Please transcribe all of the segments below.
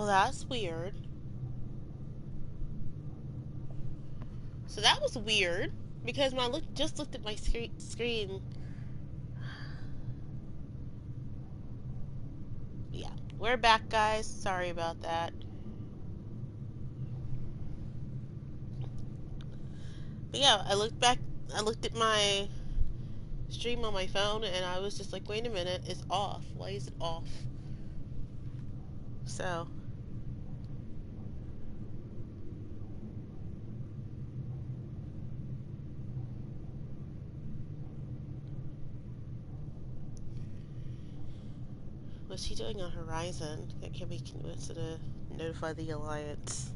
that's weird. So that was weird because when I just looked at my screen. Yeah, we're back, guys. Sorry about that. But yeah, I looked at my stream on my phone, and I was just like, wait a minute, it's off. Why is it off? So, what's she doing on Horizon? That can be convinced to notify the Alliance.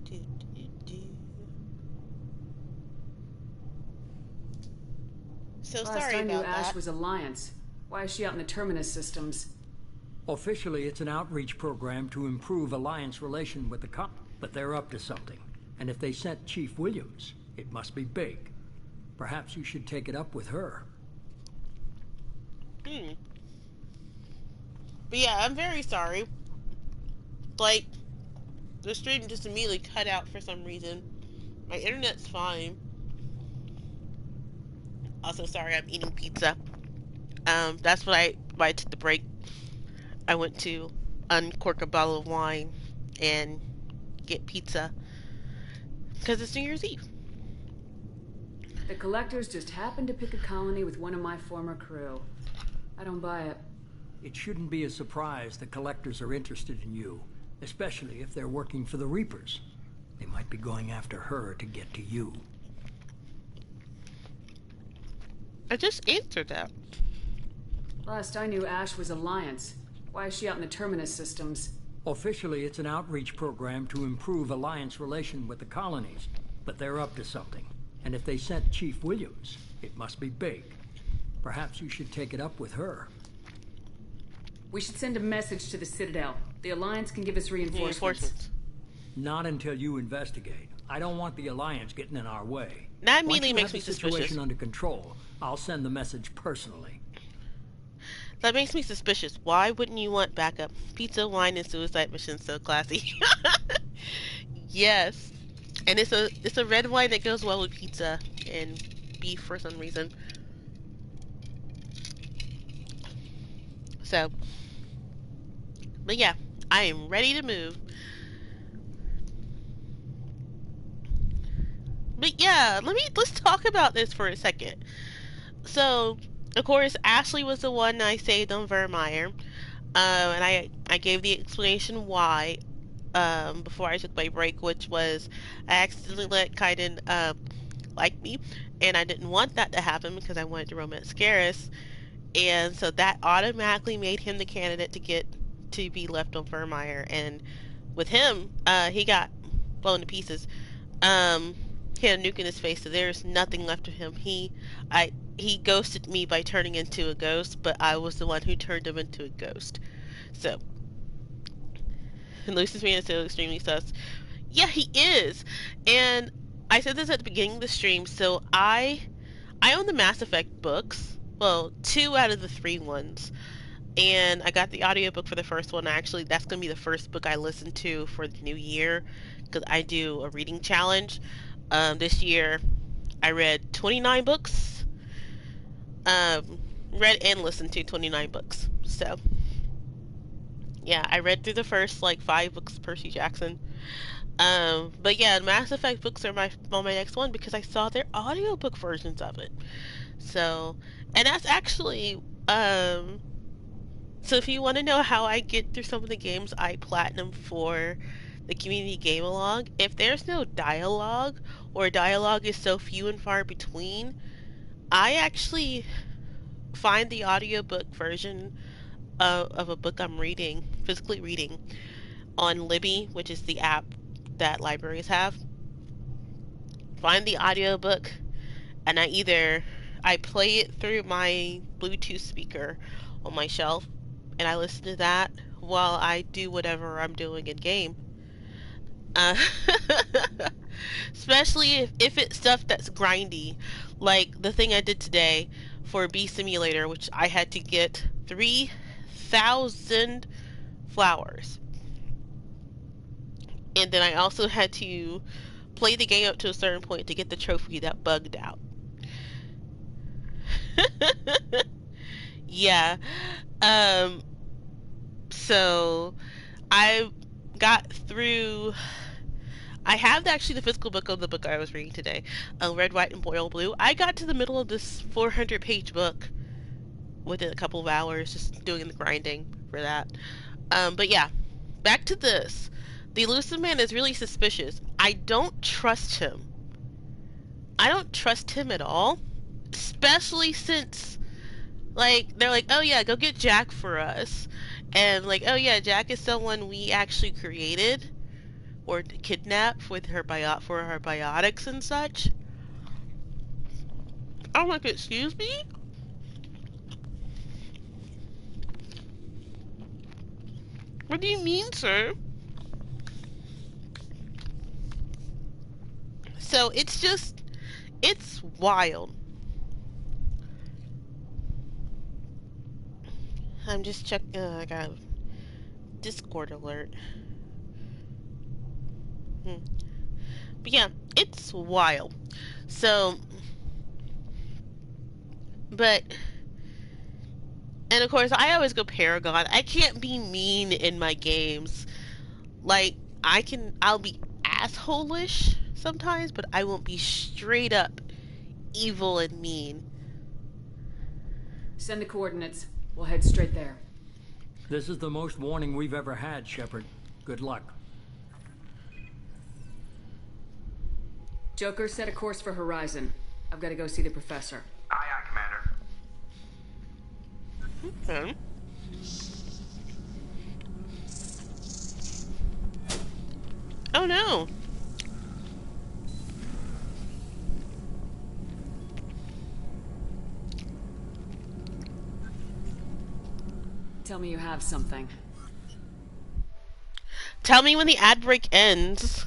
Do, do, do. So Last sorry I knew, about Ash that. was Alliance. Why is she out in the Terminus systems? Officially, it's an outreach program to improve Alliance relation with the but they're up to something. And if they sent Chief Williams, it must be big. Perhaps you should take it up with her. Hmm. But yeah, I'm very sorry. Like, the stream just immediately cut out for some reason. My internet's fine. Also, sorry, I'm eating pizza. That's why I took the break. I went to uncork a bottle of wine and get pizza because it's New Year's Eve. The Collectors just happened to pick a colony with one of my former crew. I don't buy it. It shouldn't be a surprise the Collectors are interested in you, especially if they're working for the Reapers. They might be going after her to get to you. I just answered that. Last I knew, Ash was Alliance. Why is she out in the Terminus systems? Officially, it's an outreach program to improve Alliance relation with the colonies, but they're up to something. And if they sent Chief Williams, it must be big. Perhaps you should take it up with her. We should send a message to the Citadel. The Alliance can give us reinforcements. Not until you investigate. I don't want the Alliance getting in our way. That immediately Once makes you me have the suspicious. situation under control, I'll send the message personally. That makes me suspicious. Why wouldn't you want backup? Pizza, wine, and suicide mission, so classy. Yes, and it's a red wine that goes well with pizza and beef for some reason. So, but yeah, I am ready to move. But yeah, let's talk about this for a second. So, of course, Ashley was the one I saved on Vermeer, and I gave the explanation why before I took my break, which was I accidentally let Kaiden like me, and I didn't want that to happen because I wanted to romance Scaris, and so that automatically made him the candidate to be left on Vermeer, and with him, he got blown to pieces. Um, he had a nuke in his face, so there's nothing left of him. He ghosted me by turning into a ghost, but I was the one who turned him into a ghost. So, Lucy's being so extremely sus. Yeah, he is. And I said this at the beginning of the stream, so I own the Mass Effect books. Well, two out of the three ones. And I got the audiobook for the first one. Actually, that's going to be the first book I listen to for the new year because I do a reading challenge. This year, I read 29 books. Um, read and listened to 29 books. So, yeah, I read through the first like 5 books of Percy Jackson. But yeah, Mass Effect books are my next one because I saw their audiobook versions of it. So, and that's actually so if you want to know how I get through some of the games I platinum for the community game along, if there's no dialogue or dialogue is so few and far between, I actually find the audiobook version of a book I'm reading, physically reading, on Libby, which is the app that libraries have. Find the audiobook, and I play it through my Bluetooth speaker on my shelf, and I listen to that while I do whatever I'm doing in game. Uh, Especially if it's stuff that's grindy, like the thing I did today for Bee Simulator, which I had to get 3,000 flowers. And then I also had to play the game up to a certain point to get the trophy that bugged out. Yeah. Um, so I got through. I have actually the physical book of the book I was reading today, Red, White, and Royal Blue. I got to the middle of this 400-page book within a couple of hours, just doing the grinding for that. But yeah, back to this. The elusive man is really suspicious. I don't trust him. I don't trust him at all, especially since like they're like, oh yeah, go get Jack for us, and like, oh yeah, Jack is someone we actually created or kidnapped with her for her biotics and such. I'm like, excuse me? What do you mean, sir? So it's wild. I'm just checking. I got a Discord alert. Hmm. But yeah, it's wild. So, but, and of course, I always go Paragon. I can't be mean in my games. Like, I'll be asshole-ish sometimes, but I won't be straight up evil and mean. Send the coordinates. We'll head straight there. This is the most warning we've ever had, Shepard. Good luck. Joker, set a course for Horizon. I've got to go see the professor. Aye, aye, Commander. Okay. Oh no. Tell me you have something. Tell me when the ad break ends.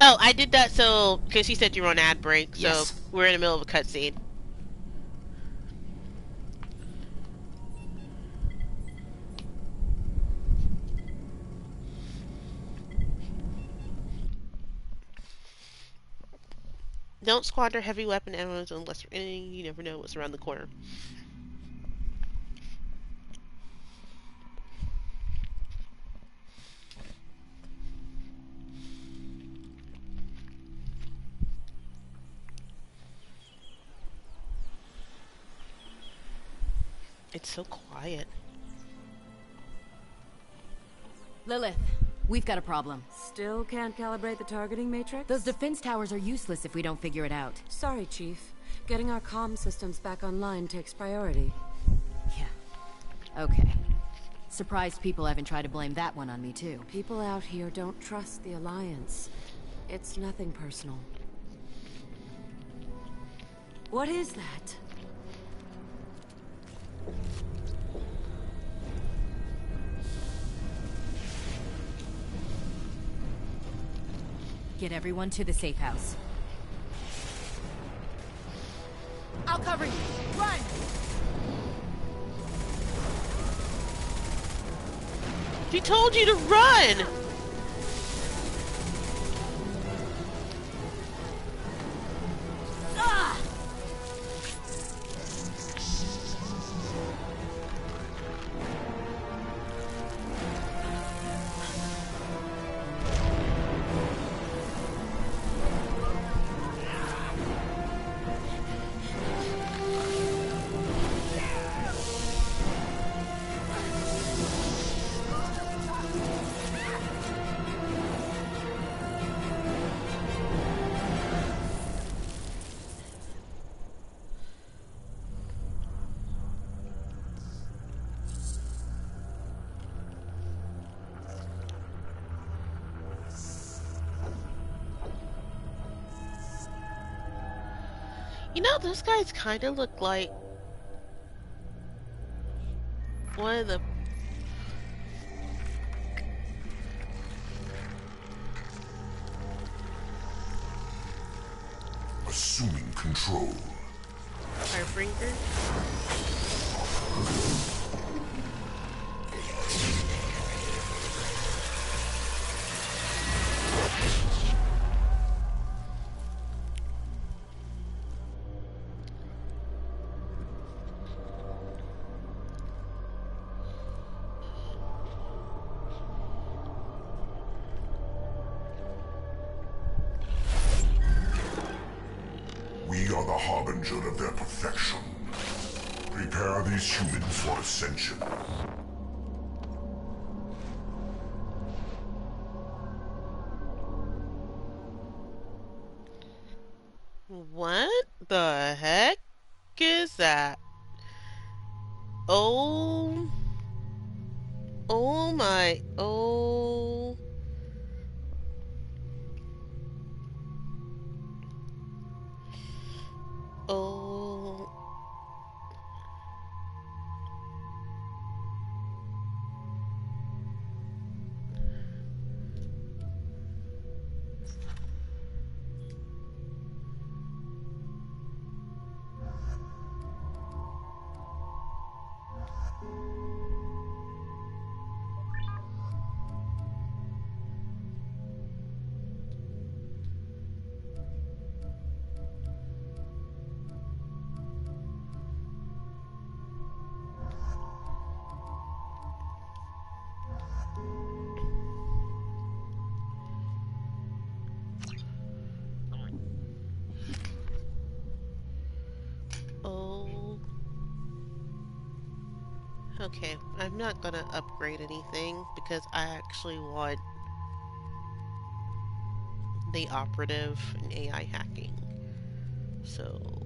Oh, I did that so because you said you were on ad break, so Yes. we're in the middle of a cutscene. Don't squander heavy weapon ammo unless you never know what's around the corner. It's so quiet. Lilith, we've got a problem. Still can't calibrate the targeting matrix? Those defense towers are useless if we don't figure it out. Sorry, Chief. Getting our comm systems back online takes priority. Yeah. Okay. Surprised people haven't tried to blame that one on me, too. People out here don't trust the Alliance. It's nothing personal. What is that? Get everyone to the safe house. I'll cover you. Run! She told you to run! You know, those guys kind of look like one of the... Assuming control. Harbinger? We are the harbinger of their perfection. Prepare these humans for ascension. What the heck is that? Oh... Oh my... Oh... Oh... Oh... Okay, I'm not gonna upgrade anything because I actually want the operative and AI hacking. So...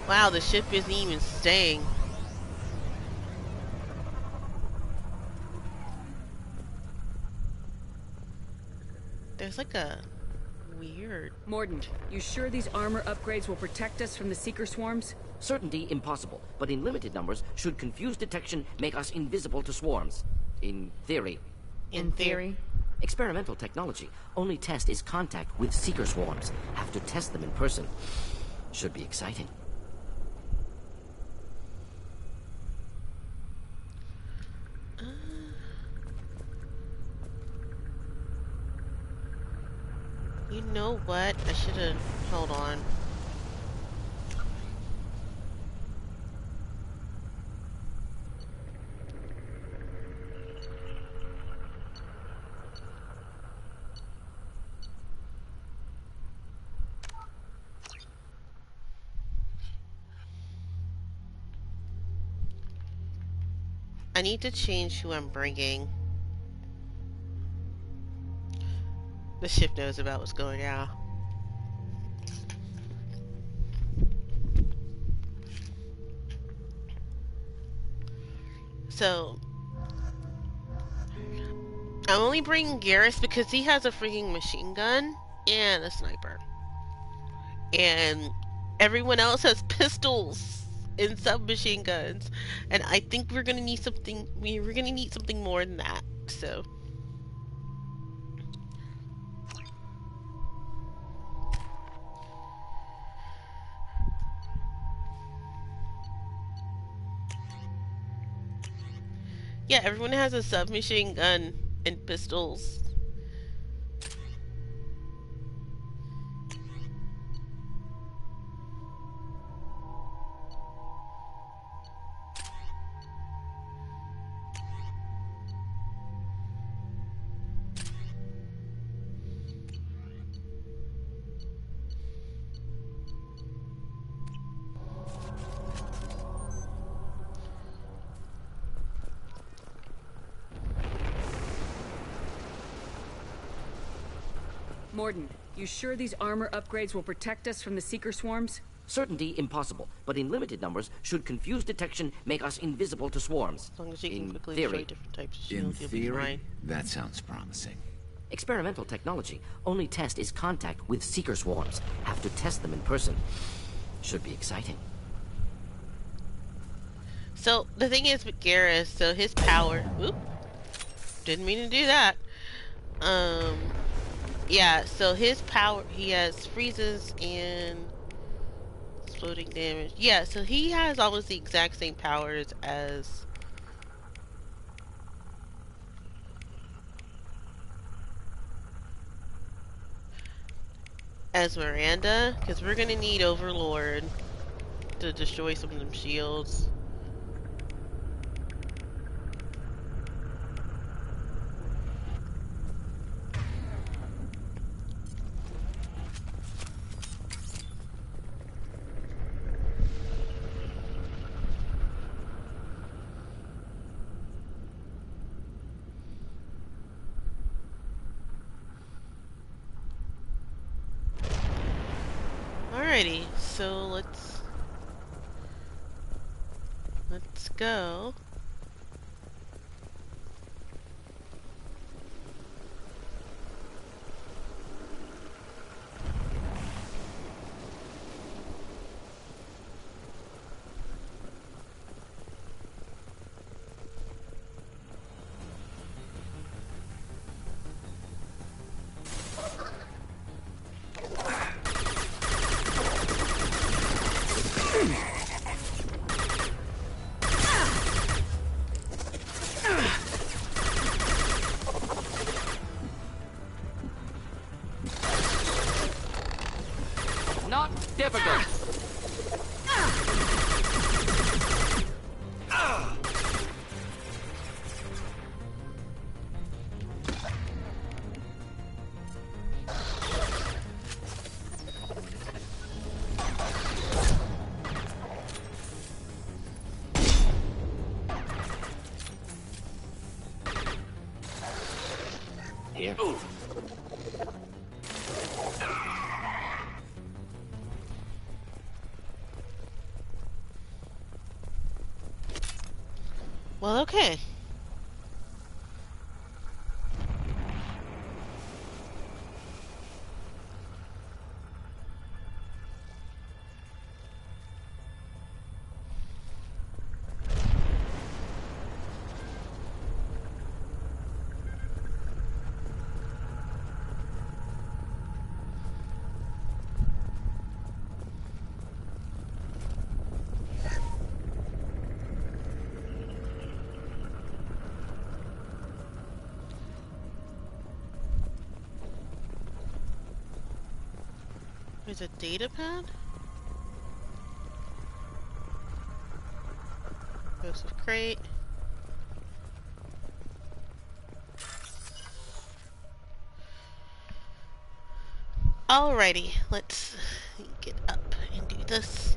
Wow, the ship isn't even staying. There's like a weird... Mordant, you sure these armor upgrades will protect us from the Seeker swarms? Certainty impossible, but in limited numbers, should confused detection make us invisible to swarms. In theory. In theory? Experimental technology. Only test is contact with Seeker swarms. Have to test them in person. Should be exciting. You know what? I should have... Hold on. I need to change who I'm bringing. The ship knows about what's going on. So, I'm only bringing Garrus because he has a freaking machine gun and a sniper. And everyone else has pistols and submachine guns. And I think we're gonna need something. We're gonna need something more than that. So. Yeah, everyone has a submachine gun and pistols. Morden, you sure these armor upgrades will protect us from the Seeker swarms? Certainty impossible, but in limited numbers, should confused detection make us invisible to swarms. As long as you can In quickly destroy theory. different types of In shields, you'll be theory, fine. that sounds promising. Experimental technology. Only test is contact with Seeker swarms. Have to test them in person. Should be exciting. So, the thing is with Garrus, so his power... Oop. Didn't mean to do that. Yeah, so his power... He has freezes and... exploding damage. Yeah, so he has almost the exact same powers as Miranda, because we're gonna need Overlord to destroy some of them shields. Alrighty, so let's go. Not difficult. Here. Well, okay. There's a data pad? Joseph Crate. Alrighty, let's get up and do this.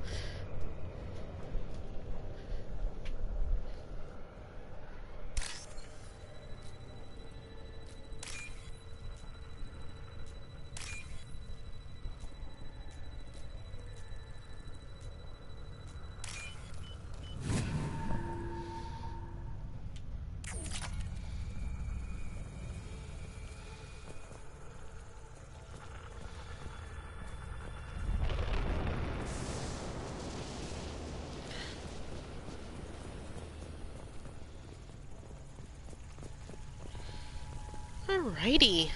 Alrighty.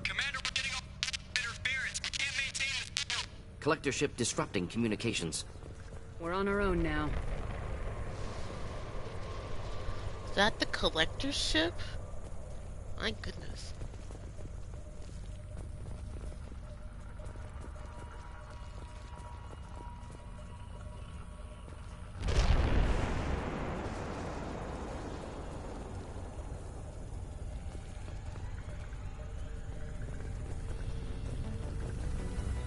Commander, we're getting all interference. We can't maintain this field. Collector ship disrupting communications. We're on our own now. Is that the collector's ship? My goodness.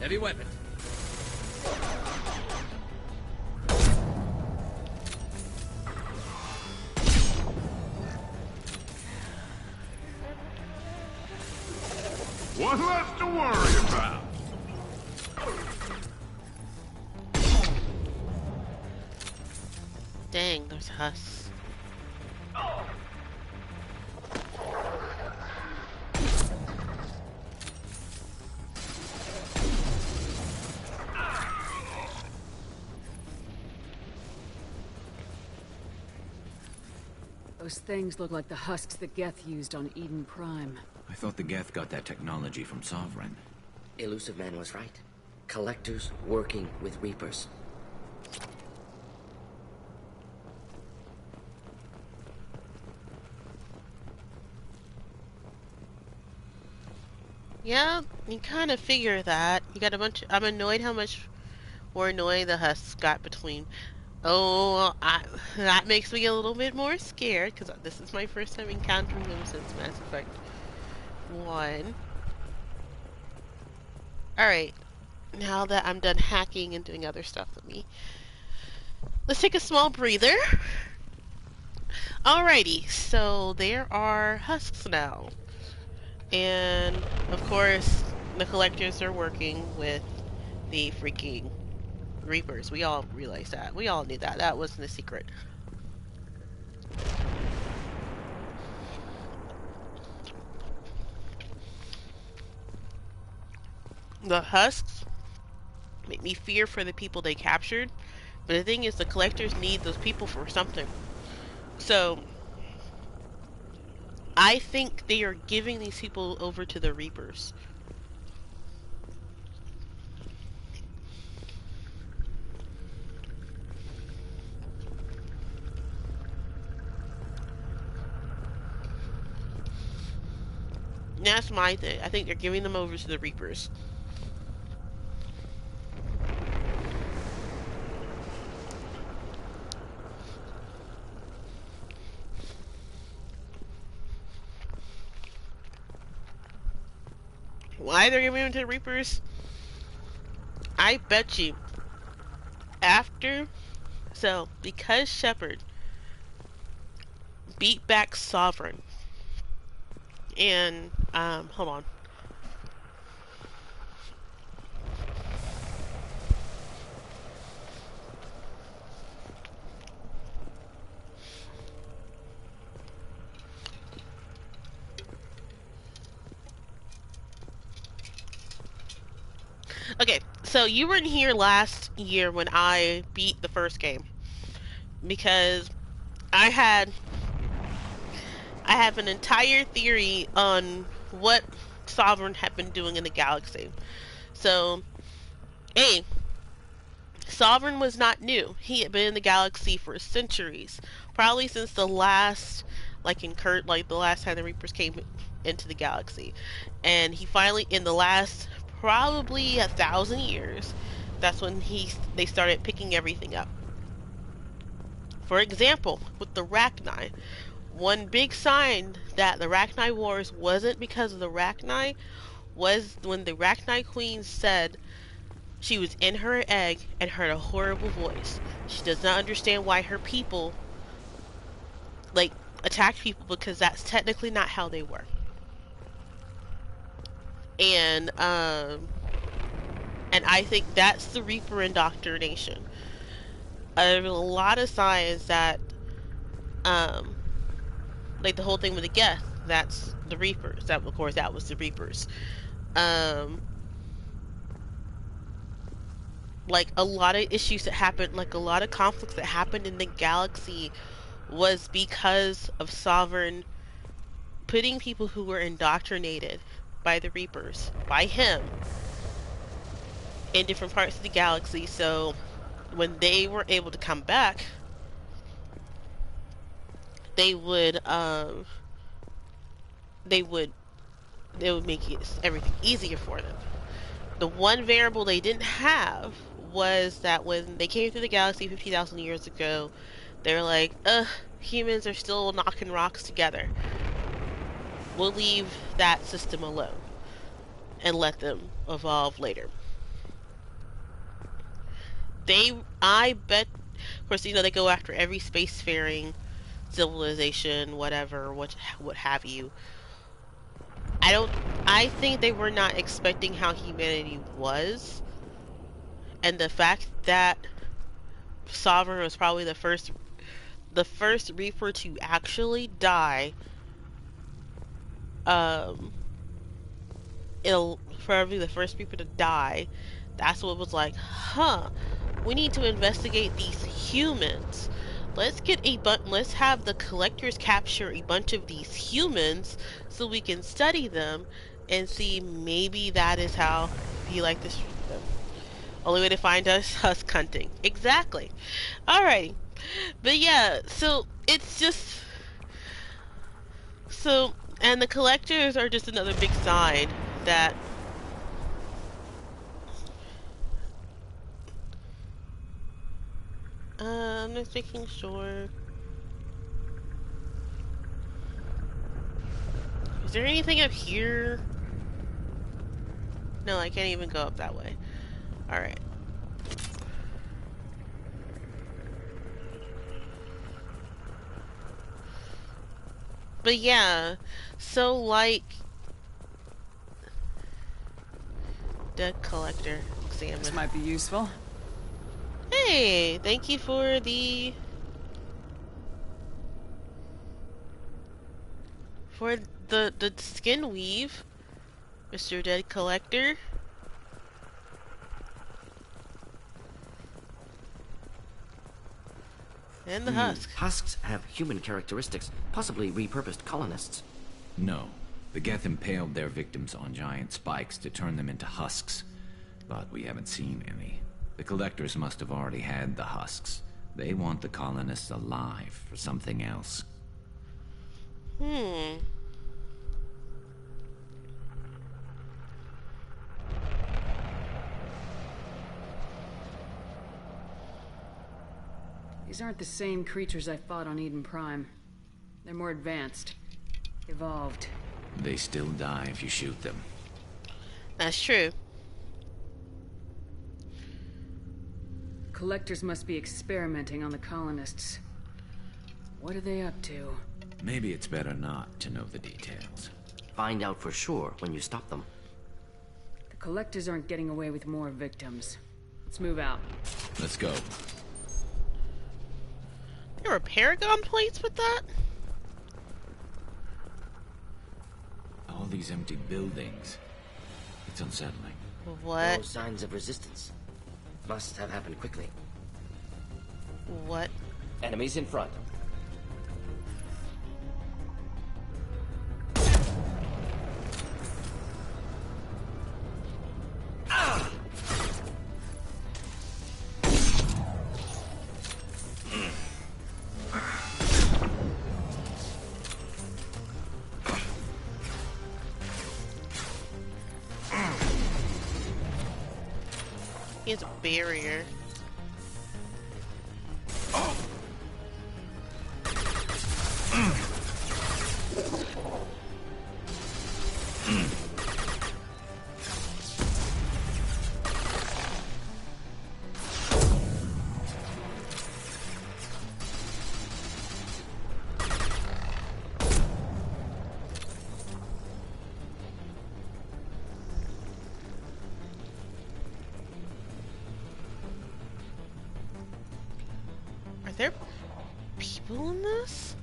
Heavy weapon. What's left to worry about? Dang, there's Hus. Those things look like the husks that Geth used on Eden Prime. I thought the Geth got that technology from Sovereign. Elusive Man was right. Collectors working with Reapers. Yeah, you kind of figure that. You got a bunch. I'm annoyed how much more annoying the Husks got between. Oh, that makes me a little bit more scared because this is my first time encountering them since Mass Effect 1. Alright, now that I'm done hacking and doing other stuff, let's take a small breather. Alrighty, so there are Husks now. And, of course, the Collectors are working with the freaking Reapers. We all realized that. We all knew that. That wasn't a secret. The Husks make me fear for the people they captured. But the thing is, the Collectors need those people for something. So, I think they are giving these people over to the Reapers. That's my thing. I think they're giving them over to the Reapers. Why they're giving them to the Reapers? I bet you because Shepard beat back Sovereign and hold on. Okay, so you weren't here last year when I beat the first game because I have an entire theory on what Sovereign had been doing in the galaxy. So, Sovereign was not new. He had been in the galaxy for centuries, probably since the last, the last time the Reapers came into the galaxy, and he finally, in the last probably 1,000 years, that's when they started picking everything up. For example, with the Rachni, one big sign that the Rachni Wars wasn't because of the Rachni was when the Rachni Queen said she was in her egg and heard a horrible voice. She does not understand why her people, attacked people because that's technically not how they were. And I think that's the Reaper indoctrination. There's a lot of signs that, the whole thing with the Geth, that's the Reapers. That, of course, that was the Reapers. like a lot of issues that happened, like a lot of conflicts that happened in the galaxy was because of Sovereign putting people who were indoctrinated by the Reapers, by him, in different parts of the galaxy. So when they were able to come back, they would they would they would make everything easier for them. The one variable they didn't have was that when they came through the galaxy 50,000 years ago, they were like, humans are still knocking rocks together. We'll leave that system alone and let them evolve later. I bet, of course, they go after every spacefaring civilization, whatever, what have you. I think they were not expecting how humanity was, and the fact that Sovereign was probably the first Reaper to actually die, it'll probably the first Reaper to die. That's what was like, huh? We need to investigate these humans. Let's have the collectors capture a bunch of these humans so we can study them and see maybe that is how he like to shoot them. Only way to find us husk hunting. Exactly. Alrighty. But yeah, so it's just so and the collectors are just another big sign that I'm just making sure. Is there anything up here? No, I can't even go up that way. Alright. But yeah, so like debt collector This examine. might be useful. Hey, thank you for the skin weave, Mr. Dead Collector. And the husk. Husks have human characteristics, possibly repurposed colonists. No. The Geth impaled their victims on giant spikes to turn them into husks. But we haven't seen any. The collectors must have already had the husks. They want the colonists alive for something else. These aren't the same creatures I fought on Eden Prime. They're more advanced. Evolved. They still die if you shoot them. That's true. Collectors must be experimenting on the colonists. What are they up to? Maybe it's better not to know the details. Find out for sure when you stop them. The collectors aren't getting away with more victims. Let's move out. Let's go. There were Paragon plates with that? All these empty buildings. It's unsettling. What? No signs of resistance. Must have happened quickly. What? Enemies in front. He has a barrier. Are there people in this?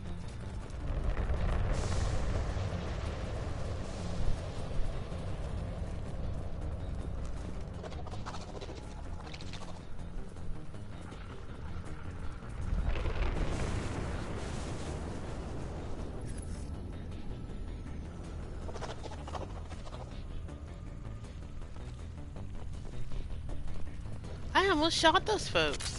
I almost shot those folks.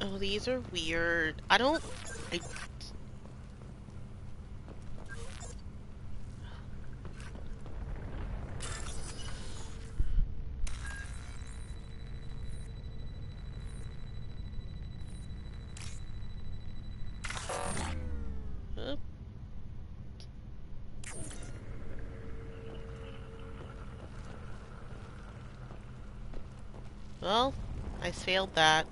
Oh, these are weird. I uh, well, I failed that.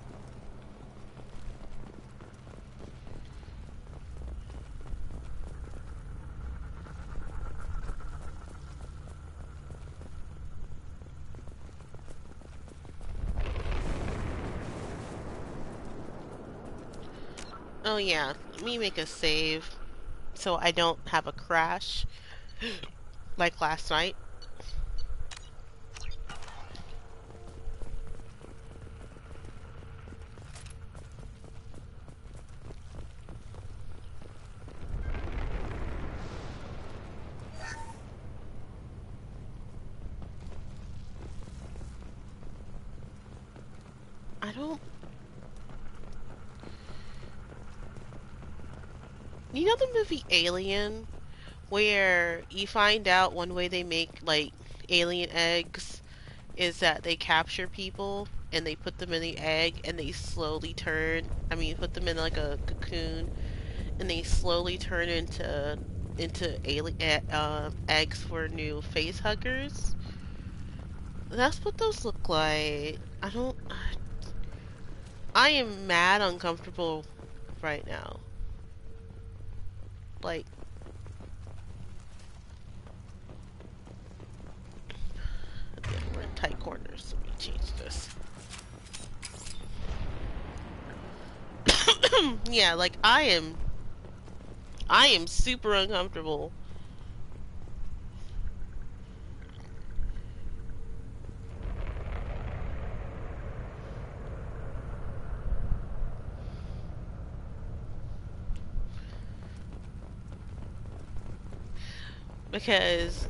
Oh yeah, let me make a save so I don't have a crash like last night. I don't... You know the movie Alien? Where you find out one way they make, like, alien eggs is that they capture people and they put them in the egg and they slowly turn... I mean, put them in, like, a cocoon and they slowly turn into alien eggs for new face huggers. That's what those look like. I don't... I am mad uncomfortable right now. Like, yeah, we're in tight corners. Let me change this. Yeah, like I am super uncomfortable. Because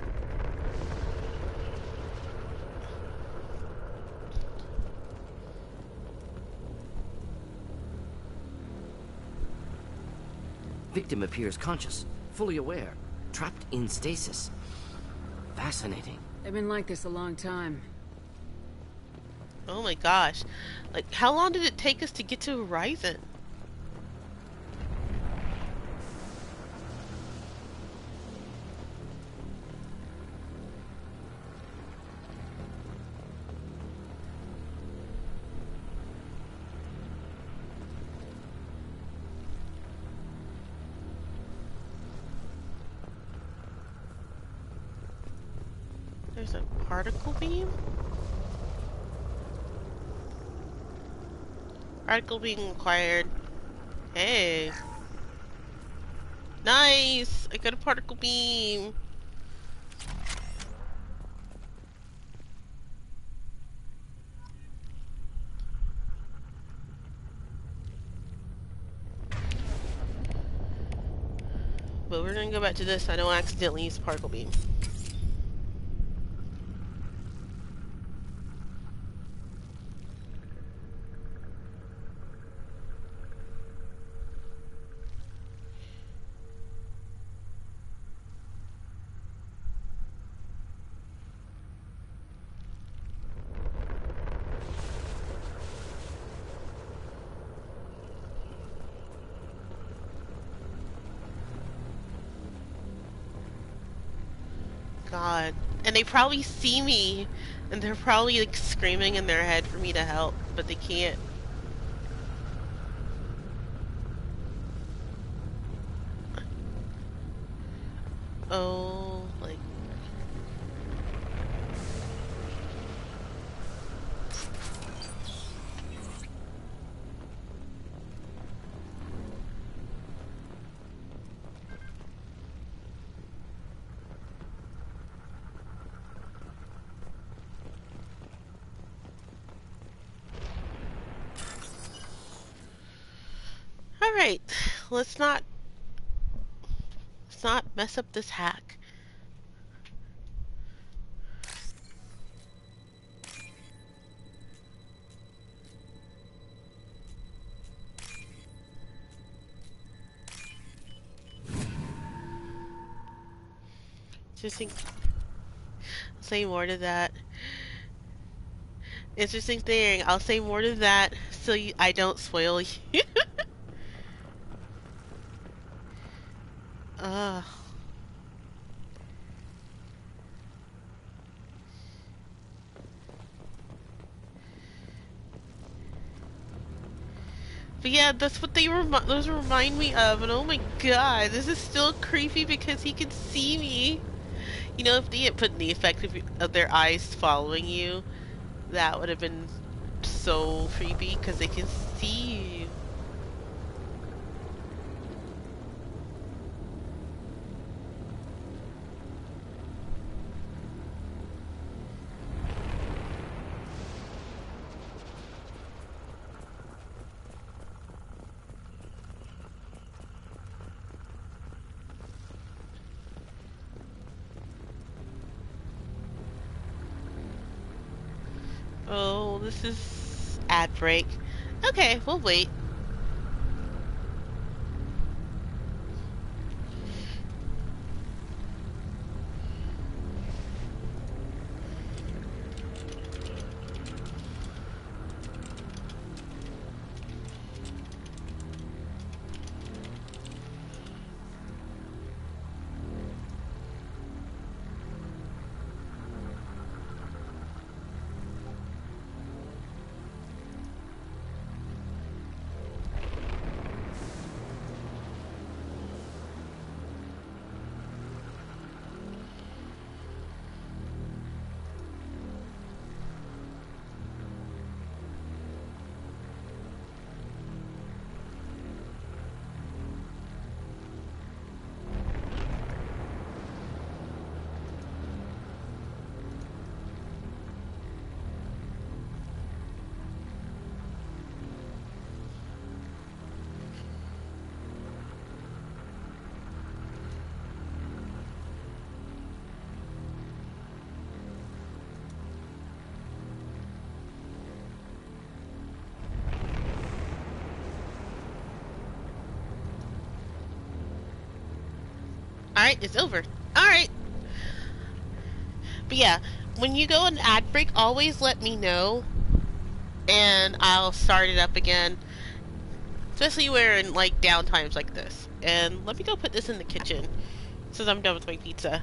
Victim appears conscious, fully aware, trapped in stasis. Fascinating. They've been like this a long time. oh my gosh. Like, how long did it take us to get to Horizon? There's a particle beam? Particle beam acquired. Hey. Nice! I got a particle beam! But we're gonna go back to this so I don't accidentally use particle beam. God. And they probably see me, and they're probably like screaming in their head for me to help, but they can't. Oh, like... Alright, let's not let's not mess up this hack. Interesting. Say more to that. Interesting thing. I'll say more to that so I don't spoil you. Ugh. But yeah, that's what those remind me of, and oh my god, this is still creepy because he can see me. You know, if they had put in the effect of their eyes following you, that would have been so creepy because they can see you. Oh, this is ad break. Okay, we'll wait. Alright, it's over. Alright. But yeah, when you go on ad break, always let me know, and I'll start it up again. Especially where in like downtimes like this. And let me go put this in the kitchen since I'm done with my pizza.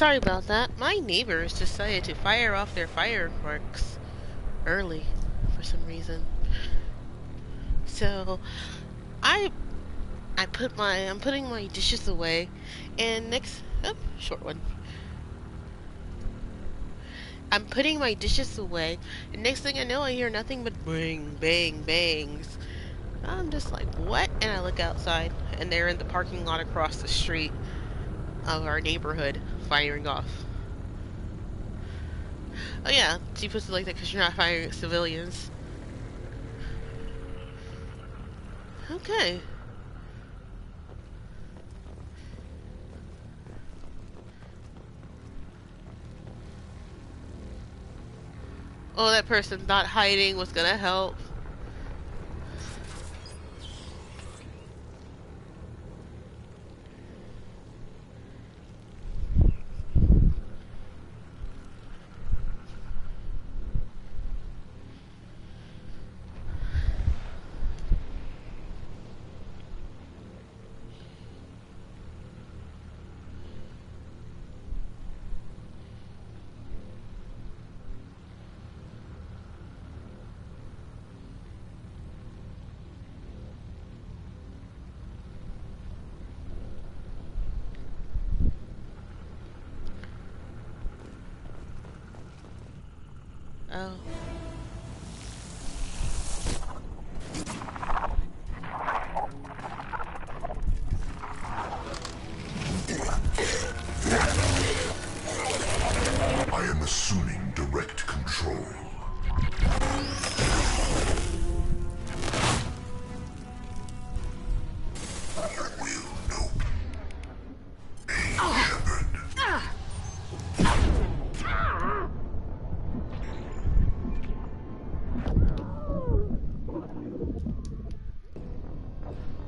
Sorry about that. My neighbors decided to fire off their fireworks early for some reason. So I I'm putting my dishes away, and next short one. I'm putting my dishes away, and next thing I know, I hear nothing but bang, bang, bangs. I'm just like, what? And I look outside, and they're in the parking lot across the street of our neighborhood, firing off. Oh yeah, she puts it like that because you're not firing at civilians. Okay. Oh, that person not hiding was gonna help. Oh. I am assuming direct control. You will know me, Shepard.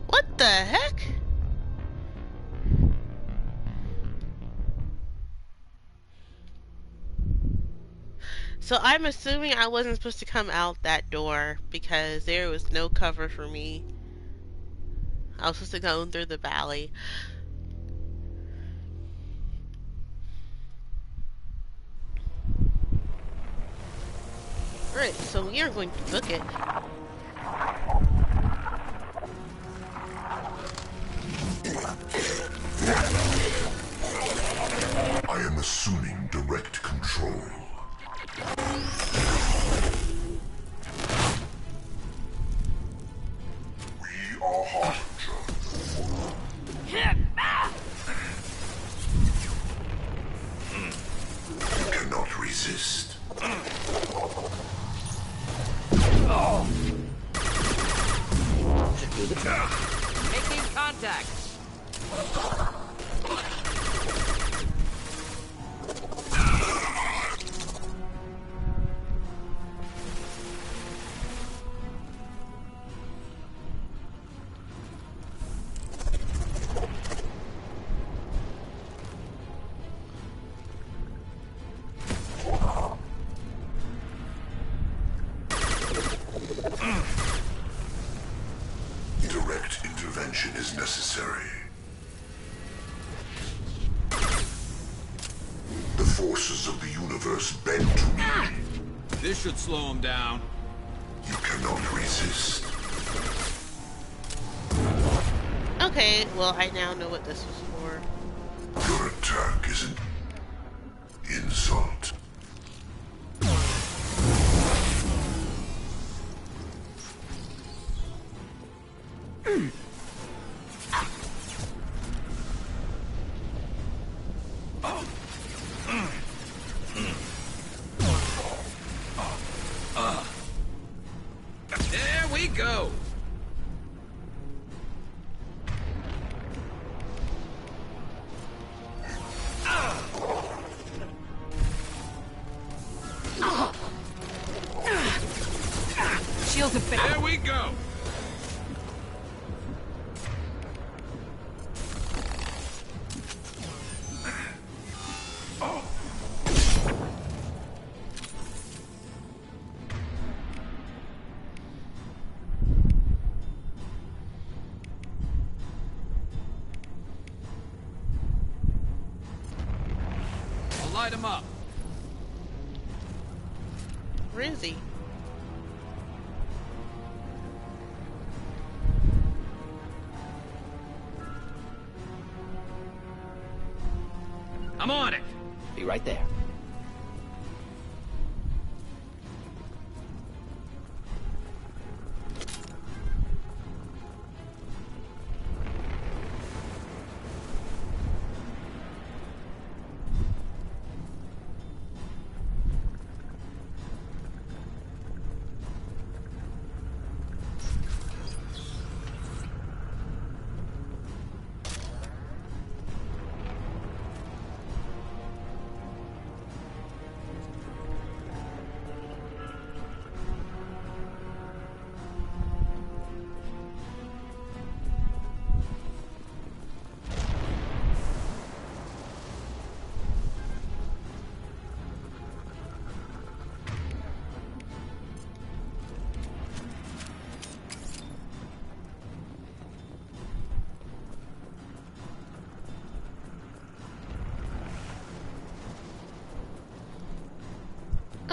What the heck? So I'm assuming I wasn't supposed to come out that door because there was no cover for me. I was supposed to go through the valley. Right, so we are going to book it. I am assuming direct control. We are Harbingers. You cannot resist. Should do the trick. Making contact. Direct intervention is necessary. The forces of the universe bend to me. This should slow him down. You cannot resist. Okay, well I now know what this was for. Your attack is an insult. There we go. Shields have been... There we go. Light him up. Where is he? I'm on it. Be right there.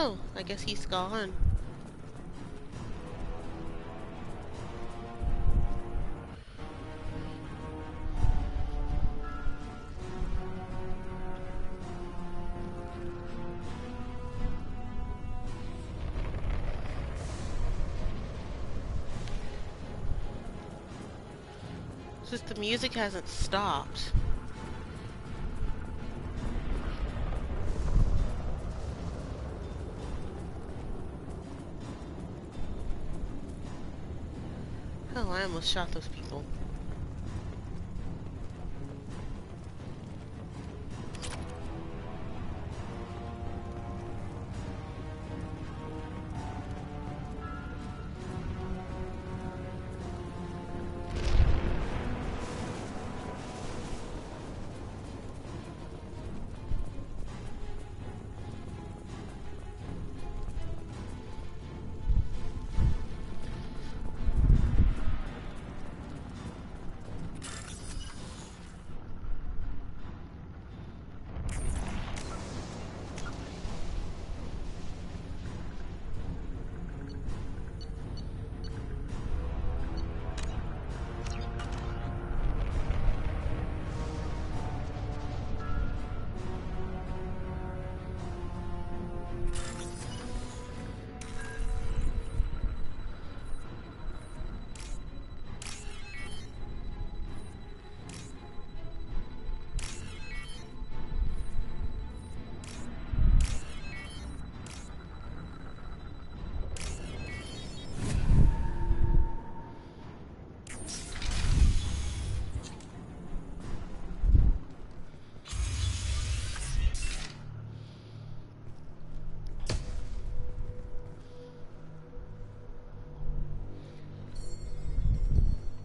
Oh, I guess he's gone. Just the music hasn't stopped. Oh, I almost shot those people.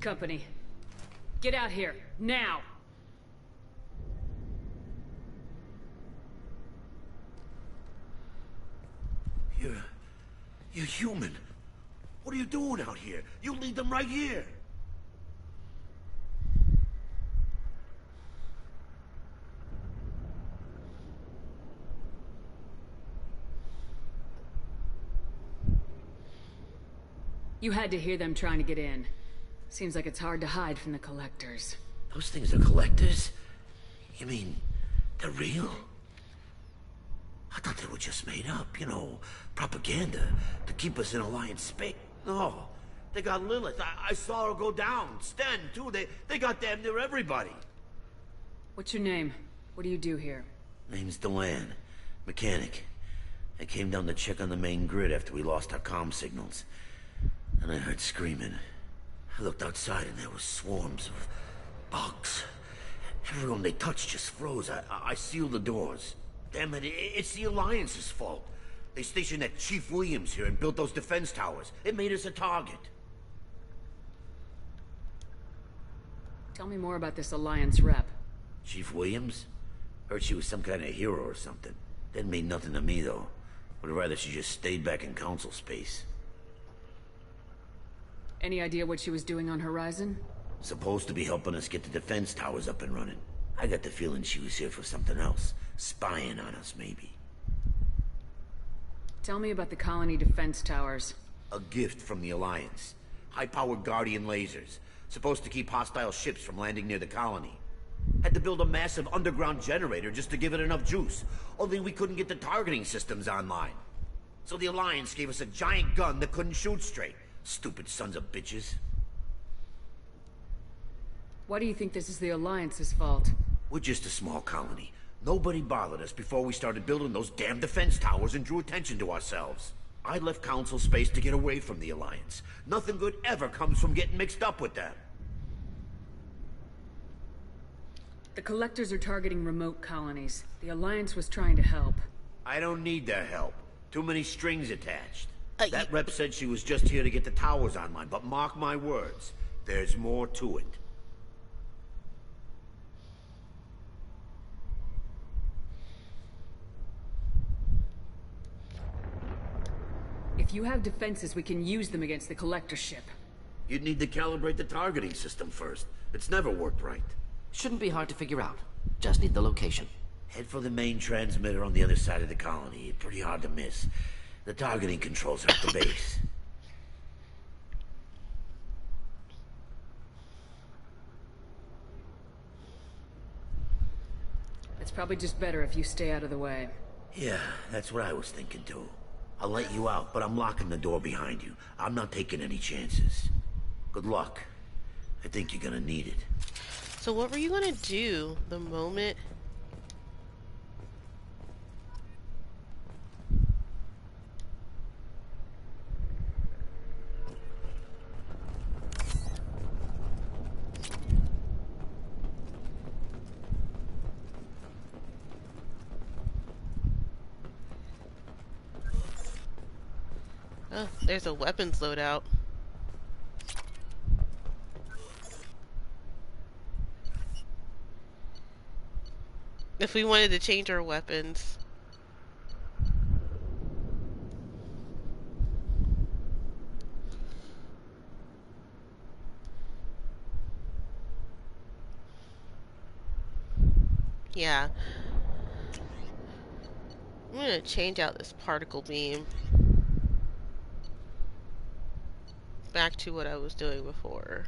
Company. Get out here, now! You're human. What are you doing out here? You lead them right here. You had to hear them trying to get in. Seems like it's hard to hide from the collectors. Those things are collectors? You mean, they're real? I thought they were just made up, you know, propaganda to keep us in Alliance space. No, they got Lilith. I saw her go down. Sten, too. They got damn near everybody. What's your name? What do you do here? Name's Delan. Mechanic. I came down to check on the main grid after we lost our comm signals. And I heard screaming. I looked outside and there were swarms of bugs. Everyone they touched just froze. I sealed the doors. Damn it, it's the Alliance's fault. They stationed that Chief Williams here and built those defense towers. It made us a target. Tell me more about this Alliance rep. Chief Williams? Heard she was some kind of hero or something. Didn't mean nothing to me, though. Would rather she just stayed back in Council space. Any idea what she was doing on Horizon? Supposed to be helping us get the defense towers up and running. I got the feeling she was here for something else. Spying on us, maybe. Tell me about the colony defense towers. A gift from the Alliance. High-powered Guardian lasers. Supposed to keep hostile ships from landing near the colony. Had to build a massive underground generator just to give it enough juice. Only we couldn't get the targeting systems online. So the Alliance gave us a giant gun that couldn't shoot straight. Stupid sons of bitches. Why do you think this is the Alliance's fault? We're just a small colony. Nobody bothered us before we started building those damn defense towers and drew attention to ourselves. I left Council space to get away from the Alliance. Nothing good ever comes from getting mixed up with them. The Collectors are targeting remote colonies. The Alliance was trying to help. I don't need their help. Too many strings attached. That rep said she was just here to get the towers online, but mark my words, there's more to it. If you have defenses, we can use them against the Collector ship. You'd need to calibrate the targeting system first. It's never worked right. Shouldn't be hard to figure out. Just need the location. Head for the main transmitter on the other side of the colony. Pretty hard to miss. The targeting controls are at the base. It's probably just better if you stay out of the way. Yeah, that's what I was thinking too. I'll let you out, but I'm locking the door behind you. I'm not taking any chances. Good luck. I think you're gonna need it. So what were you gonna do the moment... Oh, there's a weapons loadout. If we wanted to change our weapons. Yeah. I'm gonna change out this particle beam. Back to what I was doing before.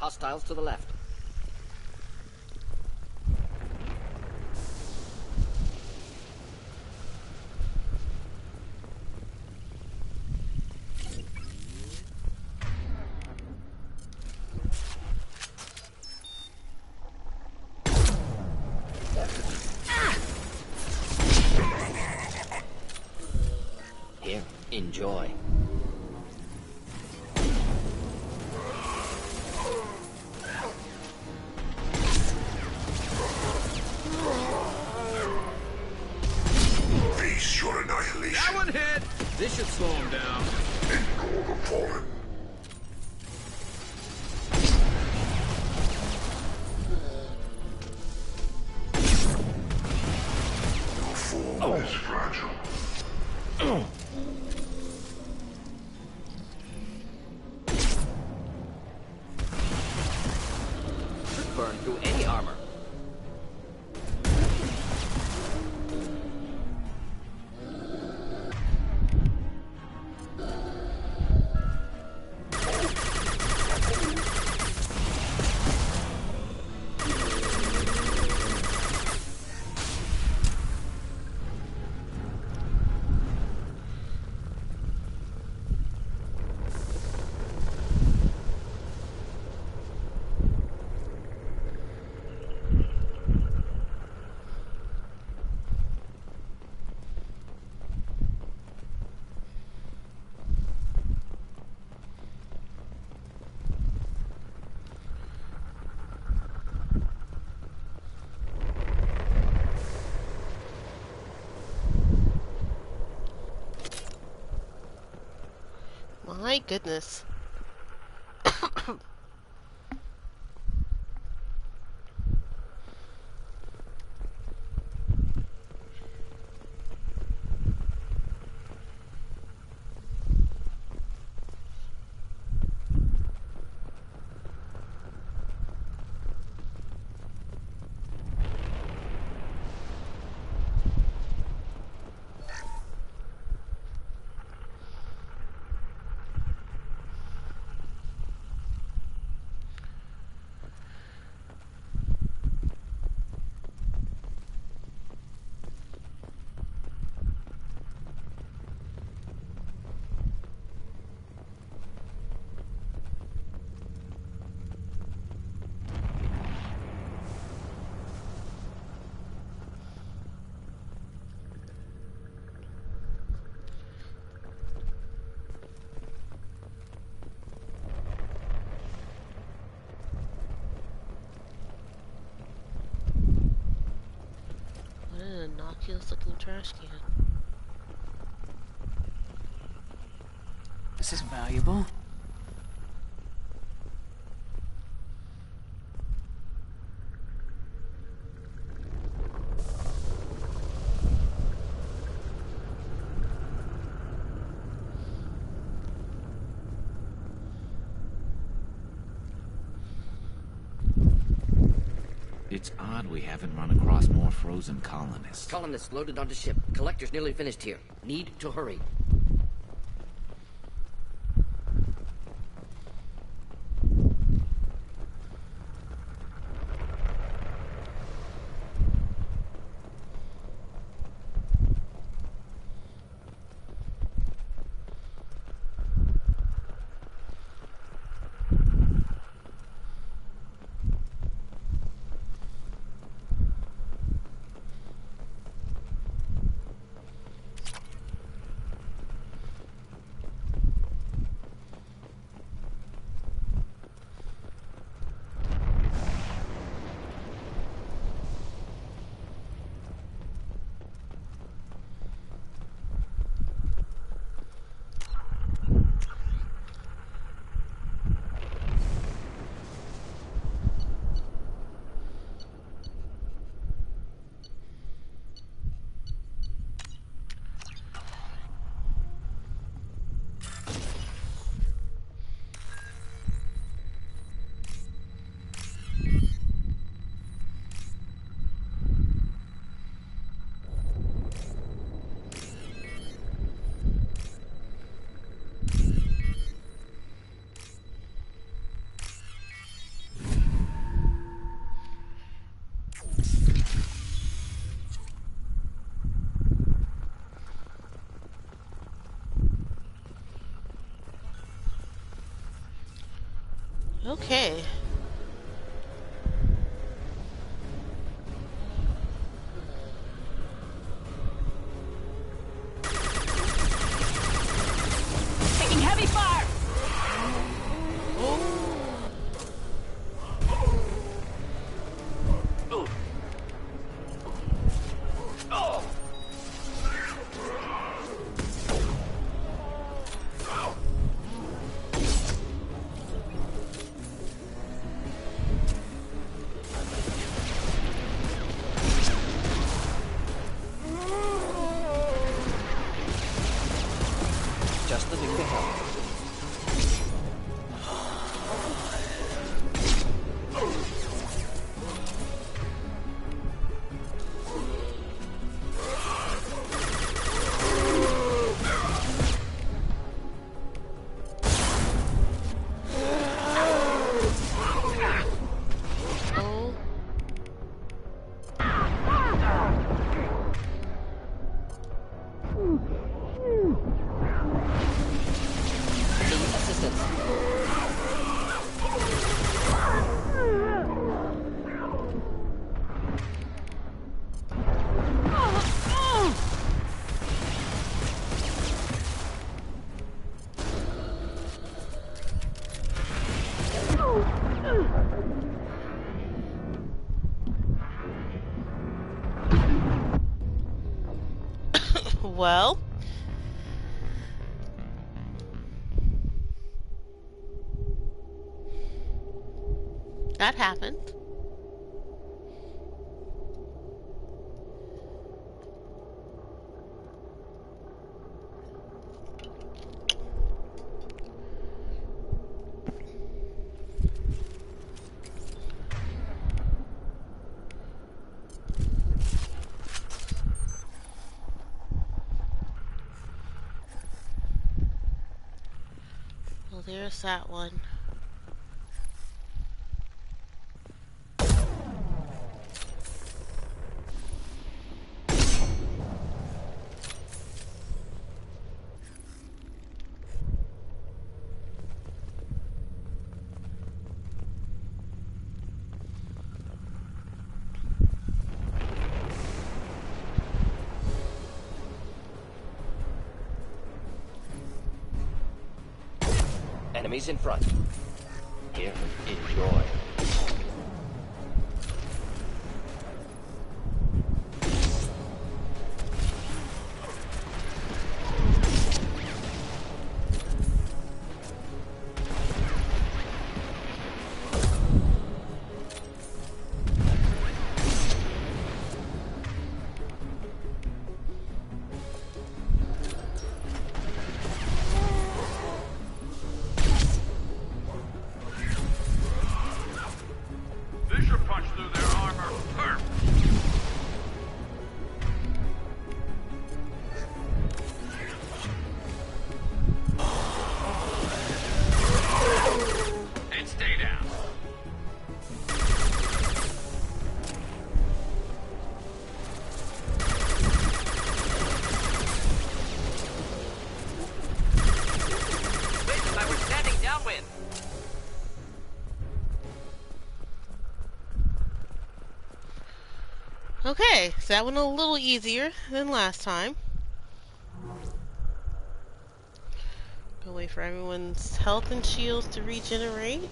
Hostiles to the left. Here, enjoy. annihilation. That one hit! This should slow him down. Endure the fallen. Your form is fragile. Should burn through any armor. My goodness. What an innocuous looking trash can. This is valuable. It's odd we haven't run across more frozen colonists. Colonists loaded onto ship. Collector's nearly finished here. Need to hurry. Okay. Taking heavy fire! Well, that happened. Well, there's that one. Enemies in front. Here, enjoy. Fisher punched through their armor. Perf. And stay down. Wait, I was standing downwind. Okay, so that went a little easier than last time. Gonna wait for everyone's health and shields to regenerate.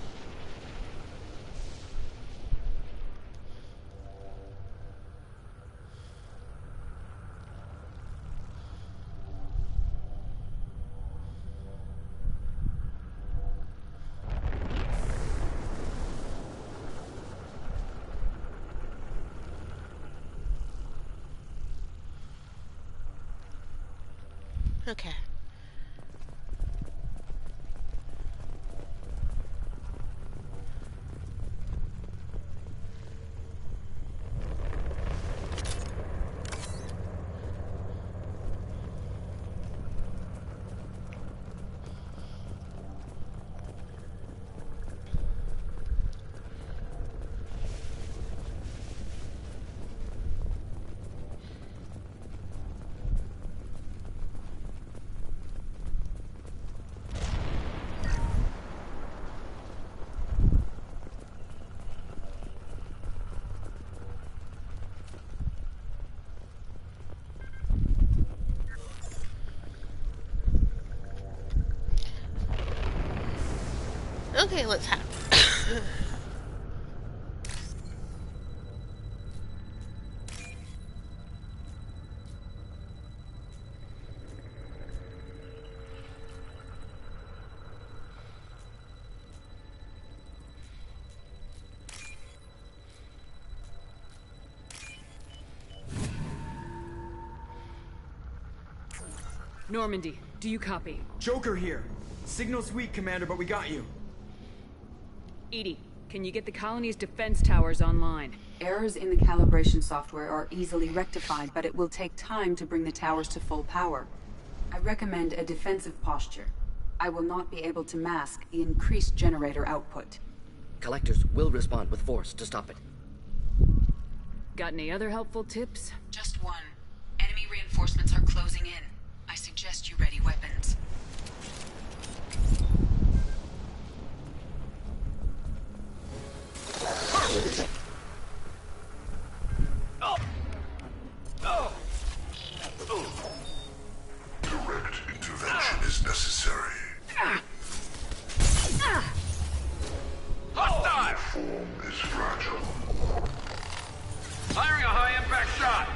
Okay. Okay, let's have. Normandy, do you copy? Joker here. Signal's weak, Commander, but we got you. EDI, can you get the colony's defense towers online? Errors in the calibration software are easily rectified, but it will take time to bring the towers to full power. I recommend a defensive posture. I will not be able to mask the increased generator output. Collectors will respond with force to stop it. Got any other helpful tips? Just one. Enemy reinforcements are closing in. I suggest you ready weapons. Direct intervention is necessary. Hostile! Form is fragile. Firing a high-impact shot.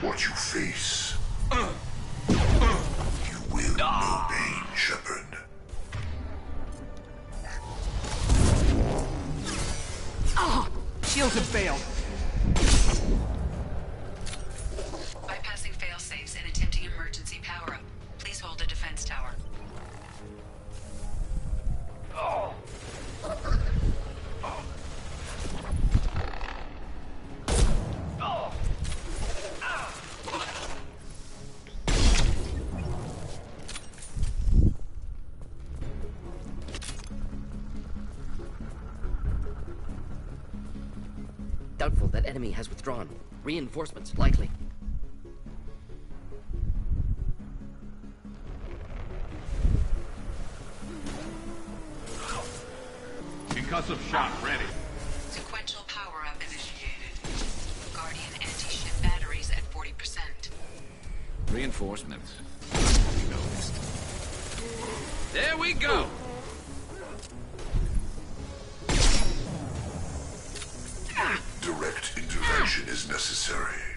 what you face. You will know pain, Shepard. Shields have failed. Bypassing failsafes and attempting emergency power-up. Please hold a defense tower. Doubtful that enemy has withdrawn. Reinforcements likely. Concussive shock ready. Sequential power-up initiated. Guardian anti-ship batteries at 40%. Reinforcements. Noticed. There we go! Direct intervention is necessary.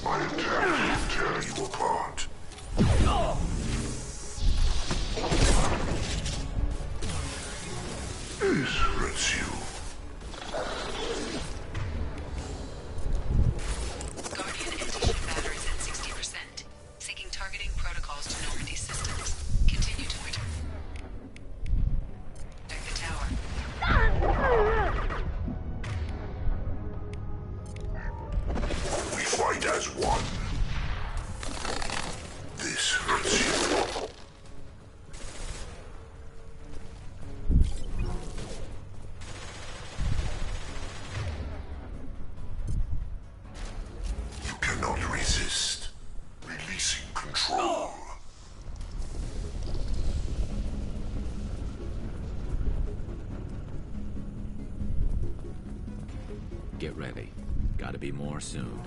My attack will tear you apart. This hurts you. Guardian anti-ship batteries at 60%. Syncing targeting protocols to Normandy systems. Continue to return. Protect the tower. We fight as one. This hurts you. You cannot resist. Releasing control. Get ready. Gotta be more soon.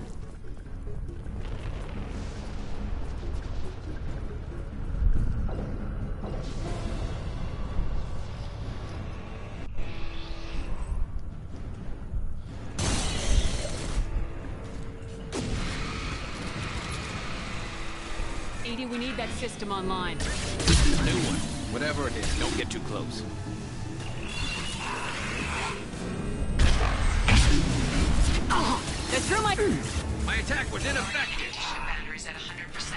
Edie, we need that system online. New one. Whatever it is, don't get too close. That's through my... My attack was ineffective! Anti-ship batteries at 100%.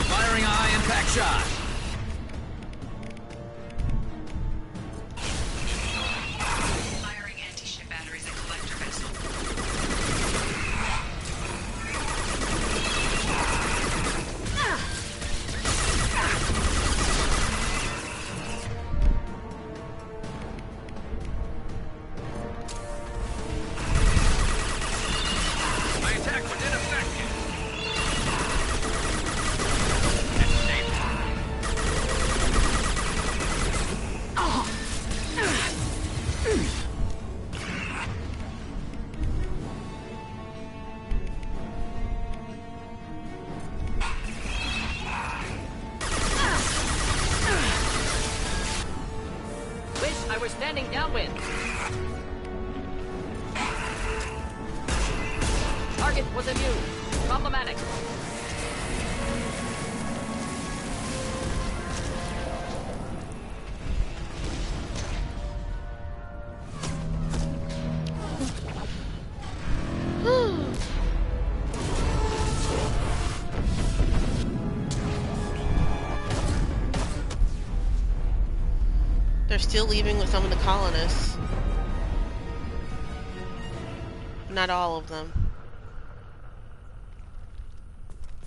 Firing a high-impact shot! Firing anti-ship batteries at collector vessel. My attack was ineffective! Wish I were standing downwind. Target was immune. Problematic. They're still leaving with some of the colonists. Not all of them.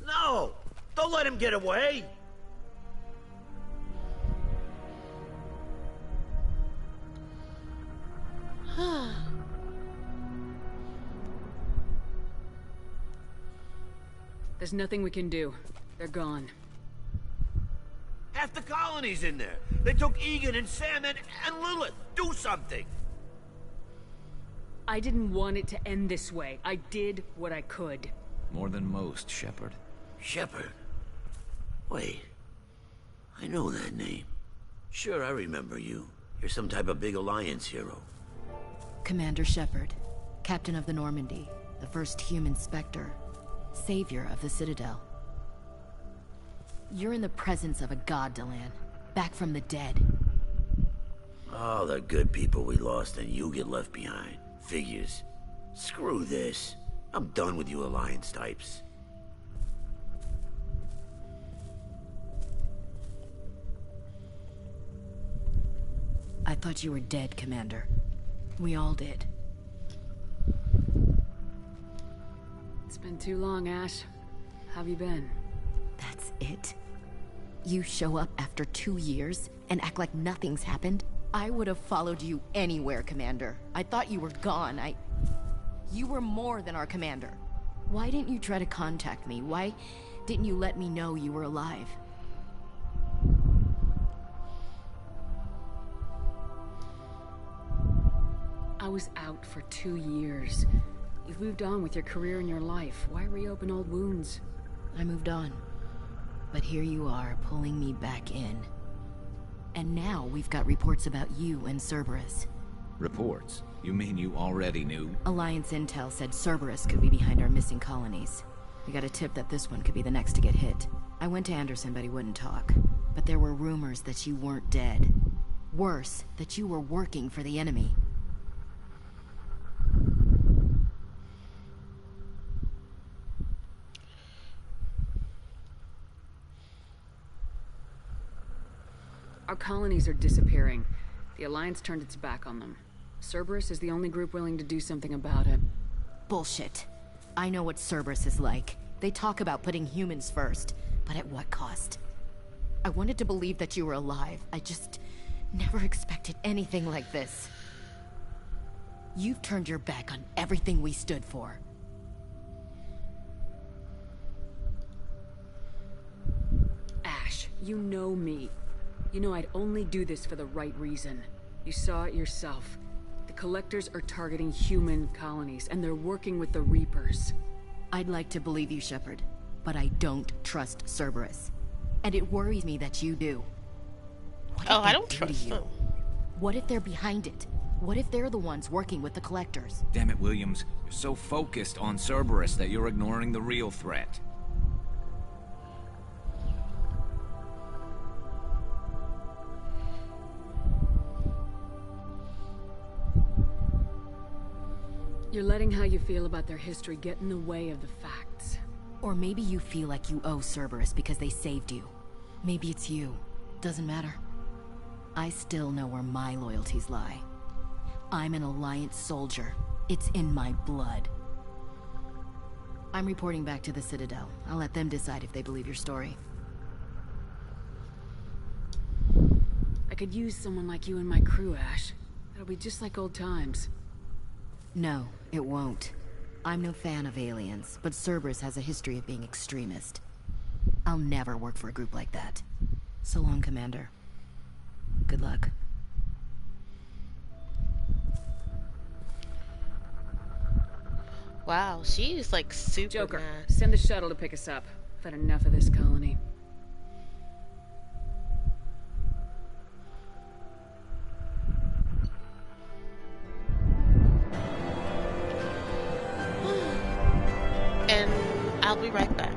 No! Don't let him get away! There's nothing we can do. They're gone. Half the colony's in there. They took Egan and Sam and Lilith. Do something! I didn't want it to end this way. I did what I could. More than most, Shepard. Shepard? Wait. I know that name. Sure, I remember you. You're some type of big Alliance hero. Commander Shepard, Captain of the Normandy, the first human Spectre, savior of the Citadel. You're in the presence of a god, Delan, back from the dead. All the good people we lost and you get left behind. Figures. Screw this. I'm done with you Alliance types. I thought you were dead, Commander. We all did. It's been too long, Ash. How have you been? That's it? You show up after 2 years and act like nothing's happened? I would have followed you anywhere, Commander. I thought you were gone. You were more than our commander. Why didn't you try to contact me? Why didn't you let me know you were alive? I was out for 2 years. You've moved on with your career and your life. Why reopen old wounds? I moved on. But here you are, pulling me back in. And now we've got reports about you and Cerberus. Reports? You mean you already knew? Alliance intel said Cerberus could be behind our missing colonies. We got a tip that this one could be the next to get hit. I went to Anderson, but he wouldn't talk. But there were rumors that you weren't dead. Worse, that you were working for the enemy. Our colonies are disappearing. The Alliance turned its back on them. Cerberus is the only group willing to do something about it. Bullshit. I know what Cerberus is like. They talk about putting humans first, but at what cost? I wanted to believe that you were alive. I just never expected anything like this. You've turned your back on everything we stood for. Ash, you know me. You know I'd only do this for the right reason. You saw it yourself. The Collectors are targeting human colonies, and they're working with the Reapers. I'd like to believe you, Shepard, but I don't trust Cerberus. And it worries me that you do. Oh, I don't trust them. What if they're behind it? What if they're the ones working with the Collectors? Damn it, Williams. You're so focused on Cerberus that you're ignoring the real threat. You're letting how you feel about their history get in the way of the facts. Or maybe you feel like you owe Cerberus because they saved you. Maybe it's you. Doesn't matter. I still know where my loyalties lie. I'm an Alliance soldier. It's in my blood. I'm reporting back to the Citadel. I'll let them decide if they believe your story. I could use someone like you in my crew, Ash. It'll be just like old times. No, it won't. I'm no fan of aliens, but Cerberus has a history of being extremist. I'll never work for a group like that. So long, Commander. Good luck. Wow, she's like super Joker, mad. send the shuttle to pick us up. I've had enough of this colony. And I'll be right back.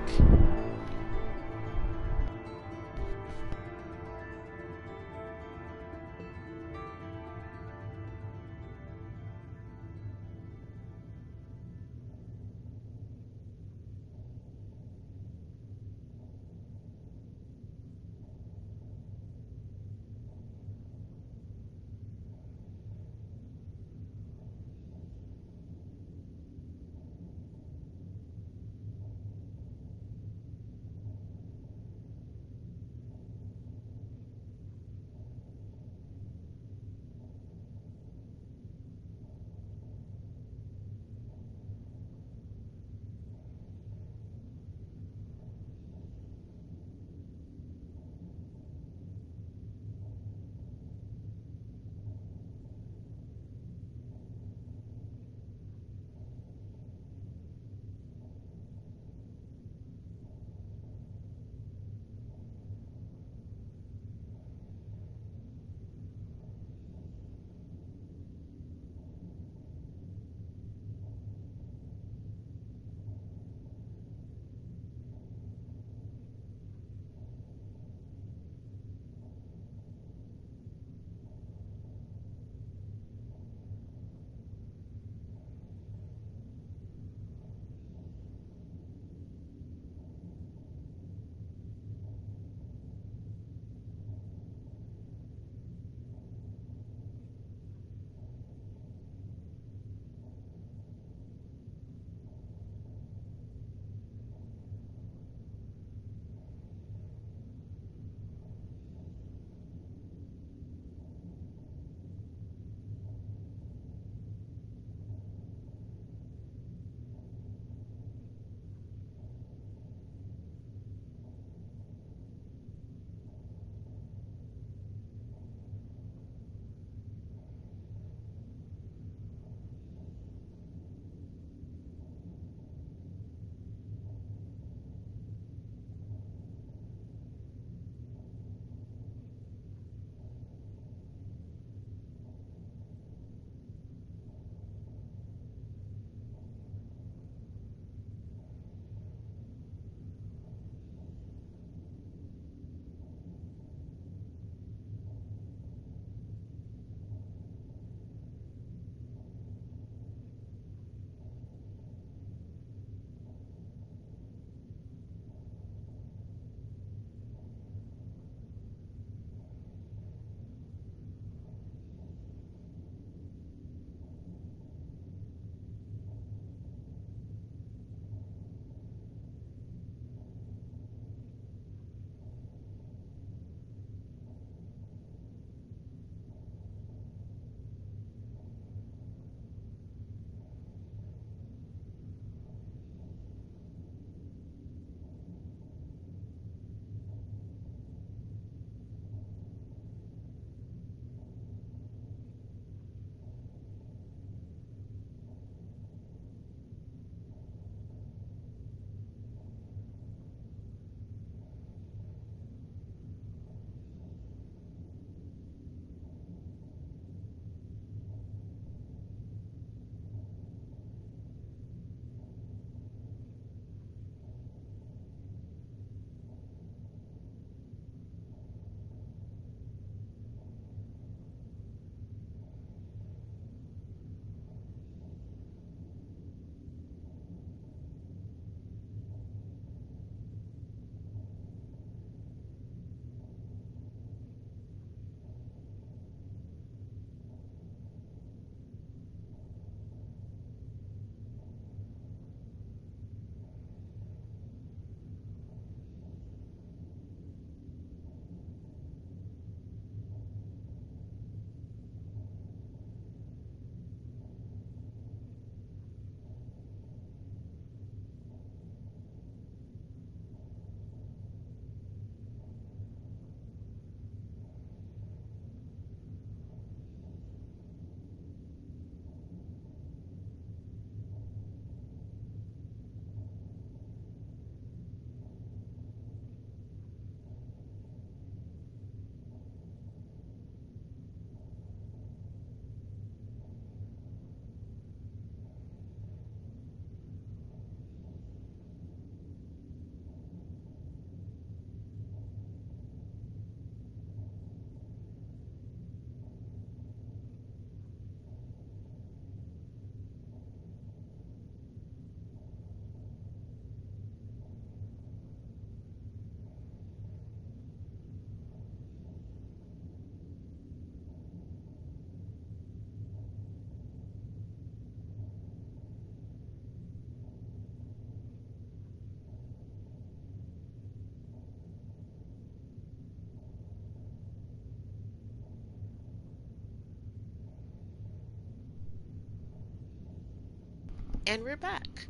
And we're back.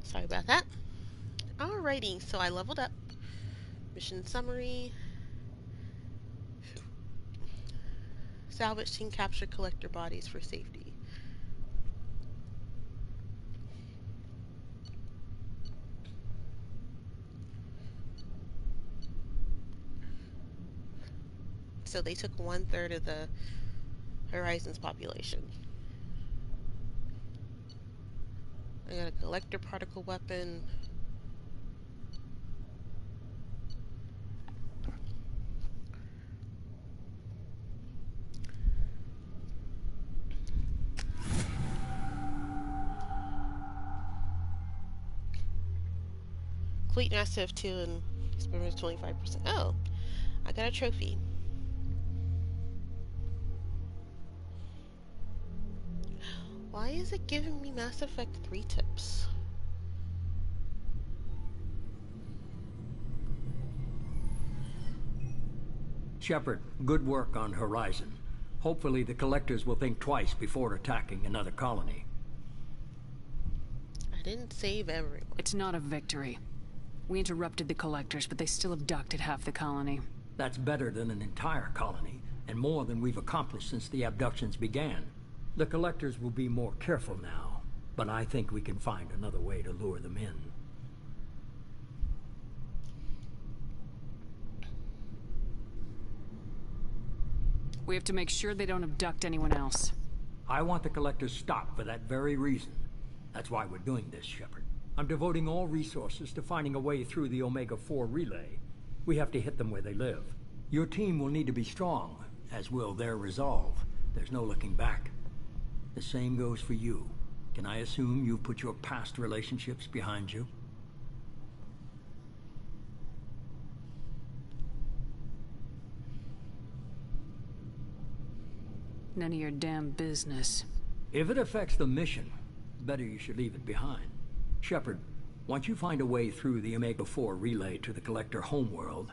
Sorry about that. Alrighty, so I leveled up. Mission summary. Salvage team capture collector bodies for safety. So they took 1/3 of the Horizon's population. I got a collector particle weapon. Complete Master of 2 and experience 25%. Oh, I got a trophy. Why is it giving me Mass Effect 3 tips? Shepard, good work on Horizon. Hopefully the Collectors will think twice before attacking another colony. I didn't save everyone. It's not a victory. We interrupted the Collectors, but they still abducted half the colony. That's better than an entire colony, and more than we've accomplished since the abductions began. The Collectors will be more careful now, but I think we can find another way to lure them in. We have to make sure they don't abduct anyone else. I want the Collectors stopped for that very reason. That's why we're doing this, Shepard. I'm devoting all resources to finding a way through the Omega-4 relay. We have to hit them where they live. Your team will need to be strong, as will their resolve. There's no looking back. The same goes for you. Can I assume you've put your past relationships behind you? None of your damn business. If it affects the mission, better you should leave it behind. Shepard, once you find a way through the Omega-4 relay to the Collector homeworld,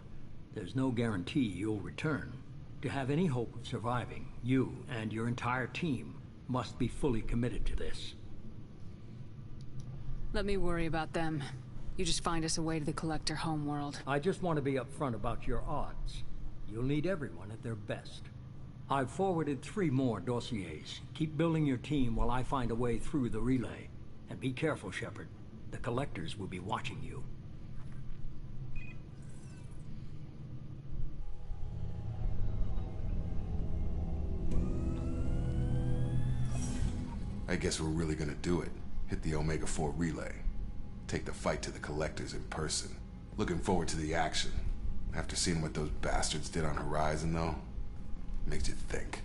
there's no guarantee you'll return. To have any hope of surviving, you and your entire team must be fully committed to this. Let me worry about them. You just find us a way to the Collector homeworld. I just want to be upfront about your odds. You'll need everyone at their best. I've forwarded 3 more dossiers. Keep building your team while I find a way through the relay. And be careful, Shepard. The Collectors will be watching you. I guess we're really gonna do it. Hit the Omega-4 relay. Take the fight to the Collectors in person. Looking forward to the action. After seeing what those bastards did on Horizon, though, makes you think.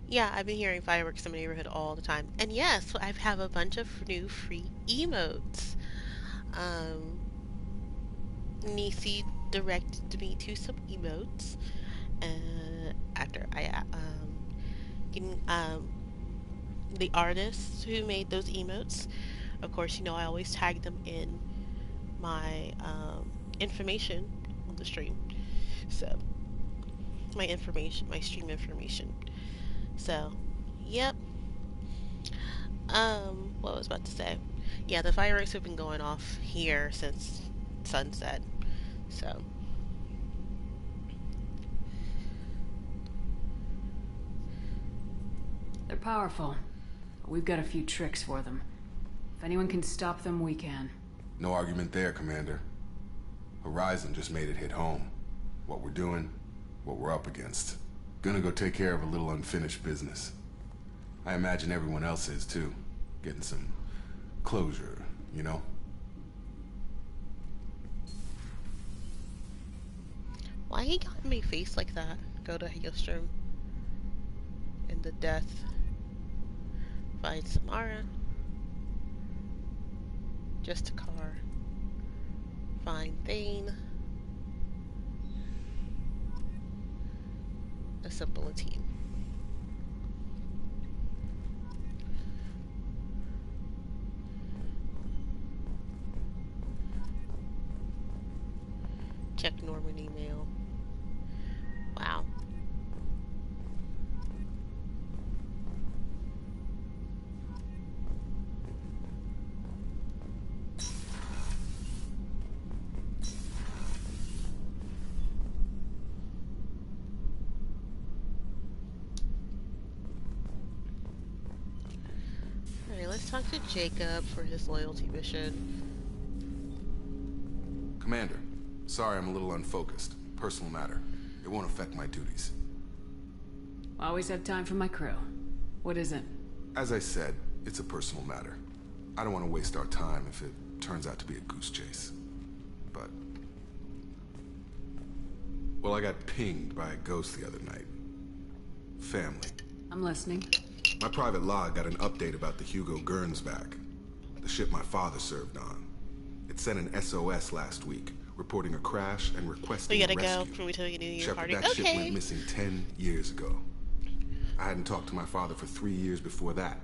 Yeah, I've been hearing fireworks in my neighborhood all the time. And yes, I have a bunch of new free emotes. Nisi directed me to some emotes. After I the artists who made those emotes, of course, you know, I always tag them in my information on the stream. So my information, my stream information. So, yep. What was I about to say? Yeah, the fireworks have been going off here since sunset. So, They're powerful. But we've got a few tricks for them. If anyone can stop them, we can. No argument there, Commander. Horizon just made it hit home. What we're doing, what we're up against. Gonna go take care of a little unfinished business. I imagine everyone else is too. Getting some closure, you know? why he got my face like that? Go to Hailstrom. In the death. Find Samara. Just a car. Find Thane. Assemble a team. Check Norman email. Wow. to Jacob for his loyalty mission. Commander, sorry I'm a little unfocused. Personal matter. It won't affect my duties. Always have time for my crew. What is it? As I said, it's a personal matter. I don't want to waste our time if it turns out to be a goose chase. But... well, I got pinged by a ghost the other night. Family. I'm listening. My private log got an update about the Hugo Gernsback, the ship my father served on. It sent an SOS last week, reporting a crash and requesting a rescue. We gotta go. Can we tell you your Shepard, party? that ship Okay. went missing 10 years ago. I hadn't talked to my father for 3 years before that.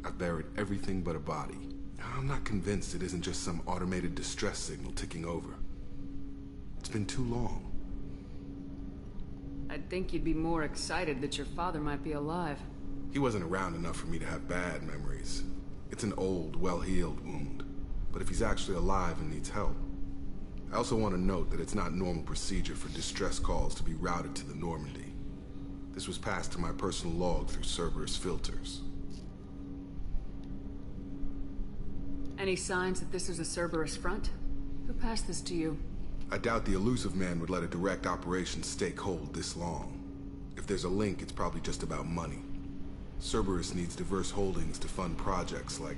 I've buried everything but a body. I'm not convinced it isn't just some automated distress signal ticking over. It's been too long. I'd think you'd be more excited that your father might be alive. He wasn't around enough for me to have bad memories. It's an old, well-healed wound. But if he's actually alive and needs help... I also want to note that it's not normal procedure for distress calls to be routed to the Normandy. This was passed to my personal log through Cerberus filters. Any signs that this is a Cerberus front? Who passed this to you? I doubt the elusive man would let a direct operation stake hold this long. If there's a link, it's probably just about money. Cerberus needs diverse holdings to fund projects like,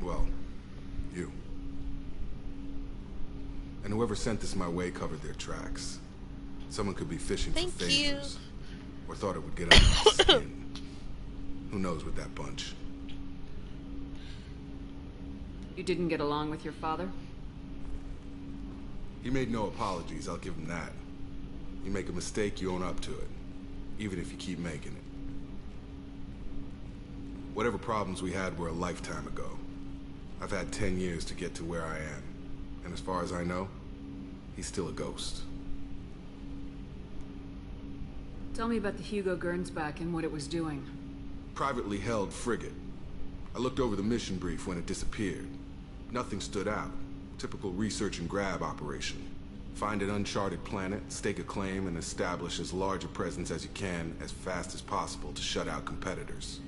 well, you. And whoever sent this my way covered their tracks. Someone could be fishing for favors. Or thought it would get under my skin. Who knows with that bunch? You didn't get along with your father? He made no apologies, I'll give him that. You make a mistake, you own up to it. Even if you keep making it. Whatever problems we had were a lifetime ago. I've had 10 years to get to where I am. And as far as I know, he's still a ghost. Tell me about the Hugo Gernsback and what it was doing. Privately held frigate. I looked over the mission brief when it disappeared. Nothing stood out. Typical research and grab operation. Find an uncharted planet, stake a claim, and establish as large a presence as you can as fast as possible to shut out competitors.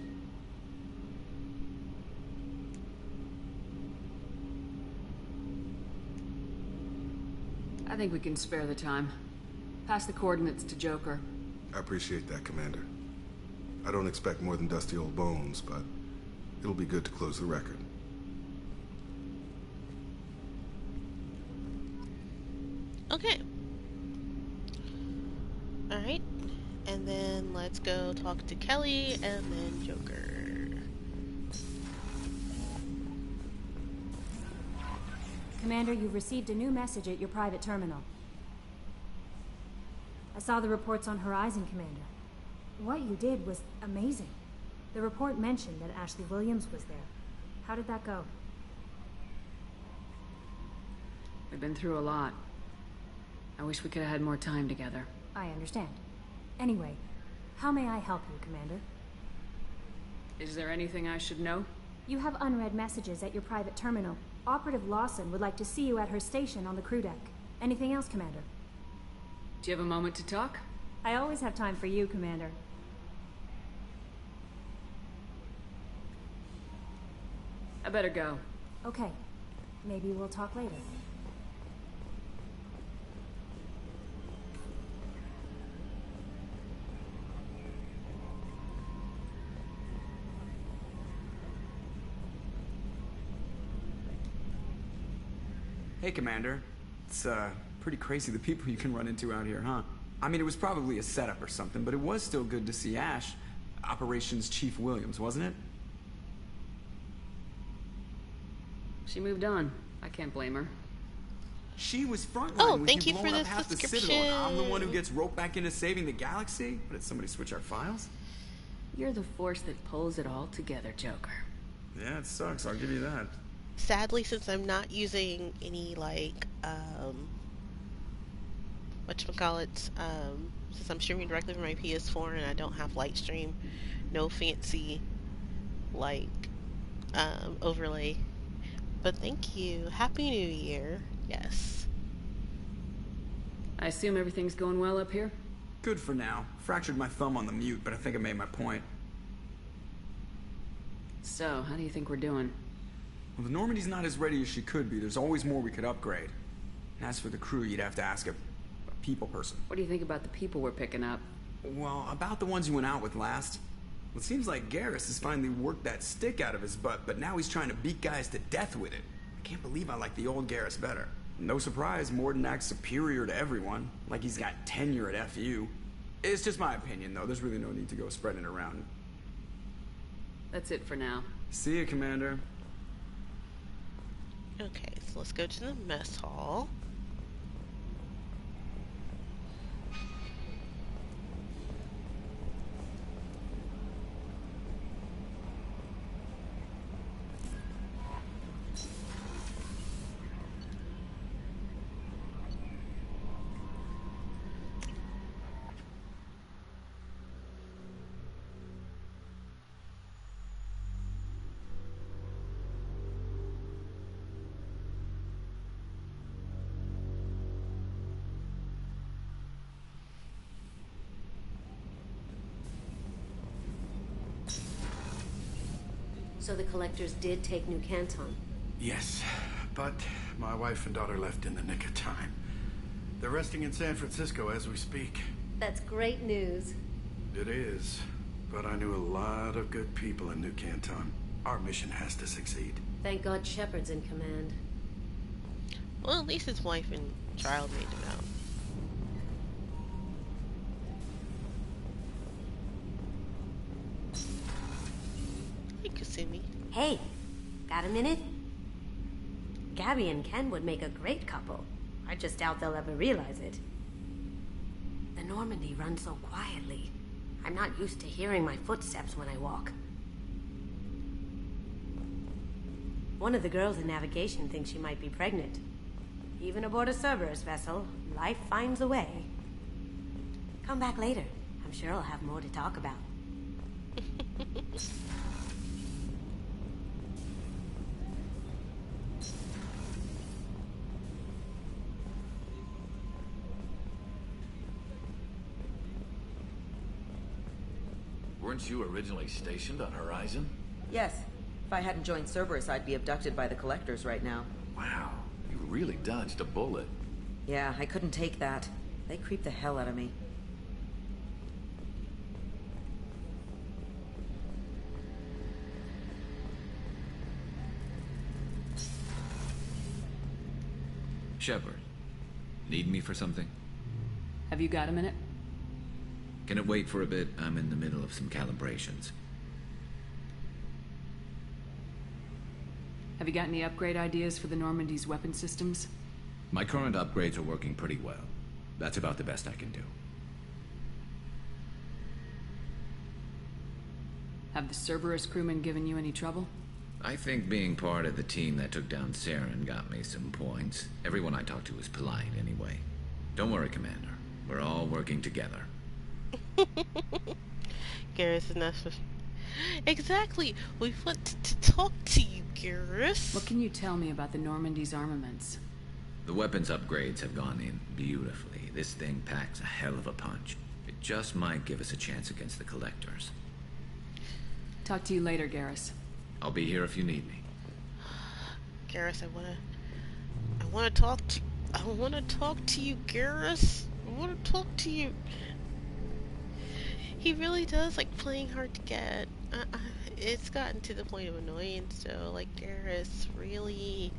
I think we can spare the time. Pass the coordinates to Joker. I appreciate that, Commander. I don't expect more than dusty old bones, but it'll be good to close the record. Okay. Alright. And then let's go talk to Kelly and then Joker. Commander, you've received a new message at your private terminal. I saw the reports on Horizon, Commander. What you did was amazing. The report mentioned that Ashley Williams was there. How did that go? We've been through a lot. I wish we could have had more time together. I understand. Anyway, how may I help you, Commander? Is there anything I should know? You have unread messages at your private terminal. Operative Lawson would like to see you at her station on the crew deck. Anything else, Commander? Do you have a moment to talk? I always have time for you, Commander. I better go. Okay. Maybe we'll talk later. Hey, Commander. It's, pretty crazy the people you can run into out here, huh? I mean, it was probably a setup or something, but it was still good to see Ash. Operations Chief Williams, wasn't it? She moved on. I can't blame her. She was frontline with thank you you blowing for up the half the subscription. Citadel, and I'm the one who gets roped back into saving the galaxy? But did somebody switch our files? You're the force that pulls it all together, Joker. Yeah, it sucks, I'll give you that. Sadly, since I'm not using any, like, whatchamacallits, since I'm streaming directly from my PS4 and I don't have Lightstream, no fancy, like, overlay. But thank you. Happy New Year. Yes. I assume everything's going well up here? Good for now. Fractured my thumb on the mute, but I think I made my point. So, how do you think we're doing? Well, the Normandy's not as ready as she could be. There's always more we could upgrade. And as for the crew, you'd have to ask a people person. What do you think about the people we're picking up? Well, about the ones you went out with last. Well, it seems like Garrus has finally worked that stick out of his butt, but now he's trying to beat guys to death with it. I can't believe I like the old Garrus better. No surprise, Morden acts superior to everyone, like he's got tenure at FU. It's just my opinion, though. There's really no need to go spreading it around. That's it for now. See ya, Commander. Okay, so let's go to the mess hall. So the Collectors did take New Canton? Yes, but my wife and daughter left in the nick of time. They're resting in San Francisco as we speak. That's great news. It is, but I knew a lot of good people in New Canton. Our mission has to succeed. Thank God Shepard's in command. Well, at least his wife and child made it out. Hey, Kasumi. Hey, got a minute? Gabby and Ken would make a great couple. I just doubt they'll ever realize it. The Normandy runs so quietly. I'm not used to hearing my footsteps when I walk. One of the girls in navigation thinks she might be pregnant. Even aboard a Cerberus vessel, life finds a way. Come back later. I'm sure I'll have more to talk about. Weren't you originally stationed on Horizon? Yes. If I hadn't joined Cerberus, I'd be abducted by the Collectors right now. Wow, you really dodged a bullet. Yeah, I couldn't take that. They creep the hell out of me. Shepard, need me for something? Have you got a minute? Can it wait for a bit? I'm in the middle of some calibrations. Have you got any upgrade ideas for the Normandy's weapon systems? My current upgrades are working pretty well. That's about the best I can do. Have the Cerberus crewmen given you any trouble? I think being part of the team that took down Saren got me some points. Everyone I talked to was polite anyway. Don't worry, Commander. We're all working together. Garrus is not supposed. Exactly. We want to talk to you, Garrus. What can you tell me about the Normandy's armaments? The weapons upgrades have gone in beautifully. This thing packs a hell of a punch. It just might give us a chance against the Collectors. Talk to you later, Garrus. I'll be here if you need me. Garrus, I wanna talk to you, Garrus. I wanna talk to you. He really does like playing hard to get. It's gotten to the point of annoyance, so like, Garrus, really.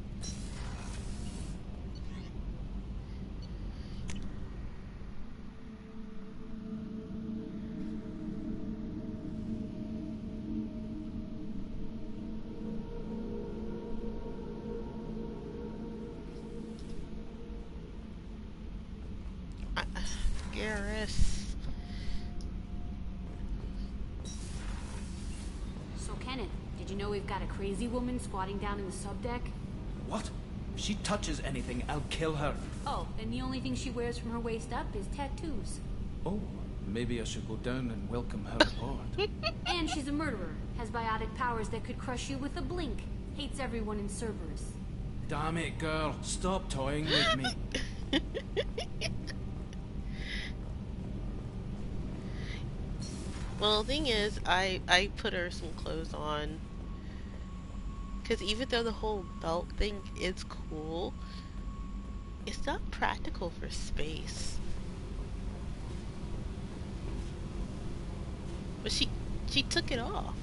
Garrus. So, Kenneth, did you know we've got a crazy woman squatting down in the subdeck? What? If she touches anything, I'll kill her. Oh, and the only thing she wears from her waist up is tattoos. Oh, maybe I should go down and welcome her aboard. And she's a murderer, has biotic powers that could crush you with a blink, hates everyone in Cerberus. Damn it, girl. Stop toying with me. Well, the thing is, I put her some clothes on Because even though the whole belt thing is cool, it's not practical for space. But she took it off.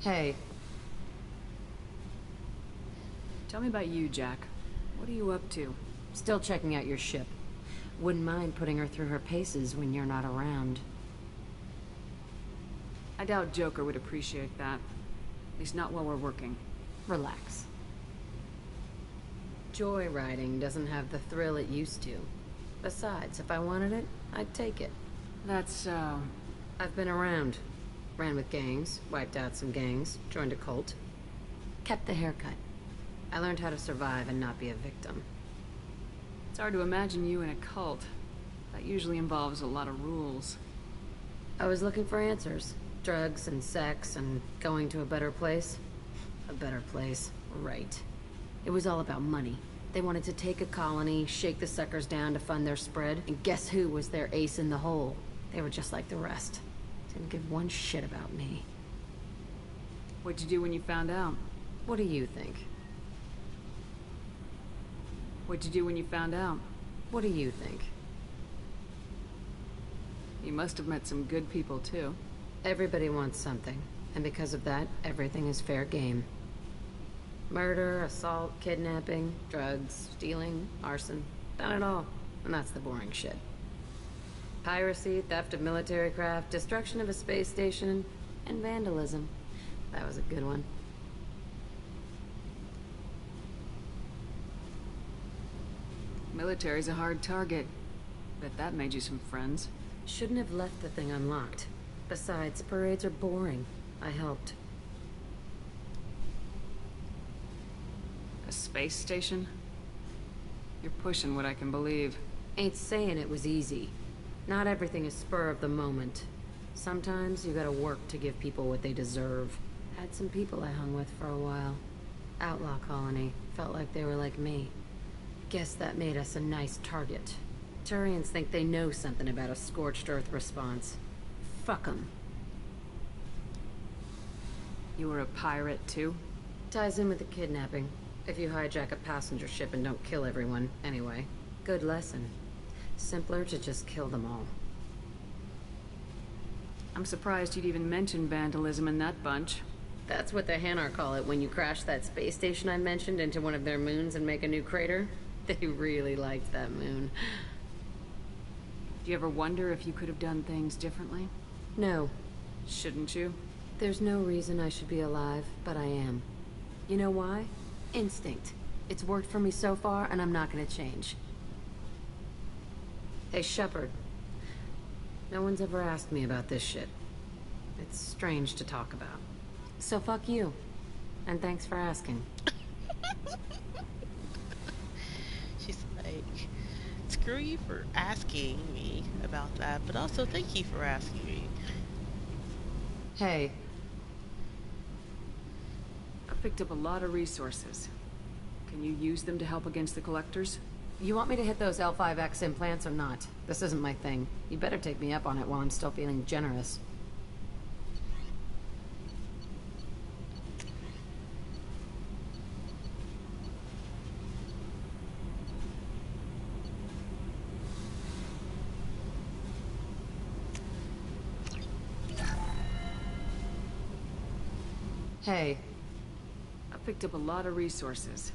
Hey. Tell me about you, Jack. What are you up to? Still checking out your ship. Wouldn't mind putting her through her paces when you're not around. I doubt Joker would appreciate that. At least not while we're working. Relax. Joyriding doesn't have the thrill it used to. Besides, if I wanted it, I'd take it. That's, I've been around. Ran with gangs, wiped out some gangs, joined a cult. Kept the haircut. I learned how to survive and not be a victim. It's hard to imagine you in a cult. That usually involves a lot of rules. I was looking for answers. Drugs and sex and going to a better place. A better place, right. It was all about money. They wanted to take a colony, shake the suckers down to fund their spread, and guess who was their ace in the hole? They were just like the rest. Didn't give one shit about me. What'd you do when you found out? What do you think? What'd you do when you found out? What do you think? You must have met some good people, too. Everybody wants something, and because of that, everything is fair game. Murder, assault, kidnapping, drugs, stealing, arson. Done it all. And that's the boring shit. Piracy, theft of military craft, destruction of a space station, and vandalism. That was a good one. Military's a hard target. Bet that made you some friends. Shouldn't have left the thing unlocked. Besides, parades are boring. I helped. A space station? You're pushing what I can believe. Ain't saying it was easy. Not everything is spur of the moment. Sometimes you gotta work to give people what they deserve. Had some people I hung with for a while. Outlaw colony. Felt like they were like me. Guess that made us a nice target. Turians think they know something about a scorched earth response. Fuck 'em. You were a pirate, too? Ties in with the kidnapping. If you hijack a passenger ship and don't kill everyone, anyway. Good lesson. Simpler to just kill them all. I'm surprised you'd even mention vandalism in that bunch. That's what the Hanar call it when you crash that space station I mentioned into one of their moons and make a new crater. They really liked that moon. Do you ever wonder if you could have done things differently? No. Shouldn't you? There's no reason I should be alive, but I am. You know why? Instinct. It's worked for me so far, and I'm not gonna change. Hey, Shepard. No one's ever asked me about this shit. It's strange to talk about. So fuck you. And thanks for asking. She's like, screw you for asking me about that, but also thank you for asking me. Hey. I picked up a lot of resources. Can you use them to help against the collectors? You want me to hit those L5X implants or not? This isn't my thing. You better take me up on it while I'm still feeling generous. Hey. I picked up a lot of resources.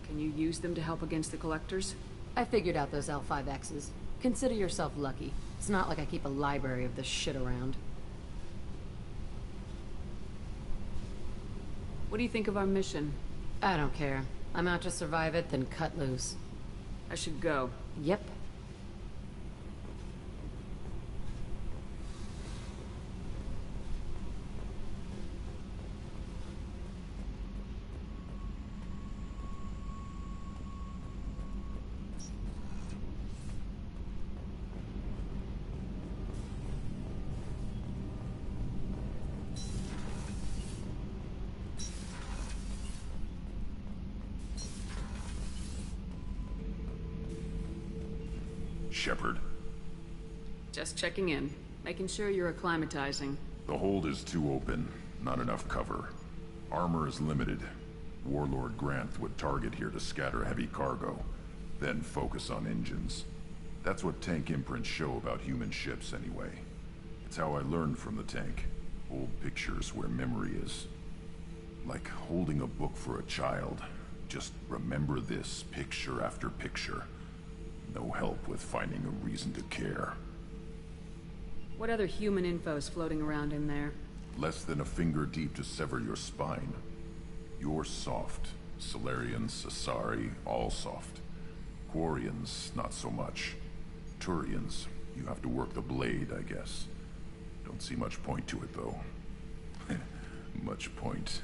Can you use them to help against the collectors? I figured out those L5Xs. Consider yourself lucky. It's not like I keep a library of this shit around. What do you think of our mission? I don't care. I'm out to survive it, then cut loose. I should go. Yep. Shepard. Just checking in. Making sure you're acclimatizing. The hold is too open. Not enough cover. Armor is limited. Warlord Grant would target here to scatter heavy cargo, then focus on engines. That's what tank imprints show about human ships, anyway. It's how I learned from the tank. Old pictures where memory is. Like holding a book for a child. Just remember this, picture after picture. No help with finding a reason to care. What other human info is floating around in there? Less than a finger deep to sever your spine. You're soft. Solarians, Asari, all soft. Quarians, not so much. Turians, you have to work the blade, I guess. Don't see much point to it, though. Much point.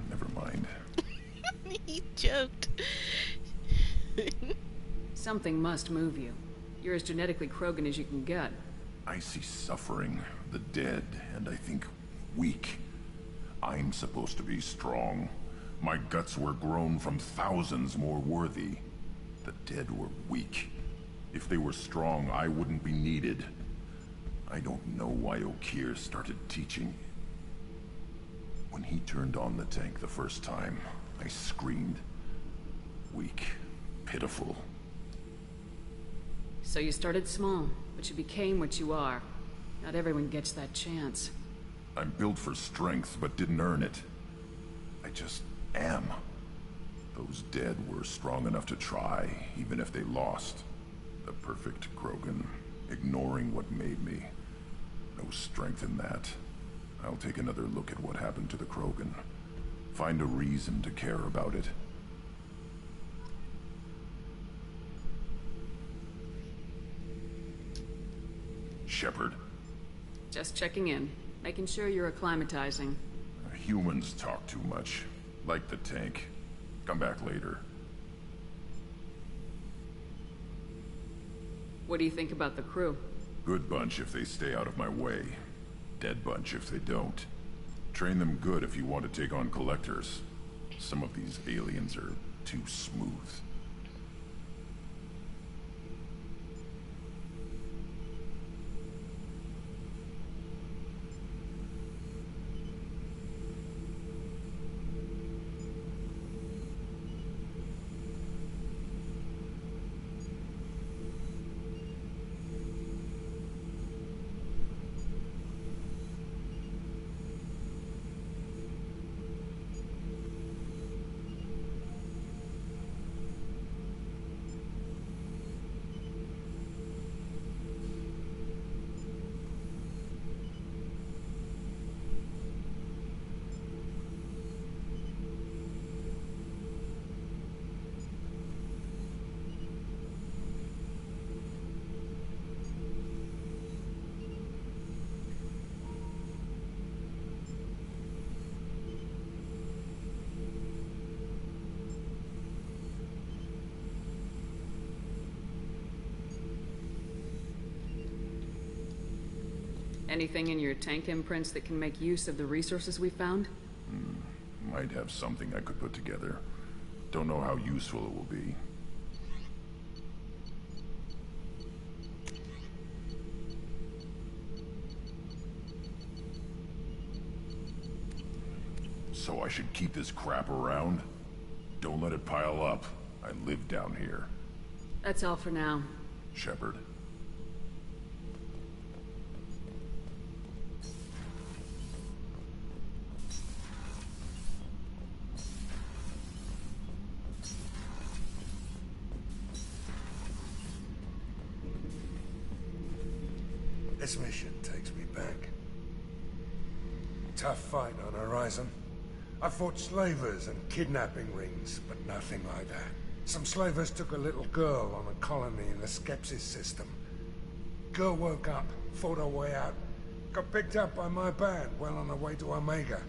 Never mind. He joked. Something must move you. You're as genetically Krogan as you can get. I see suffering, the dead, and I think weak. I'm supposed to be strong. My guts were grown from thousands more worthy. The dead were weak. If they were strong, I wouldn't be needed. I don't know why Okeer started teaching. When he turned on the tank the first time, I screamed. Weak, pitiful. So you started small, but you became what you are. Not everyone gets that chance. I'm built for strength, but didn't earn it. I just am. Those dead were strong enough to try, even if they lost. The perfect Krogan, ignoring what made me. No strength in that. I'll take another look at what happened to the Krogan. Find a reason to care about it. Shepard. Just checking in, making sure you're acclimatizing. Humans talk too much. Like the tank. Come back later. What do you think about the crew? Good bunch if they stay out of my way. Dead bunch if they don't. Train them good if you want to take on collectors. Some of these aliens are too smooth. Anything in your tank imprints that can make use of the resources we found? Might have something I could put together. Don't know how useful it will be. So I should keep this crap around? Don't let it pile up. I live down here. That's all for now. Shepard. This mission takes me back. Tough fight on Horizon. I fought slavers and kidnapping rings, but nothing like that. Some slavers took a little girl on a colony in the Skepsis system. Girl woke up, fought her way out, got picked up by my band well on her way to Omega.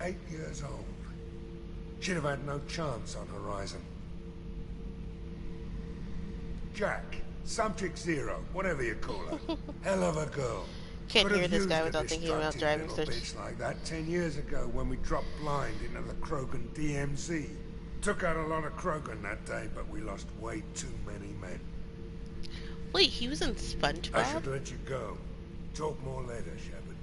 8 years old. She'd have had no chance on Horizon. Jack. Subject Zero, whatever you call her. Hell of a girl. Can't Could hear have this used guy a without thinking about destructive driving little search. bitch like that 10 years ago when we dropped blind into the Krogan DMZ. Took out a lot of Krogan that day, but we lost way too many men. Wait, he was in SpongeBob? I should let you go. Talk more later, Shepard.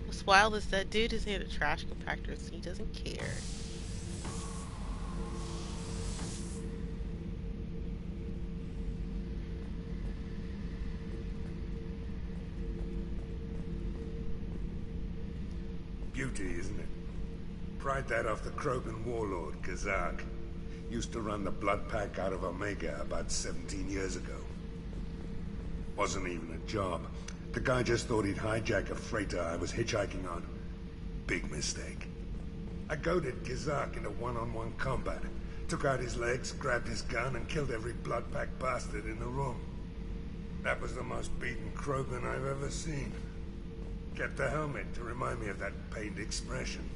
What's wild is that dude is near the trash compactor, so he doesn't care. Beauty, isn't it? Pried that off the Krogan warlord, Kazak. Used to run the blood pack out of Omega about 17 years ago. Wasn't even a job. The guy just thought he'd hijack a freighter I was hitchhiking on. Big mistake. I goaded Kazak into one-on-one combat. Took out his legs, grabbed his gun, and killed every blood pack bastard in the room. That was the most beaten Krogan I've ever seen. Kept the helmet to remind me of that pained expression.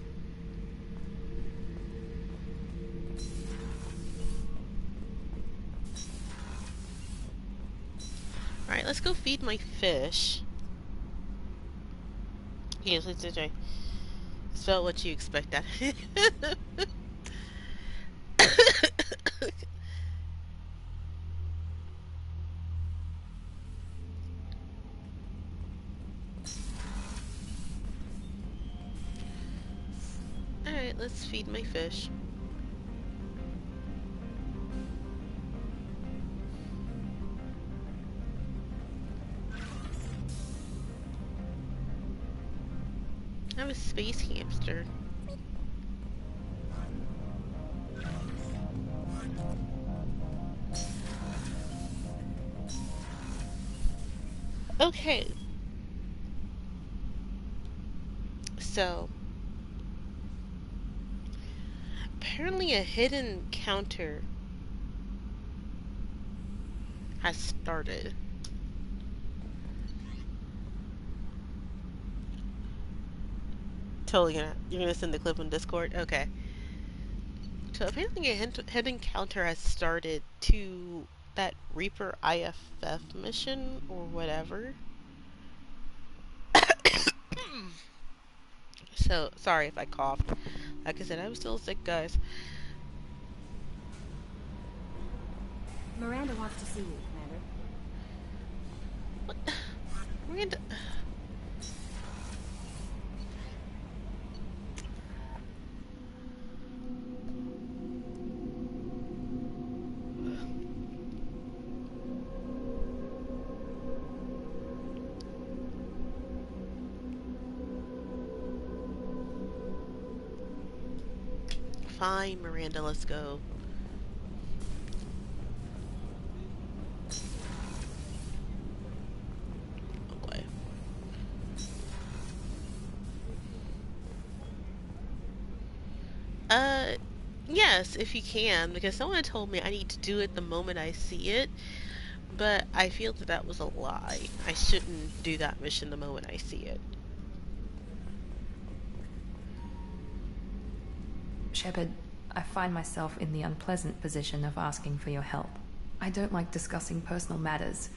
Alright, let's go feed my fish. Yes, let's enjoy. Spell what you expect out of it. Alright, let's feed my fish. I'm a space hamster. Okay. So, apparently a hidden counter has started. Totally you're gonna send the clip on Discord? Okay. So apparently a hidden counter has started to that Reaper IFF mission or whatever. So, sorry if I coughed. Like I said, I'm still sick, guys. Miranda wants to see you, Commander. What? Miranda... Fine, Miranda, let's go. Okay. Yes, if you can, because someone told me I need to do it the moment I see it, but I feel that that was a lie. I shouldn't do that mission the moment I see it. Shepard, I find myself in the unpleasant position of asking for your help. I don't like discussing personal matters,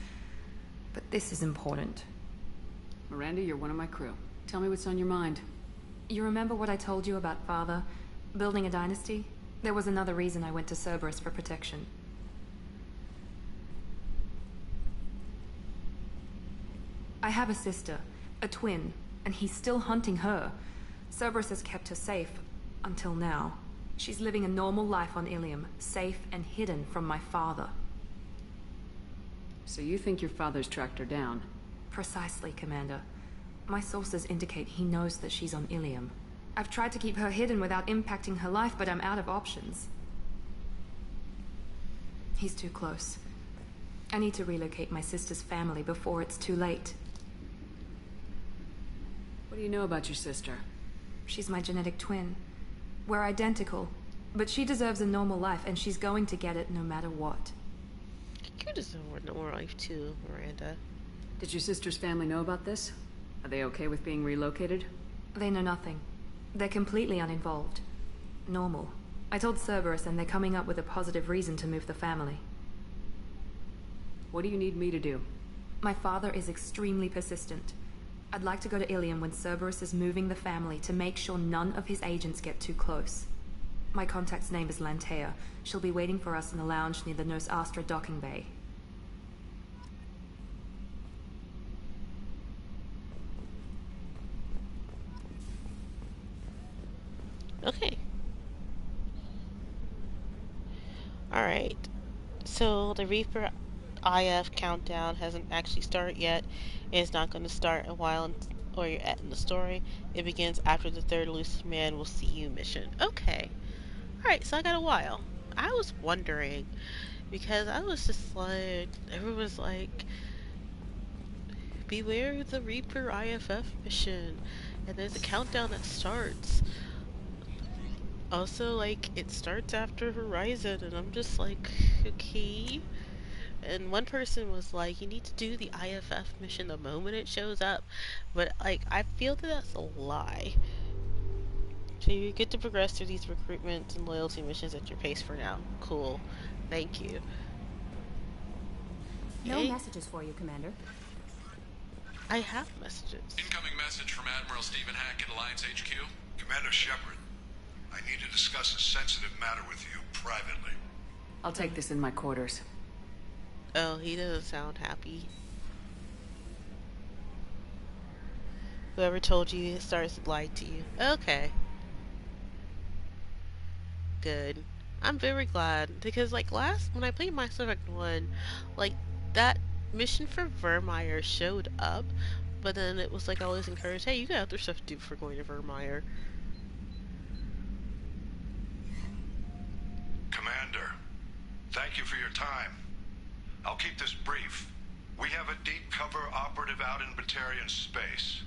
but this is important. Miranda, you're one of my crew. Tell me what's on your mind. You remember what I told you about Father? Building a dynasty? There was another reason I went to Cerberus for protection. I have a sister, a twin, and he's still hunting her. Cerberus has kept her safe, until now. She's living a normal life on Ilium, safe and hidden from my father. So you think your father's tracked her down? Precisely, Commander. My sources indicate he knows that she's on Ilium. I've tried to keep her hidden without impacting her life, but I'm out of options. He's too close. I need to relocate my sister's family before it's too late. What do you know about your sister? She's my genetic twin. We're identical, but she deserves a normal life, and she's going to get it no matter what. You deserve a normal life too, Miranda. Did your sister's family know about this? Are they okay with being relocated? They know nothing. They're completely uninvolved. Normal. I told Cerberus, and they're coming up with a positive reason to move the family. What do you need me to do? My father is extremely persistent. I'd like to go to Ilium when Cerberus is moving the family to make sure none of his agents get too close. My contact's name is Lantea. She'll be waiting for us in the lounge near the Nos Astra docking bay. Okay. Alright. So the Reaper IF countdown hasn't actually started yet. It's not going to start a while or you're at in the story. It begins after the third Elusive Man will see you mission. Okay. Alright, so I got a while. I was wondering, because I was just like, everyone was like, beware the Reaper IFF mission. And there's a countdown that starts. Also, like, it starts after Horizon, and I'm just like, okay. And one person was like, you need to do the IFF mission the moment it shows up. But, like, I feel that that's a lie. So you get to progress through these recruitment and loyalty missions at your pace for now. Cool. Thank you. No Okay. messages for you, Commander. I have messages. Incoming message from Admiral Stephen Hackett, Alliance HQ. Commander Shepard, I need to discuss a sensitive matter with you privately. I'll take this in my quarters. Oh, he doesn't sound happy. Whoever told you starts lied to you. Okay. Good. I'm very glad, because like when I played Mass Effect 1, like that mission for Vermeer showed up, but then it was like always encouraged, hey, you got other stuff to do before going to Vermeer. Commander, thank you for your time. I'll keep this brief. We have a deep cover operative out in Batarian space.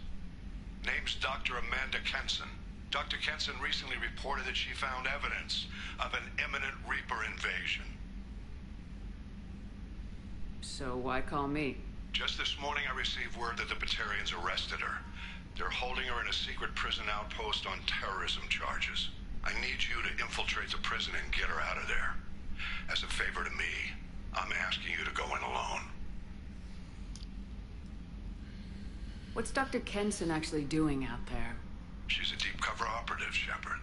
Name's Dr. Amanda Kenson. Dr. Kenson recently reported that she found evidence of an imminent Reaper invasion. So why call me? Just this morning I received word that the Batarians arrested her. They're holding her in a secret prison outpost on terrorism charges. I need you to infiltrate the prison and get her out of there. As a favor to me, I'm asking you to go in alone. What's Dr. Kenson actually doing out there? She's a deep cover operative, Shepard.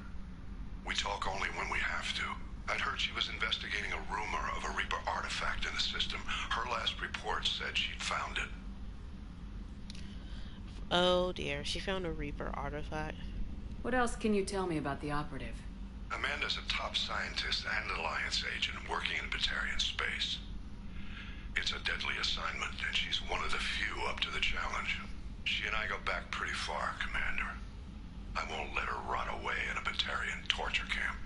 We talk only when we have to. I'd heard she was investigating a rumor of a Reaper artifact in the system. Her last report said she'd found it. Oh dear, she found a Reaper artifact. What else can you tell me about the operative? Amanda's a top scientist and Alliance agent working in Batarian space. It's a deadly assignment, and she's one of the few up to the challenge. She and I go back pretty far, Commander. I won't let her rot away in a Batarian torture camp.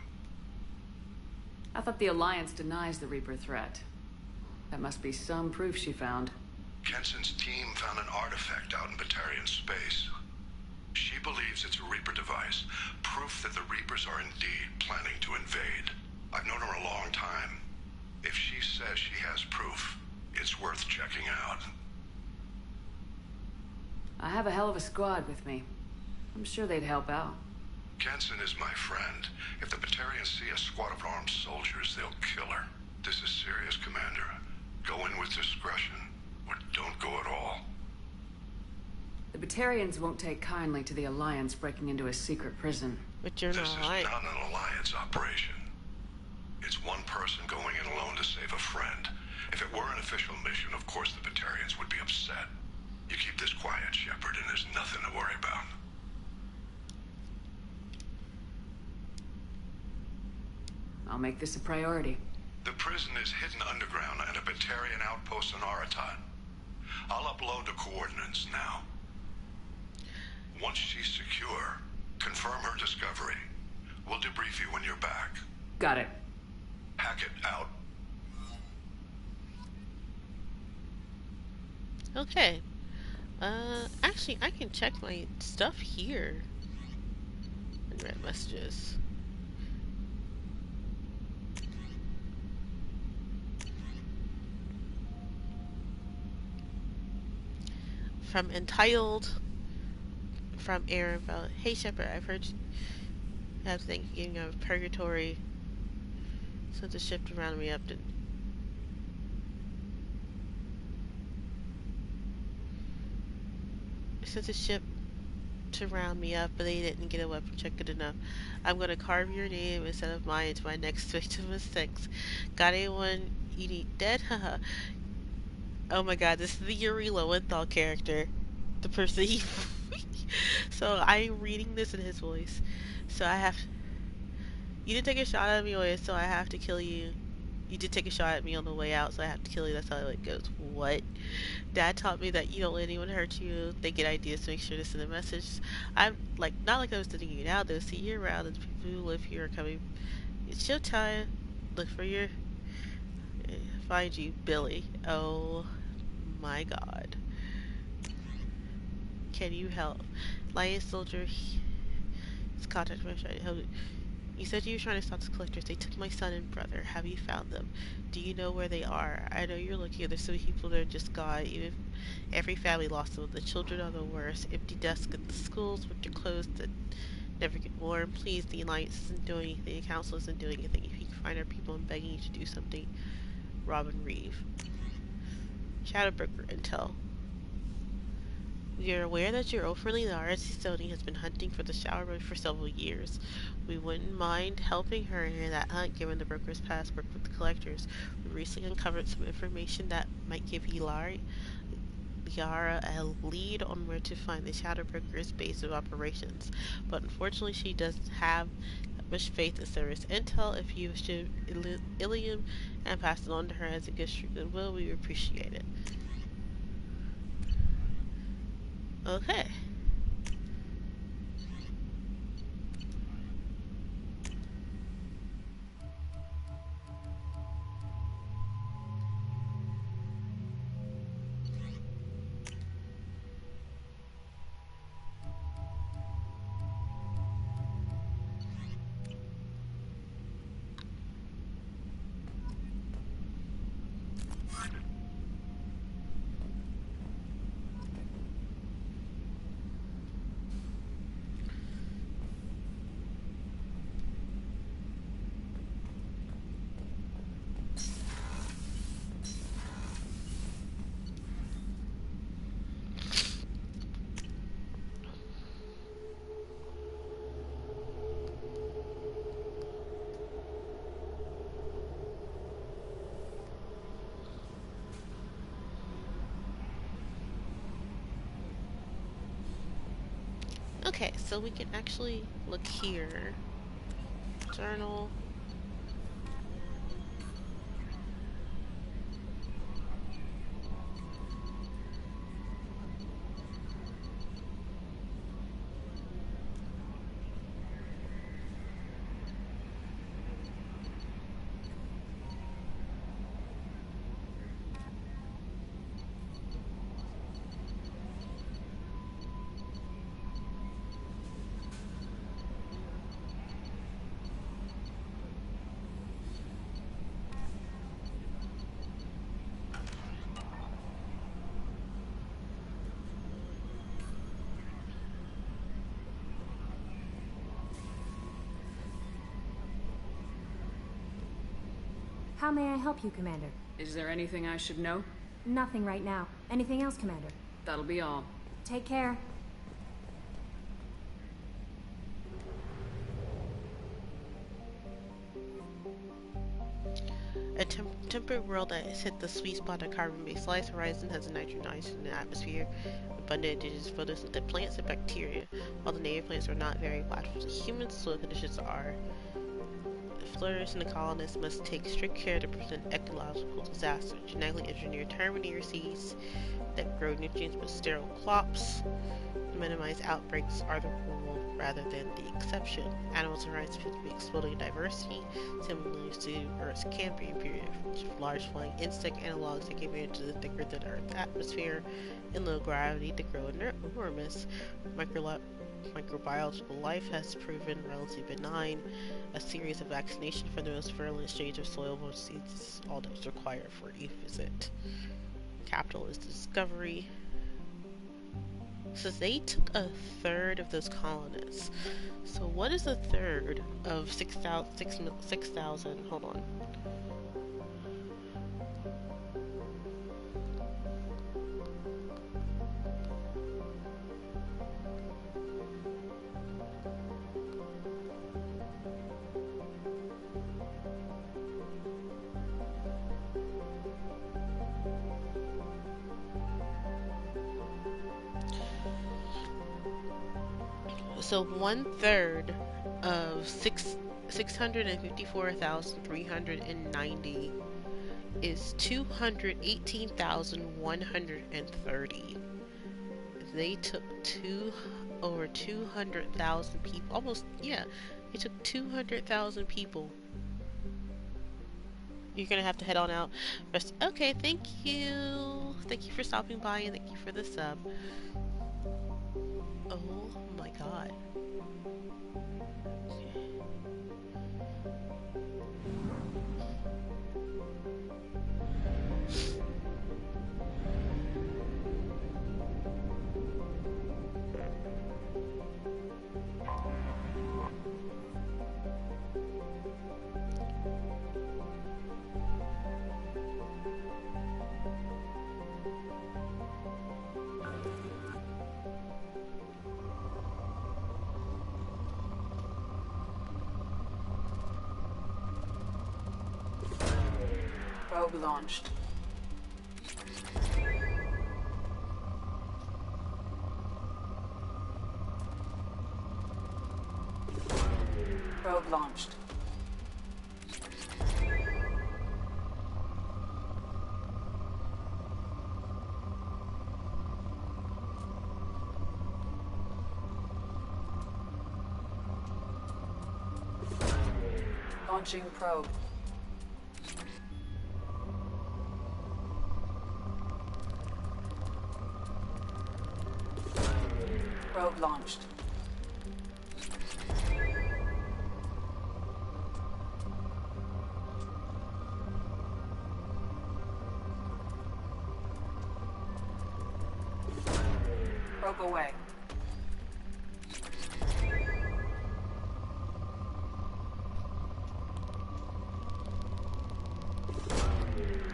I thought the Alliance denies the Reaper threat. That must be some proof she found. Kenson's team found an artifact out in Batarian space. She believes it's a Reaper device, proof that the Reapers are indeed planning to invade. I've known her a long time. If she says she has proof, it's worth checking out. I have a hell of a squad with me. I'm sure they'd help out. Kenson is my friend. If the Batarians see a squad of armed soldiers, they'll kill her. This is serious, Commander. Go in with discretion, or don't go at all. The Batarians won't take kindly to the Alliance breaking into a secret prison. But you're This not is right. not an Alliance operation. It's one person going in alone to save a friend. If it were an official mission, of course the Batarians would be upset. You keep this quiet, Shepard, and there's nothing to worry about. I'll make this a priority. The prison is hidden underground at a Batarian outpost on Aratat. I'll upload the coordinates now. Once she's secure, confirm her discovery. We'll debrief you when you're back. Got it. Hackett out. Okay. Actually, I can check my stuff here. And read messages. From Entitled, from Aaron Bell. Hey Shepard, I've heard you have thinking of purgatory. So the shift around me up to... sent a ship to round me up, but they didn't get a weapon check good enough. I'm gonna carve your name instead of mine into my next victim of six. Got anyone you need dead? Haha. Oh my god, this is the Yuri Lowenthal character. The person he... So I'm reading this in his voice. So I have... You didn't take a shot at me, so I have to kill you. You did take a shot at me on the way out, so I have to kill you. That's how it goes. What? Dad taught me that you don't let anyone hurt you. They get ideas to make sure to send a message. I'm like, not like I was sending you now, though. See you around, and the people who live here are coming. It's showtime. Look for your... Find you, Billy. Oh my god. Can you help? Lion soldier. His contact information. You said you were trying to stop the collectors. They took my son and brother. Have you found them? Do you know where they are? I know you're looking. There's so many people that are just gone. Even every family lost them. The children are the worst. Empty desks at the schools, winter clothes that never get warm. Please, the Alliance isn't doing anything. The Council isn't doing anything. If you can find our people, I'm begging you to do something. Robin Reeve. Shadowbroker Intel. We are aware that your old friendly RSC Sony has been hunting for the Shower Road for several years. We wouldn't mind helping her in that hunt given the broker's past work with the collectors. We recently uncovered some information that might give Liara a lead on where to find the Shadow Broker's base of operations. But unfortunately she doesn't have much faith in service intel. If you wish to Ilium and pass it on to her as a gesture of goodwill, we would appreciate it. Okay. Okay, so we can actually look here. Journal. How may I help you, Commander? Is there anything I should know? Nothing right now. Anything else, Commander? That'll be all. Take care. A temperate world that has hit the sweet spot of carbon-based life. Horizon has a nitrogen atmosphere, abundant indigenous photosynthetic plants and bacteria. While the native plants are not very adaptable to humans, soil conditions are flourish, and the colonists must take strict care to prevent ecological disaster. Genetically engineered terminator seeds that grow nutrients with sterile crops to minimize outbreaks are the rule rather than the exception. Animals and rights appear to be exploding in diversity, similarly to Earth's Cambrian period, which large flying insect analogs that came into the thicker than Earth's atmosphere in low gravity to grow enormous. Microbiological life has proven relatively benign. A series of vaccinations for the most virulent exchange of soil-borne seeds is all that is required for a visit. Capital is discovery. So they took a third of those colonists. So what is a third of 6,000? Hold on. So 1/3 of 654,390 is 218,130. They took over 200,000 people. Almost, yeah. They took 200,000 people. You're gonna have to head on out. Okay, thank you. Thank you for stopping by and thank you for the sub. Oh my god. Probe launched. Probe launched. Launching probe. Probe launched. Probe away.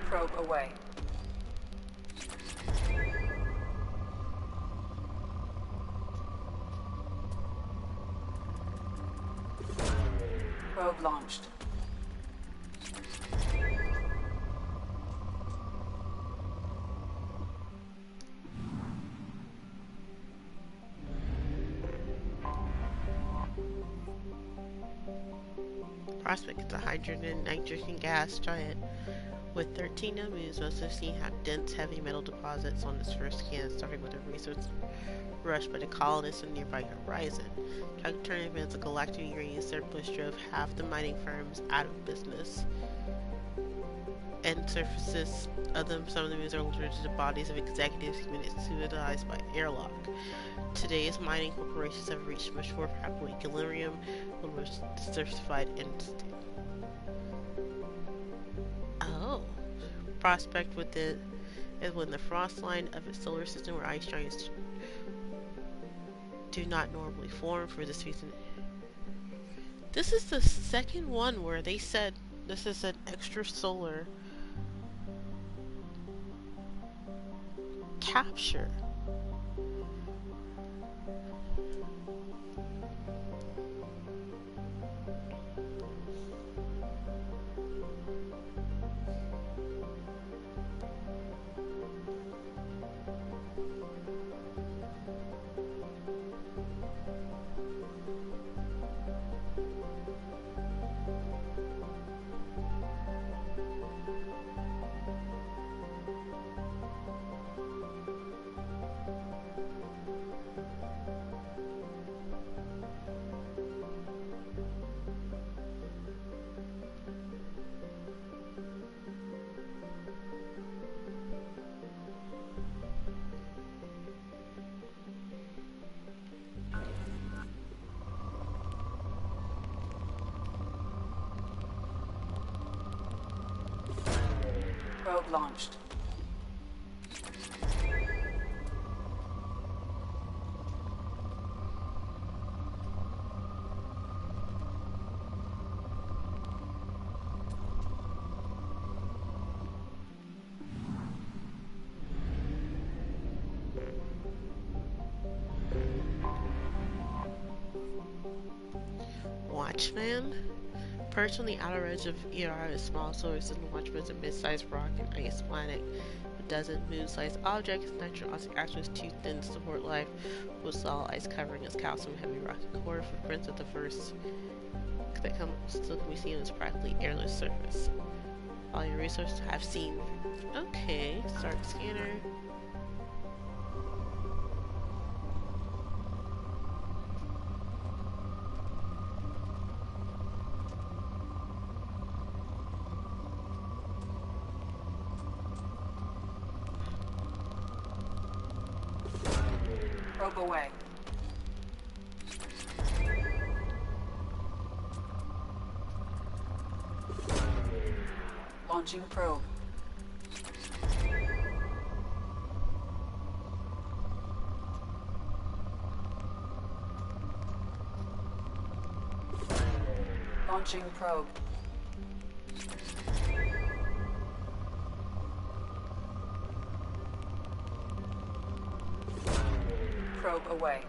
Probe away. Probe launched. Prospect is a hydrogen and nitrogen gas giant with 13 known moons. Most have seen have dense heavy metal deposits on its first scan, starting with a resource rush by the colonists in nearby horizon. Turning events, a galactic uranium surplus drove half the mining firms out of business. And surfaces of them, some of the moons are altered to the bodies of executives suicidized by airlock. Today's mining corporations have reached much more powerful equilibrium when we're diversified and Prospect with it is when the frost line of its solar system where ice giants do not normally form. For this reason, this is the second one where they said this is an extrasolar capture. Probe launched. Watchman? Perched on the outer edge of ER, a small solar system, Watchman is a mid-sized rock and ice planet a dozen moon-sized objects, nitric atmosphere too thin to support life, with solid ice covering its calcium heavy rocky core. Footprints of the first that still can be seen on its practically airless surface. All your resources have seen. Okay, start scanner. Probe away. Launching probe. Launching probe. Probe away.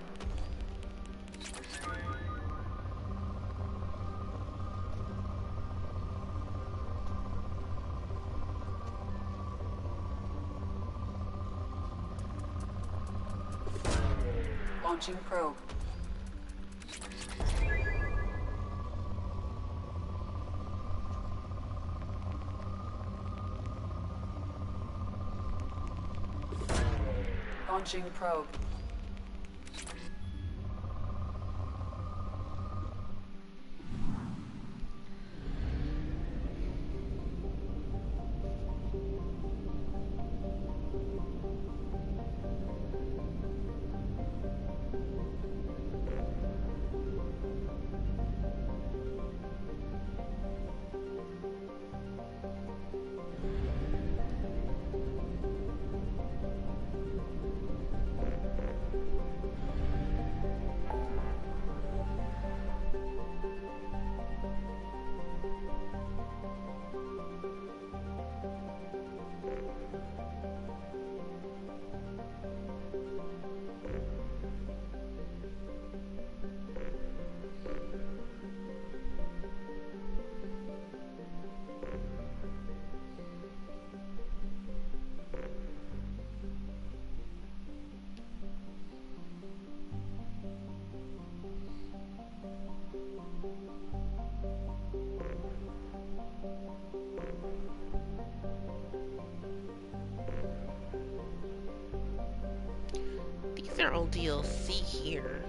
Launching probe. Launching probe. These are all DLC here.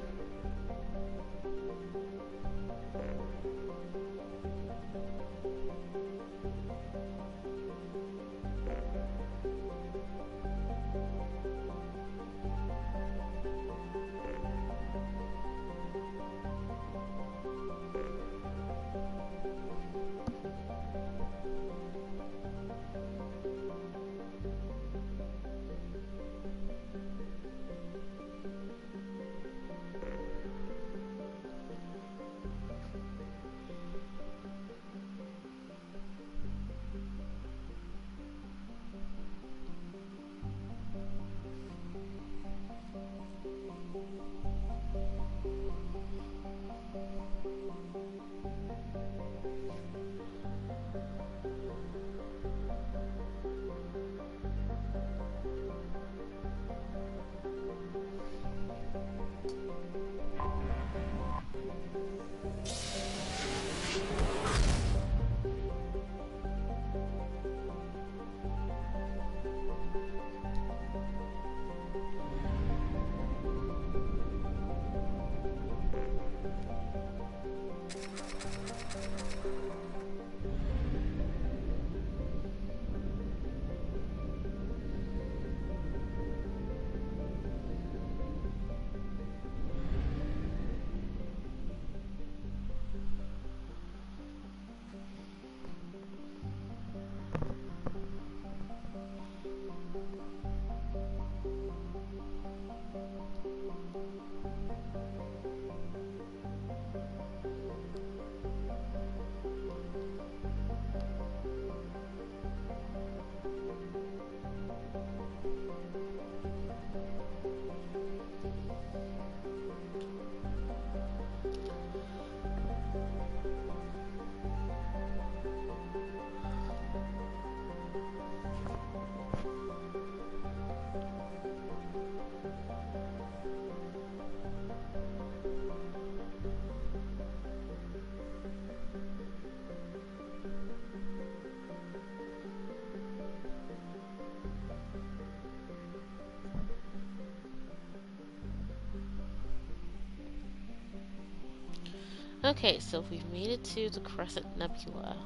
Okay, so we've made it to the Crescent Nebula.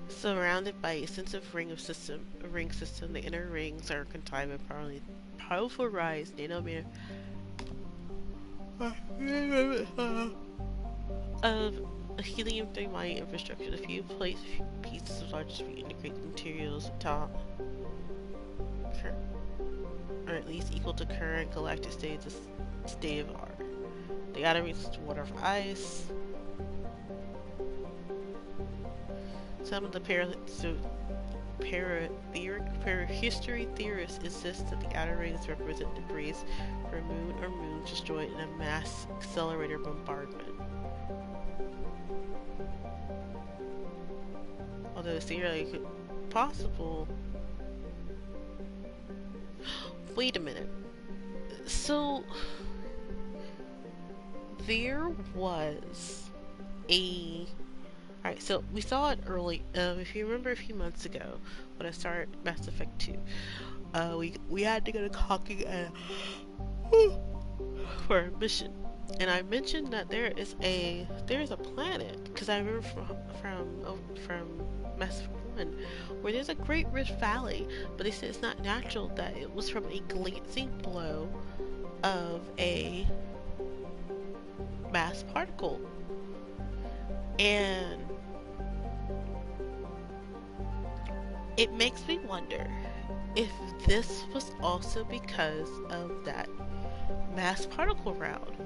Surrounded by a sensitive ring system, the inner rings are confined by powerful rise nanometer of a helium-3 mining infrastructure. The few pieces of largest integrated materials top, or at least equal to current galactic state of art. The outer rings to water of ice. Some of the history theorists insist that the outer rings represent debris from a moon or moons destroyed in a mass accelerator bombardment. Although it's theoretically possible. Wait a minute. So there was a. Alright, so we saw it early. If you remember a few months ago when I started Mass Effect 2, we had to go to Hawking for a mission, and I mentioned that there is a planet, because I remember from Mass Effect 1 where there's a Great Rift Valley, but they said it's not natural, that it was from a glancing blow of a mass particle. And it makes me wonder if this was also because of that mass particle round.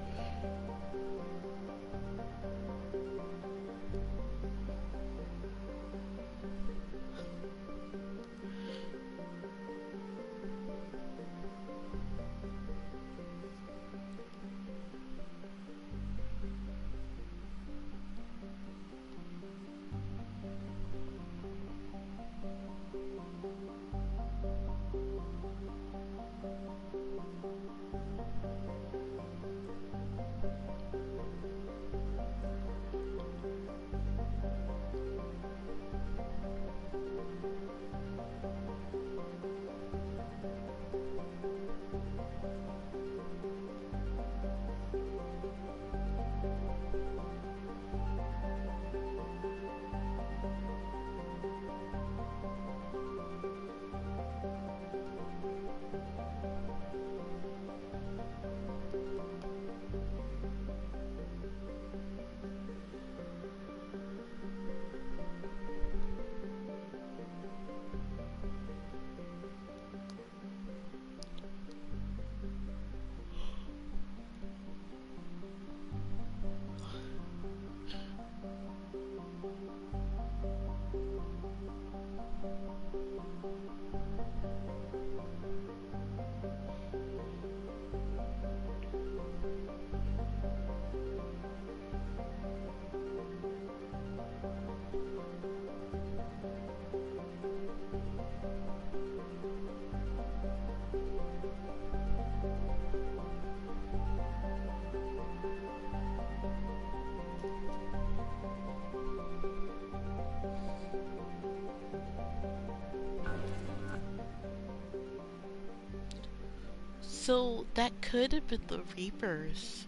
So that could have been the Reapers.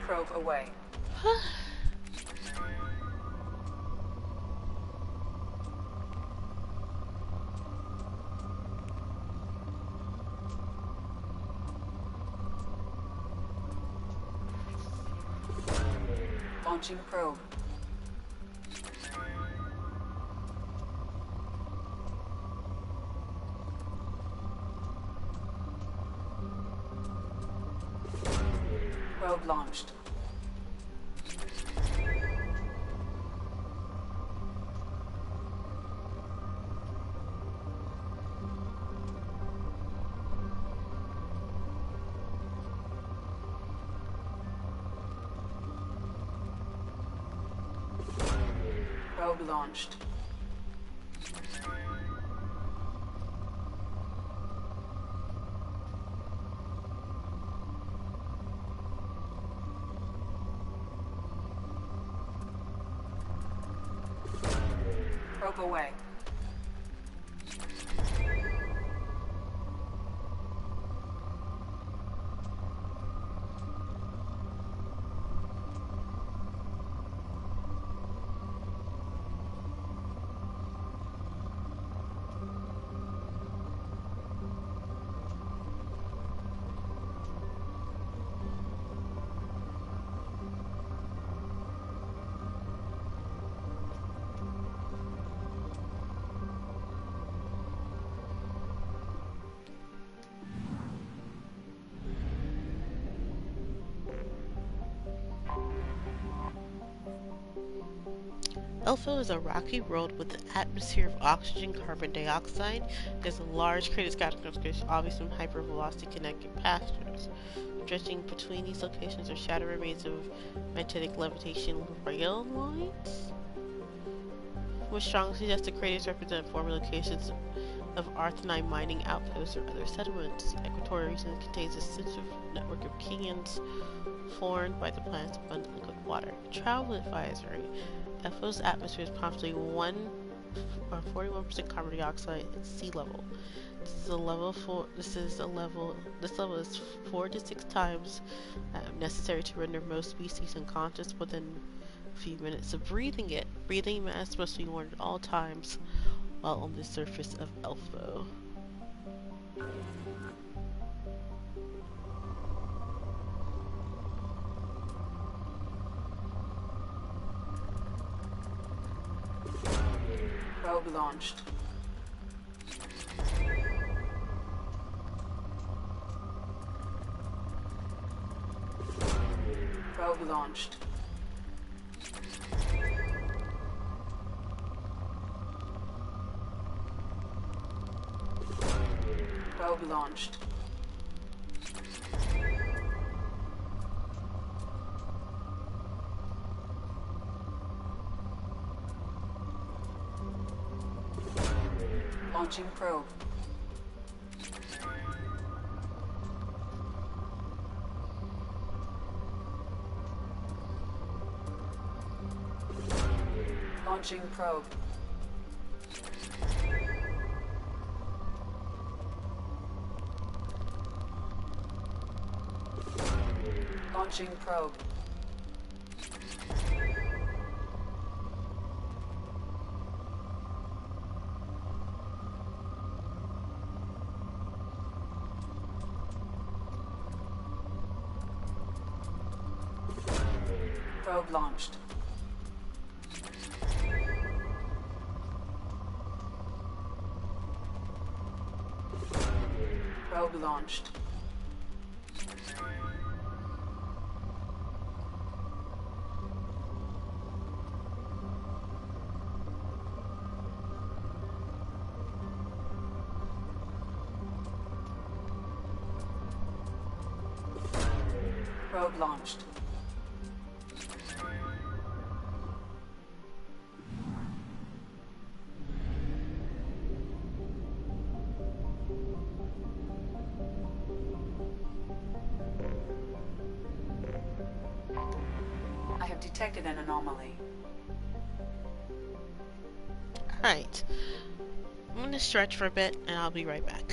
Probe away. Launching probe. Probe launched. Probe launched. Probe away. Elfo is a rocky world with an atmosphere of oxygen, carbon dioxide. There's a large crater scattered across obviously some hypervelocity connected pastures. Stretching between these locations are shattered remains of magnetic levitation rail lines, which strongly suggest the craters represent former locations of Arthanite mining outposts or other settlements. The equatorial region contains a extensive network of canyons formed by the planet's abundant liquid water. Travel advisory. Elfo's atmosphere is approximately 41% carbon dioxide at sea level. This level is 4 to 6 times necessary to render most species unconscious within a few minutes of breathing it. Breathing masks must be worn at all times while on the surface of Elfo. Probe launched. Probe launched. Probe launched. Launching probe. Launching probe. Launching probe. Probe launched. Probe launched. Probe launched. I have detected an anomaly. Alright. I'm gonna stretch for a bit and I'll be right back.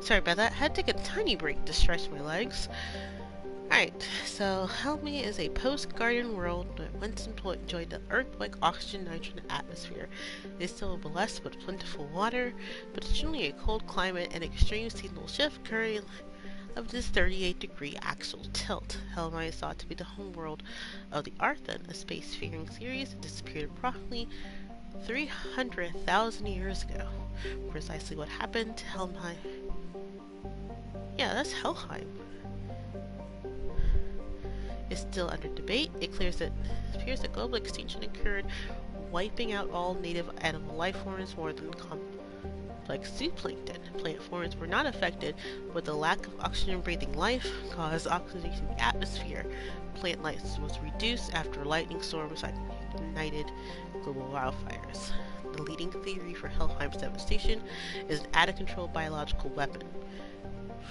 Sorry about that. I had to take a tiny break to stretch my legs. Alright, so Helmy is a post-garden world that once enjoyed the Earth-like oxygen-nitrogen atmosphere. It is still blessed with plentiful water, but it's generally a cold climate and extreme seasonal shift current of this 38-degree axial tilt. Helmy is thought to be the homeworld of the Arthan, a space-faring series that disappeared approximately 300,000 years ago. Precisely what happened to Helmy? Yeah, that's Helheim. Is still under debate. It appears that global extinction occurred, wiping out all native animal life forms more than complex zooplankton. Plant forms were not affected, but the lack of oxygen-breathing life caused oxidation in the atmosphere. Plant life was reduced after lightning storms ignited global wildfires. The leading theory for Helheim's devastation is an out-of-control biological weapon.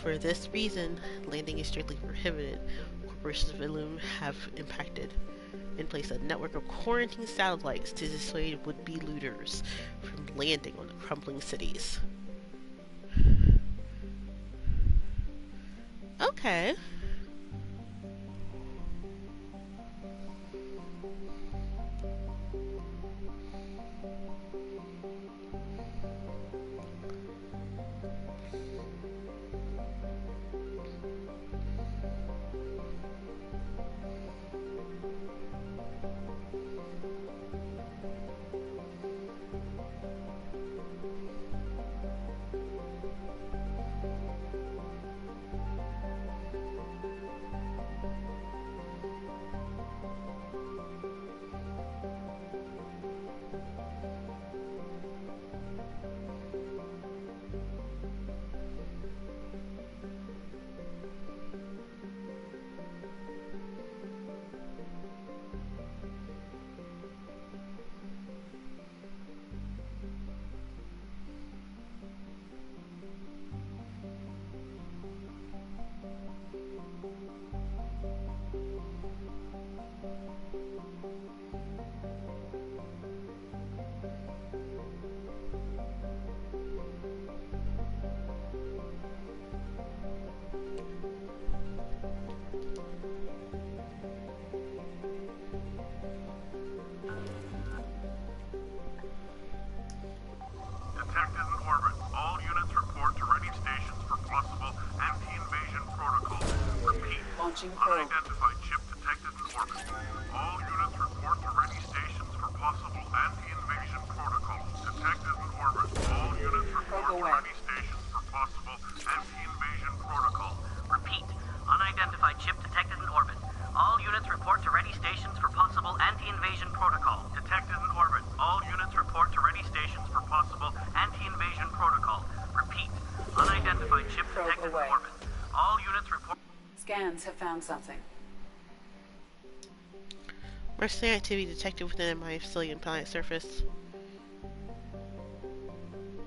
For this reason, landing is strictly prohibited. Corporations of Illum have in place a network of quarantine satellites to dissuade would-be looters from landing on the crumbling cities. Okay. Unidentified ship detected in orbit. All units report to ready stations for possible anti-invasion protocol. Detected in orbit. All units report to ready stations for possible anti-invasion protocol. Repeat. Unidentified ship detected in orbit. All units report to ready stations for possible anti-invasion protocol. Detected in orbit. All units report to ready stations for possible anti-invasion protocol. Repeat. Unidentified ship detected in orbit. All units report... Scans have found something. Mercenary activity detected within my Sicilian planet surface.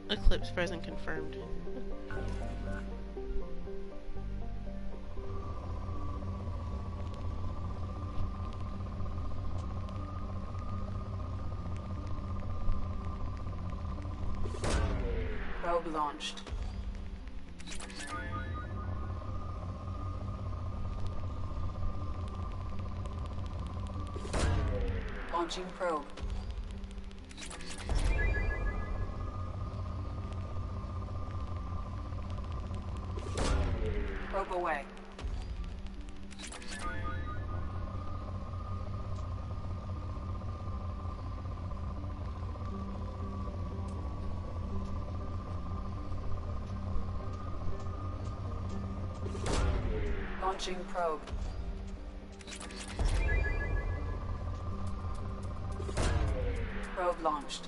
Eclipse present confirmed. Probe launched. Launching probe. Probe away. Launching probe. Probe launched.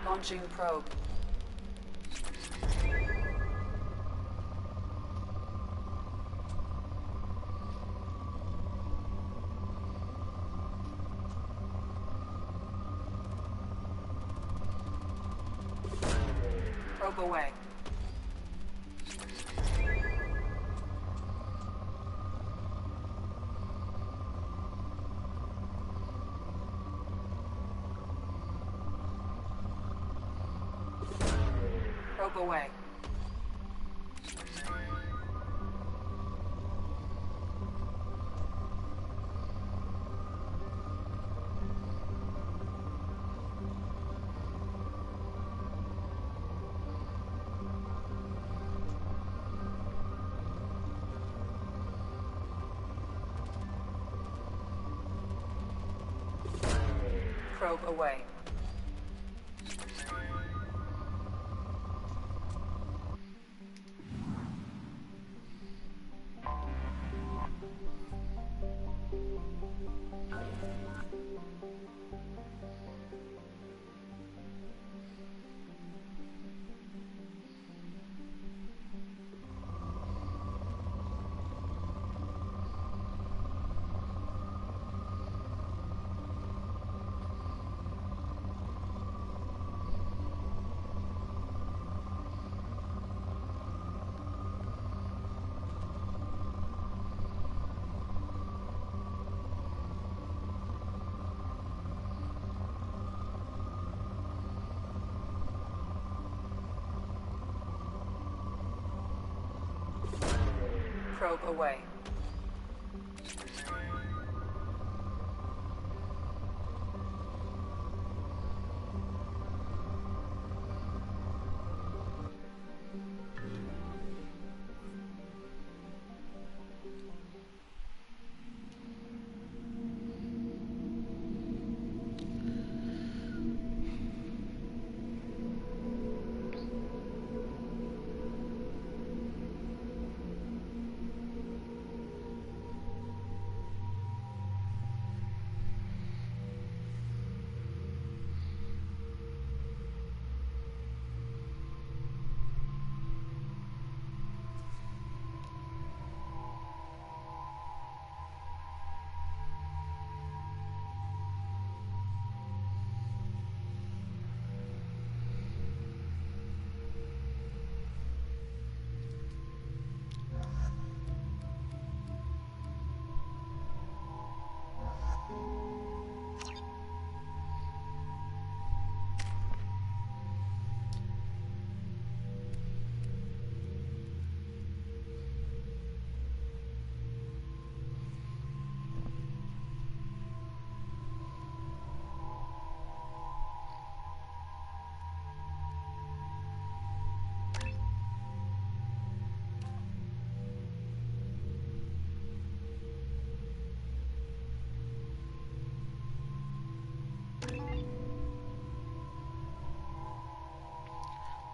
Launching probe. Probe away. Probe away. Probe away. Probe away.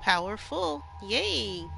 Powerful. Yay.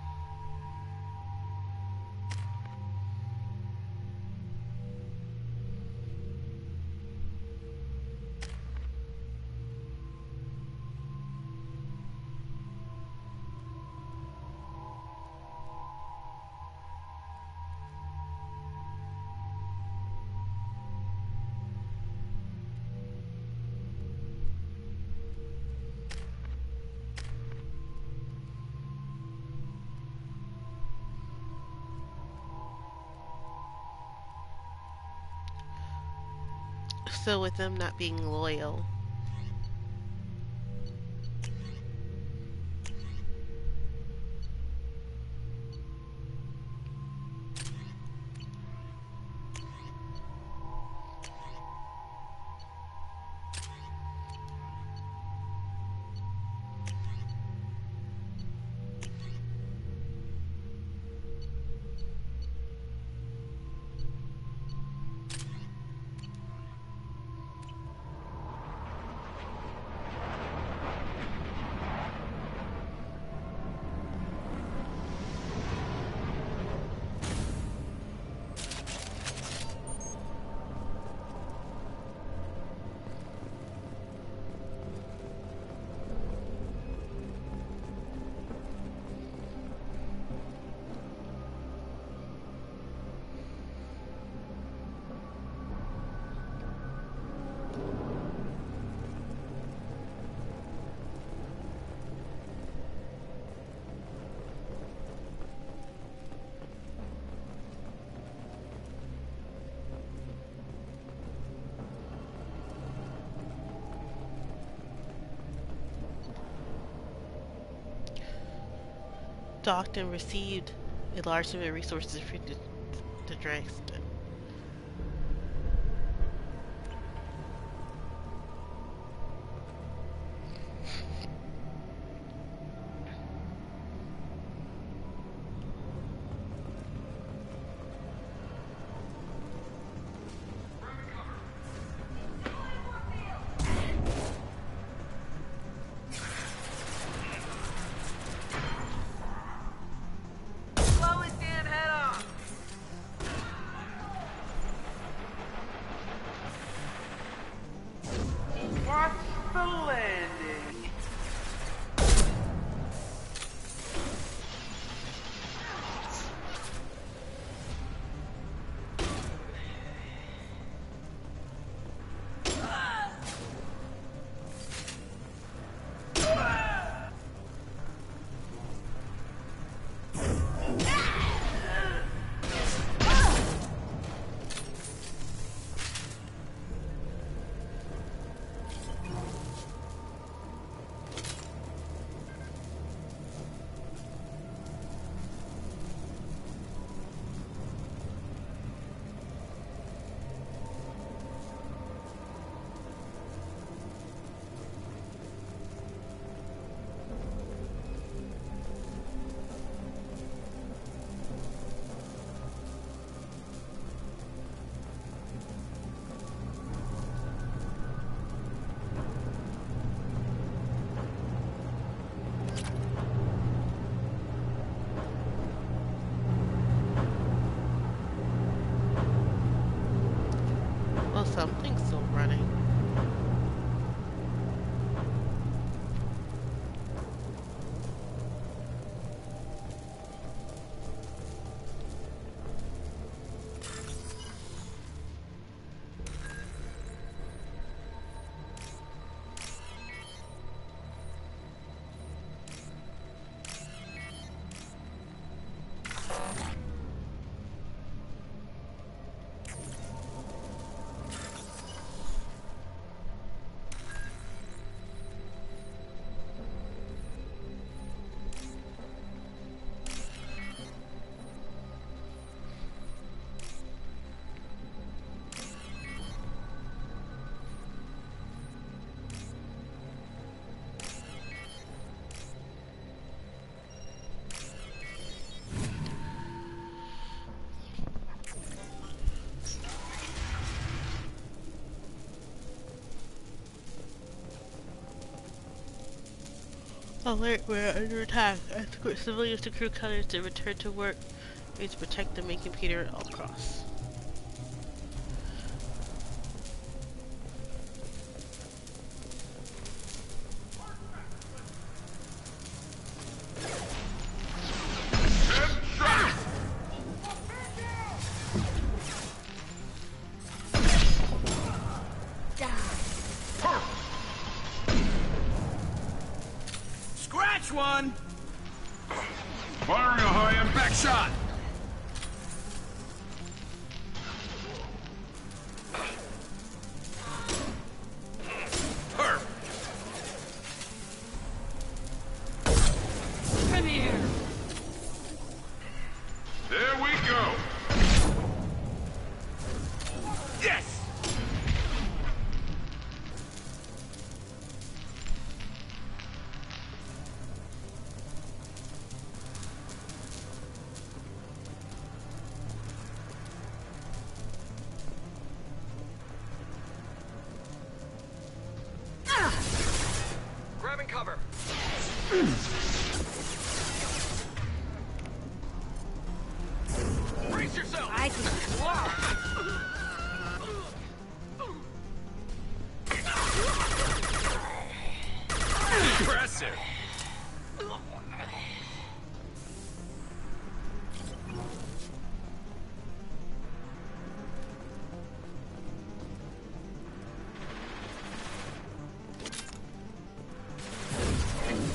So with them not being loyal. docked and received a large amount of resources for the Drax. Well, something's still running. Alert, we're under attack. Escort civilians to crew cutters to return to work. We need to protect the main computer at all costs. Scratch one! Firing a high impact shot! Come here! There we go! Yes! Grabbing cover. Brace yourself. I can. Impressive.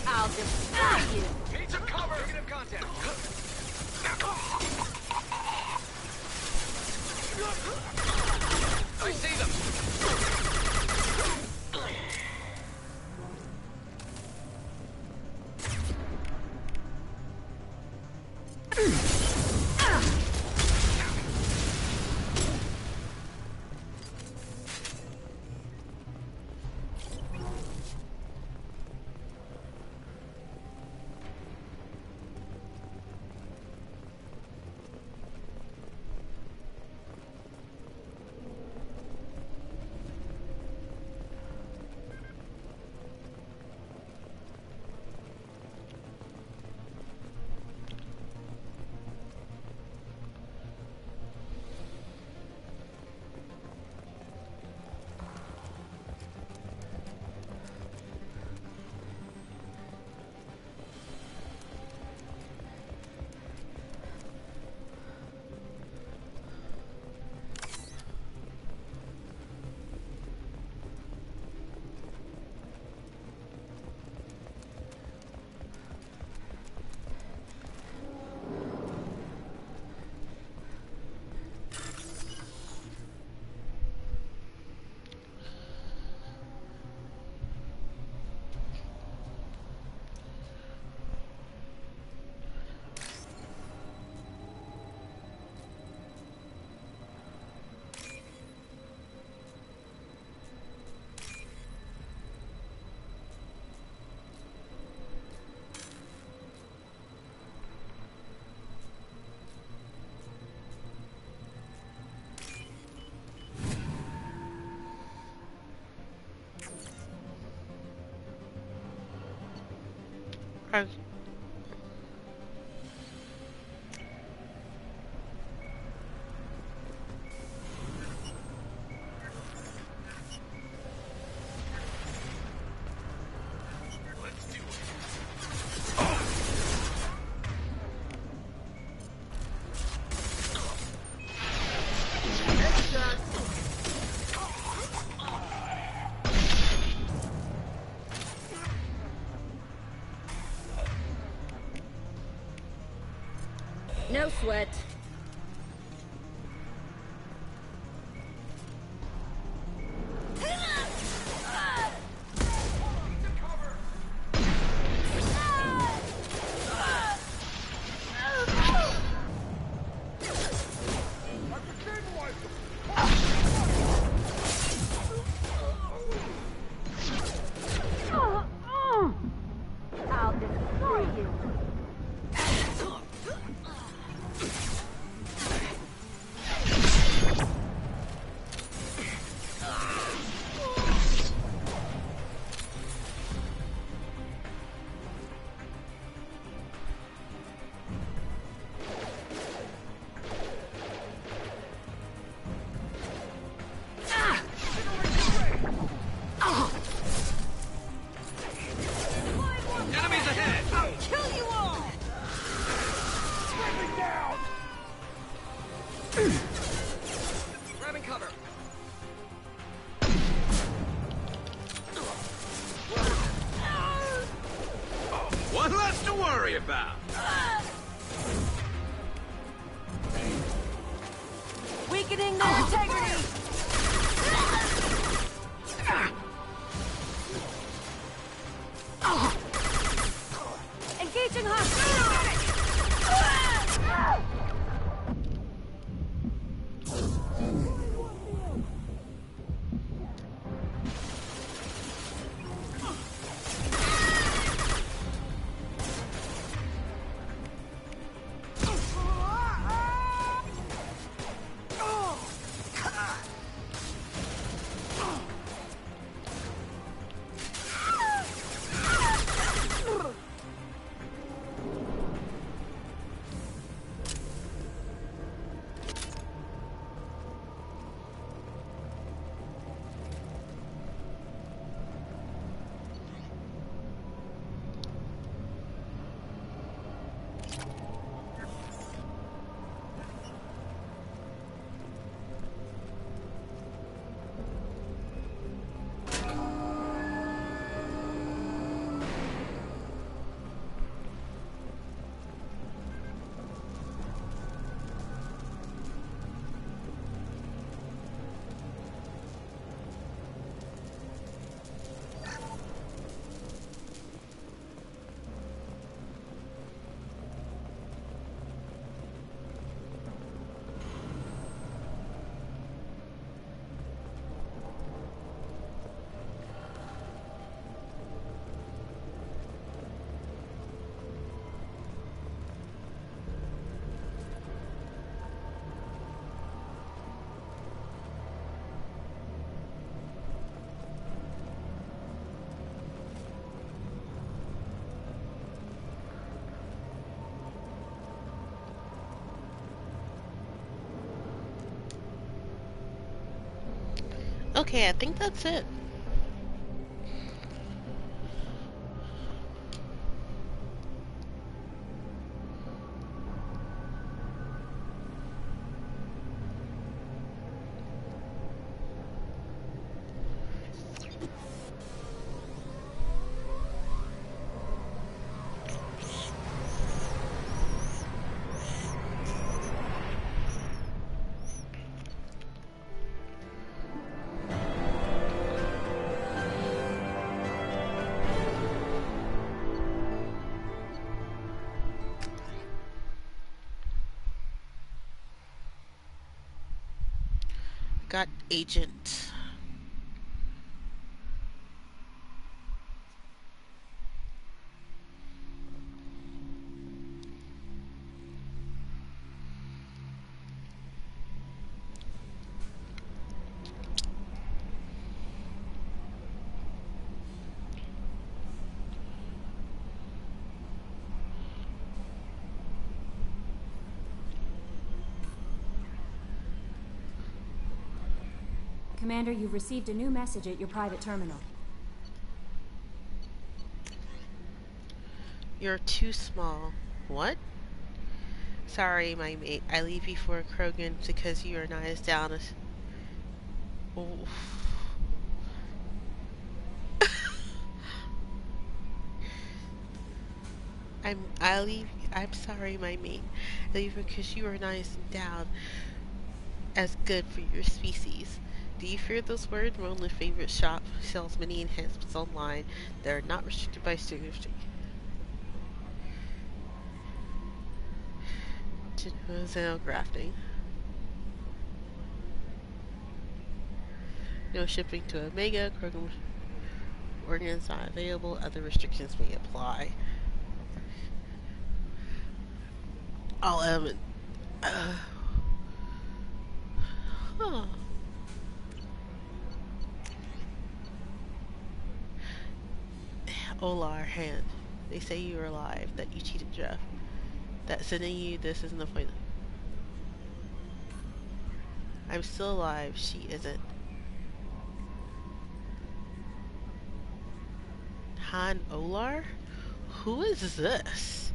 I'll just. Are- No sweat. I'll destroy you. Enemies ahead! I'll kill you all! Stripping down! Grabbing cover. One less to worry about. Weakening their integrity! Engaging hostile! Okay, I think that's it. Got agent. Commander, you've received a new message at your private terminal. You're too small. What? Sorry, my mate. I leave before Krogan because you are not as down as... Oh. I'm sorry, my mate. I leave because you are nice and down as good for your species. Do you fear those words? My only favorite shop sells many enhancements online that are not restricted by security. Xenografting. No shipping to Omega. Krogan organs not available. Other restrictions may apply. All element. Huh. Olar hand. They say you are alive. That you cheated Jeff. That sending you this isn't the point. I'm still alive. She isn't. Han Olar? Who is this?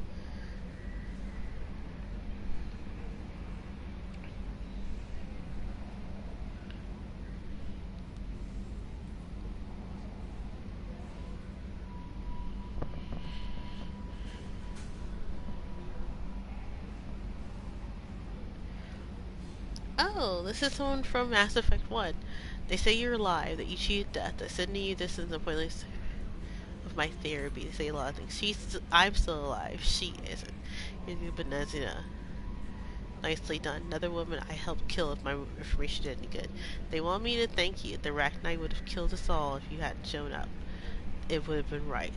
Oh, this is someone from Mass Effect 1. They say you're alive, that you cheated death, that sending you this is the pointless of my therapy. They say a lot of things. I'm still alive. She isn't. You're the Benezina. Nicely done. Another woman I helped kill if my information did any good. They want me to thank you. The Arachnite would have killed us all if you hadn't shown up. It would have been right.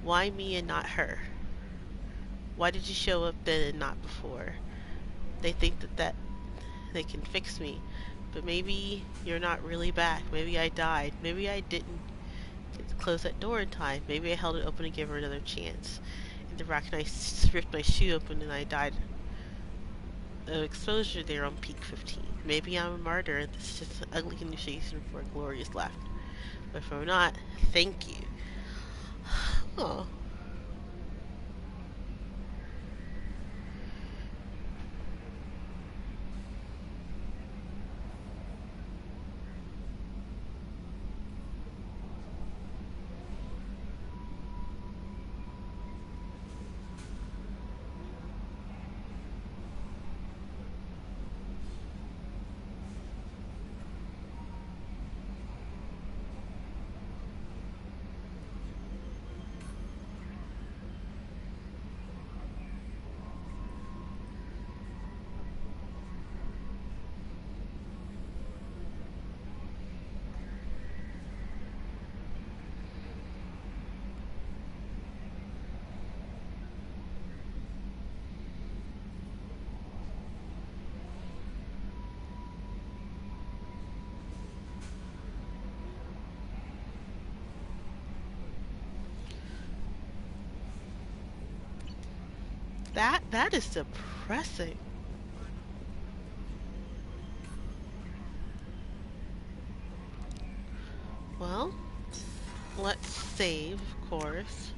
Why me and not her? Why did you show up then and not before? They think that they can fix me. But maybe you're not really back. Maybe I died. Maybe I didn't get to close that door in time. Maybe I held it open to give her another chance. And the Arachnite ripped my shoe open and I died of exposure there on peak 15. Maybe I'm a martyr and this is just an ugly initiation for a glorious life. But if I'm not, thank you. Oh. That is depressing. Well, let's save, of course.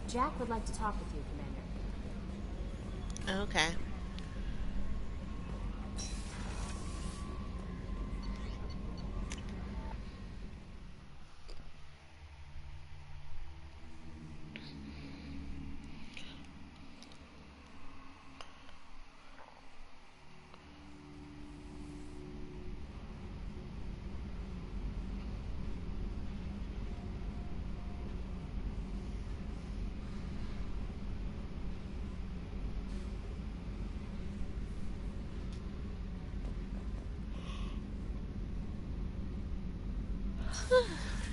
Jack would like to talk with you, Commander. Okay.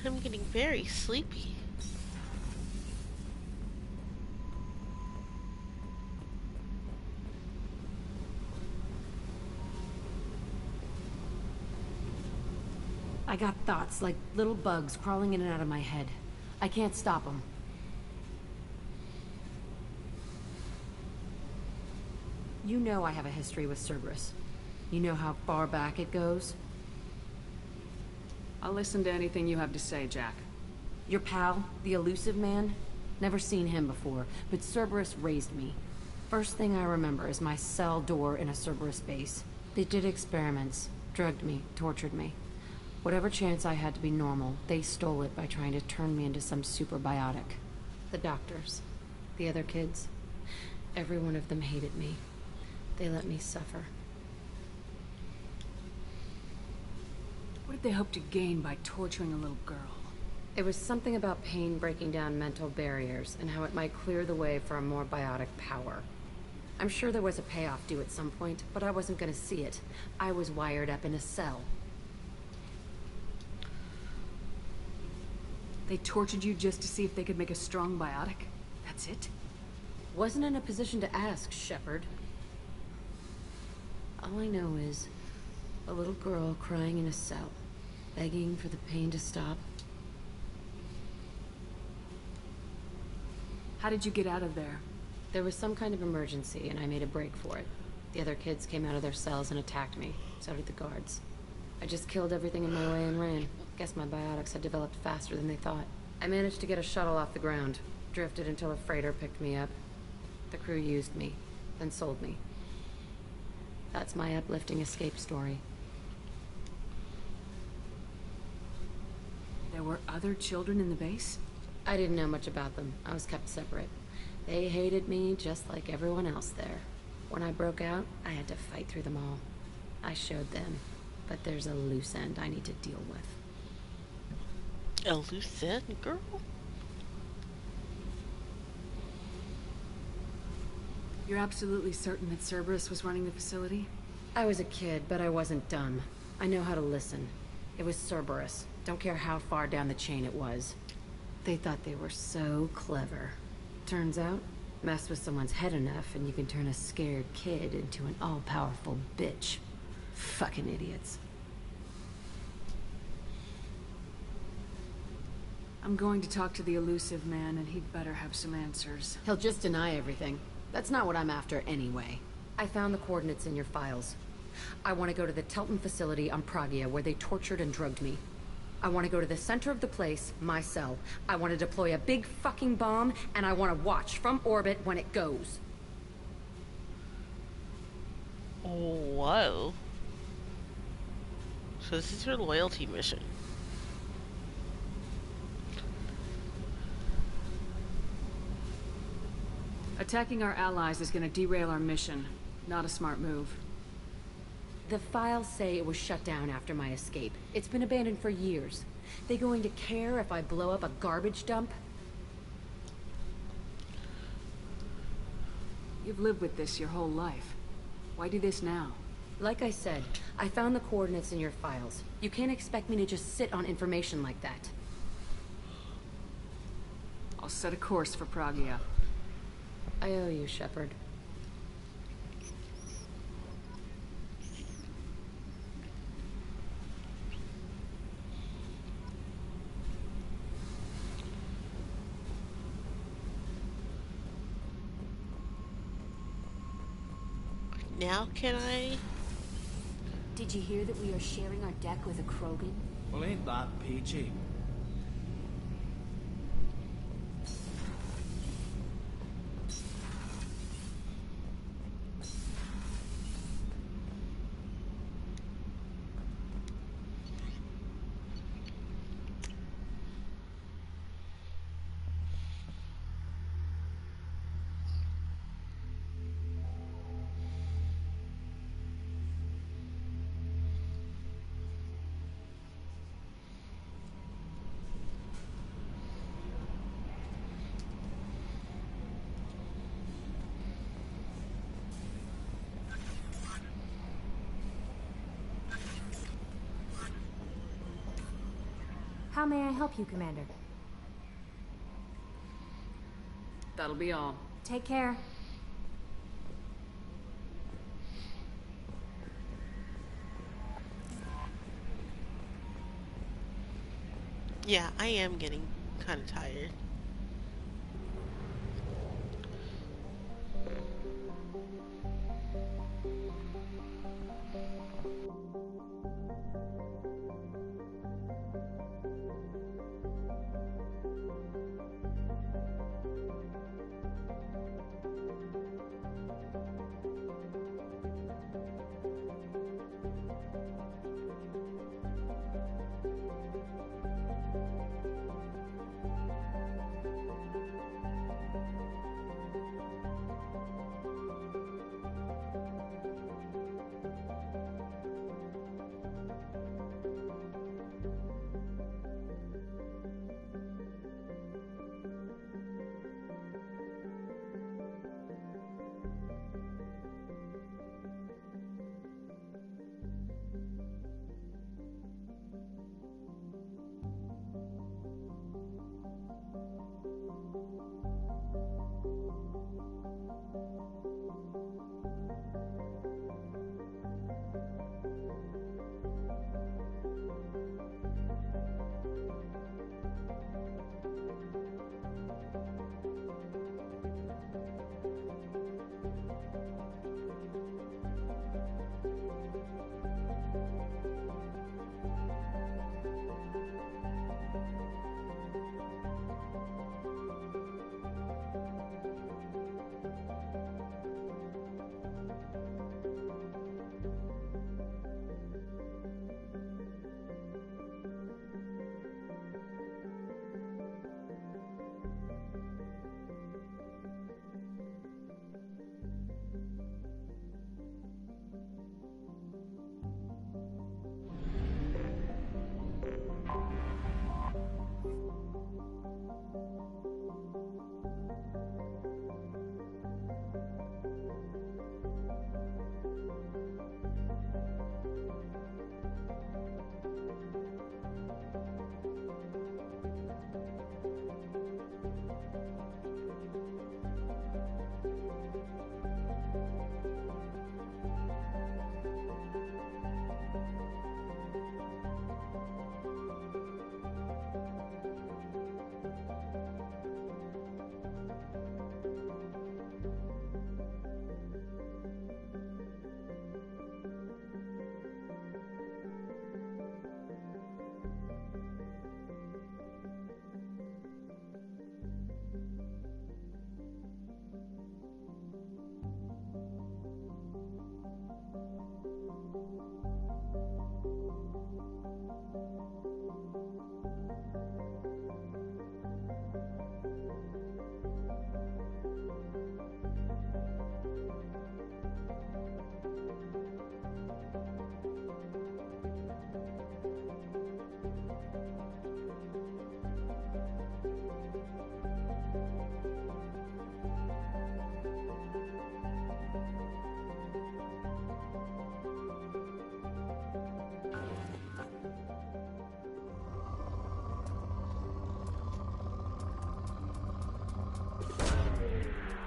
I'm getting very sleepy. I got thoughts like little bugs crawling in and out of my head. I can't stop them. You know I have a history with Cerberus. You know how far back it goes? I'll listen to anything you have to say, Jack. Your pal, the elusive man? Never seen him before, but Cerberus raised me. First thing I remember is my cell door in a Cerberus base. They did experiments, drugged me, tortured me. Whatever chance I had to be normal, they stole it by trying to turn me into some superbiotic. The doctors, the other kids, every one of them hated me. They let me suffer. What did they hope to gain by torturing a little girl? It was something about pain breaking down mental barriers and how it might clear the way for a more biotic power. I'm sure there was a payoff due at some point, but I wasn't gonna see it. I was wired up in a cell. They tortured you just to see if they could make a strong biotic? That's it? Wasn't in a position to ask, Shepard. All I know is a little girl crying in a cell, begging for the pain to stop. How did you get out of there? There was some kind of emergency, and I made a break for it. The other kids came out of their cells and attacked me. So did the guards. I just killed everything in my way and ran. Guess my biotics had developed faster than they thought. I managed to get a shuttle off the ground. Drifted until a freighter picked me up. The crew used me, then sold me. That's my uplifting escape story. There were other children in the base? I didn't know much about them. I was kept separate. They hated me just like everyone else there. When I broke out, I had to fight through them all. I showed them, but there's a loose end I need to deal with. A loose end, girl? You're absolutely certain that Cerberus was running the facility? I was a kid, but I wasn't dumb. I know how to listen. It was Cerberus. Don't care how far down the chain it was. They thought they were so clever. Turns out, mess with someone's head enough and you can turn a scared kid into an all-powerful bitch. Fucking idiots. I'm going to talk to the elusive man, and he'd better have some answers. He'll just deny everything. That's not what I'm after anyway. I found the coordinates in your files. I want to go to the Telton facility on Pragia where they tortured and drugged me. I want to go to the center of the place, my cell. I want to deploy a big fucking bomb, and I want to watch from orbit when it goes. Whoa. So this is her loyalty mission. Attacking our allies is going to derail our mission. Not a smart move. The files say it was shut down after my escape. It's been abandoned for years. They going to care if I blow up a garbage dump? You've lived with this your whole life. Why do this now? Like I said, I found the coordinates in your files. You can't expect me to just sit on information like that. I'll set a course for Pragia. I owe you, Shepard. Now can I? Did you hear that we are sharing our deck with a Krogan? Well, ain't that peachy? How may I help you, Commander? That'll be all. Take care. Yeah, I am getting kind of tired.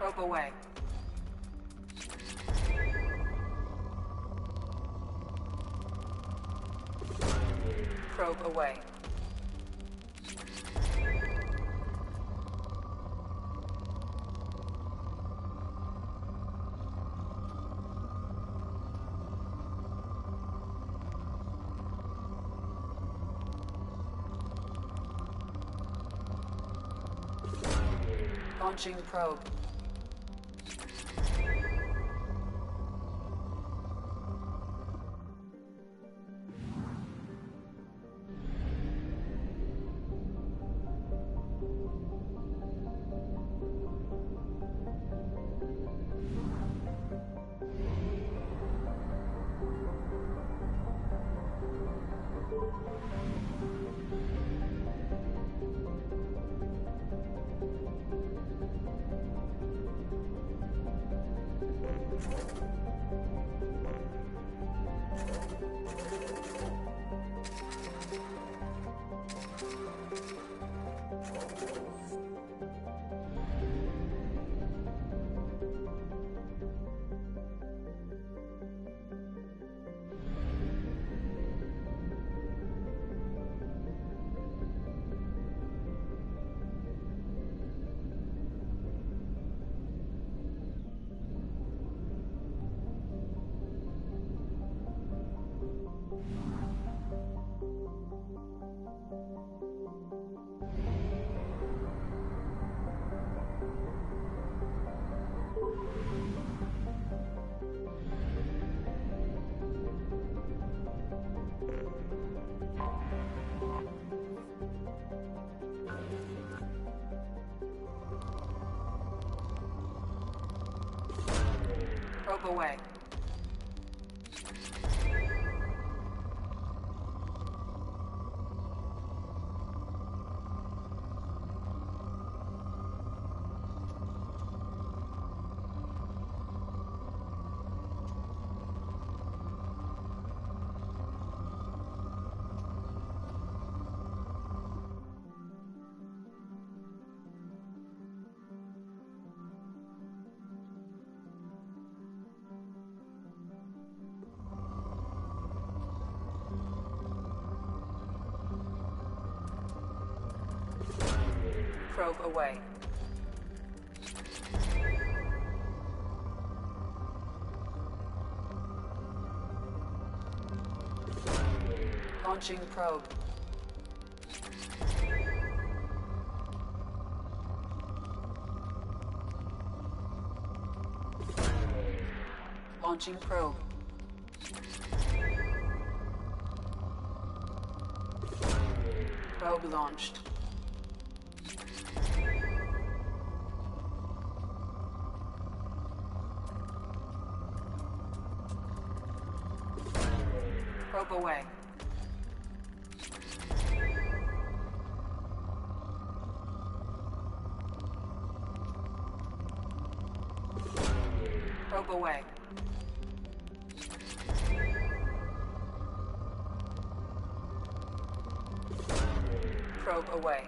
Probe away. Probe away. Launching probe. Probe away. Probe away. Launching probe. Launching probe. Probe launched. Probe away. Probe away. Probe away.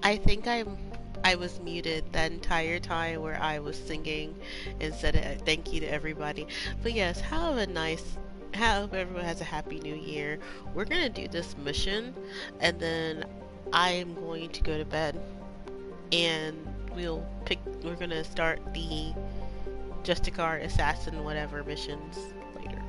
I think I was muted that entire time where I was singing and said thank you to everybody. But yes, have everyone has a happy new year. We're gonna do this mission and then I am going to go to bed and we're gonna start the Justicar assassin whatever missions later.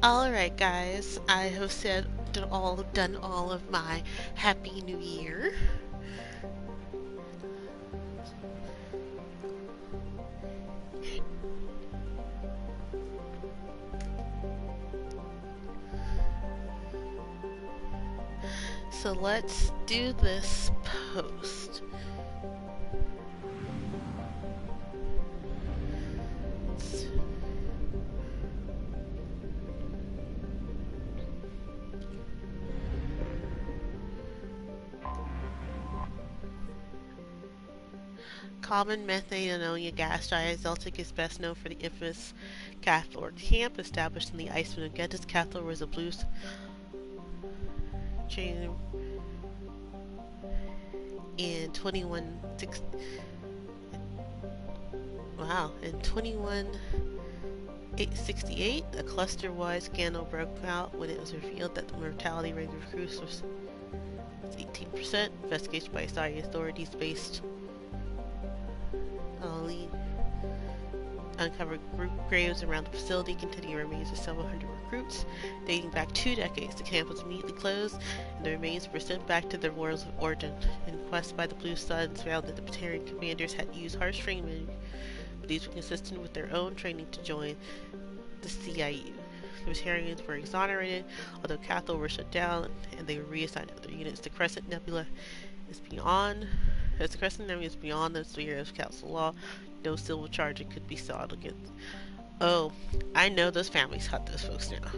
Alright guys, I have done all of my Happy New Year. So let's do this post. Common methane ammonia gas diazotic is best known for the infamous Cathor camp established in the Iceland of Geddes. Cathor was a blues chain in 2168, a cluster-wide scandal broke out when it was revealed that the mortality rate of recruits was 18%. Investigation by Saudi authorities based uncovered group graves around the facility containing remains of several hundred recruits. Dating back 2 decades, the camp was immediately closed, and the remains were sent back to their worlds of origin. Inquests by the Blue Suns found that the Batarian commanders had used harsh training, but these were consistent with their own training to join the CIU. The Batarians were exonerated, although Cathol were shut down, and they were reassigned to other units. The Crescent Nebula is beyond the sphere of council law. No civil charge could be sought against. Oh, I know those families hunt those folks now.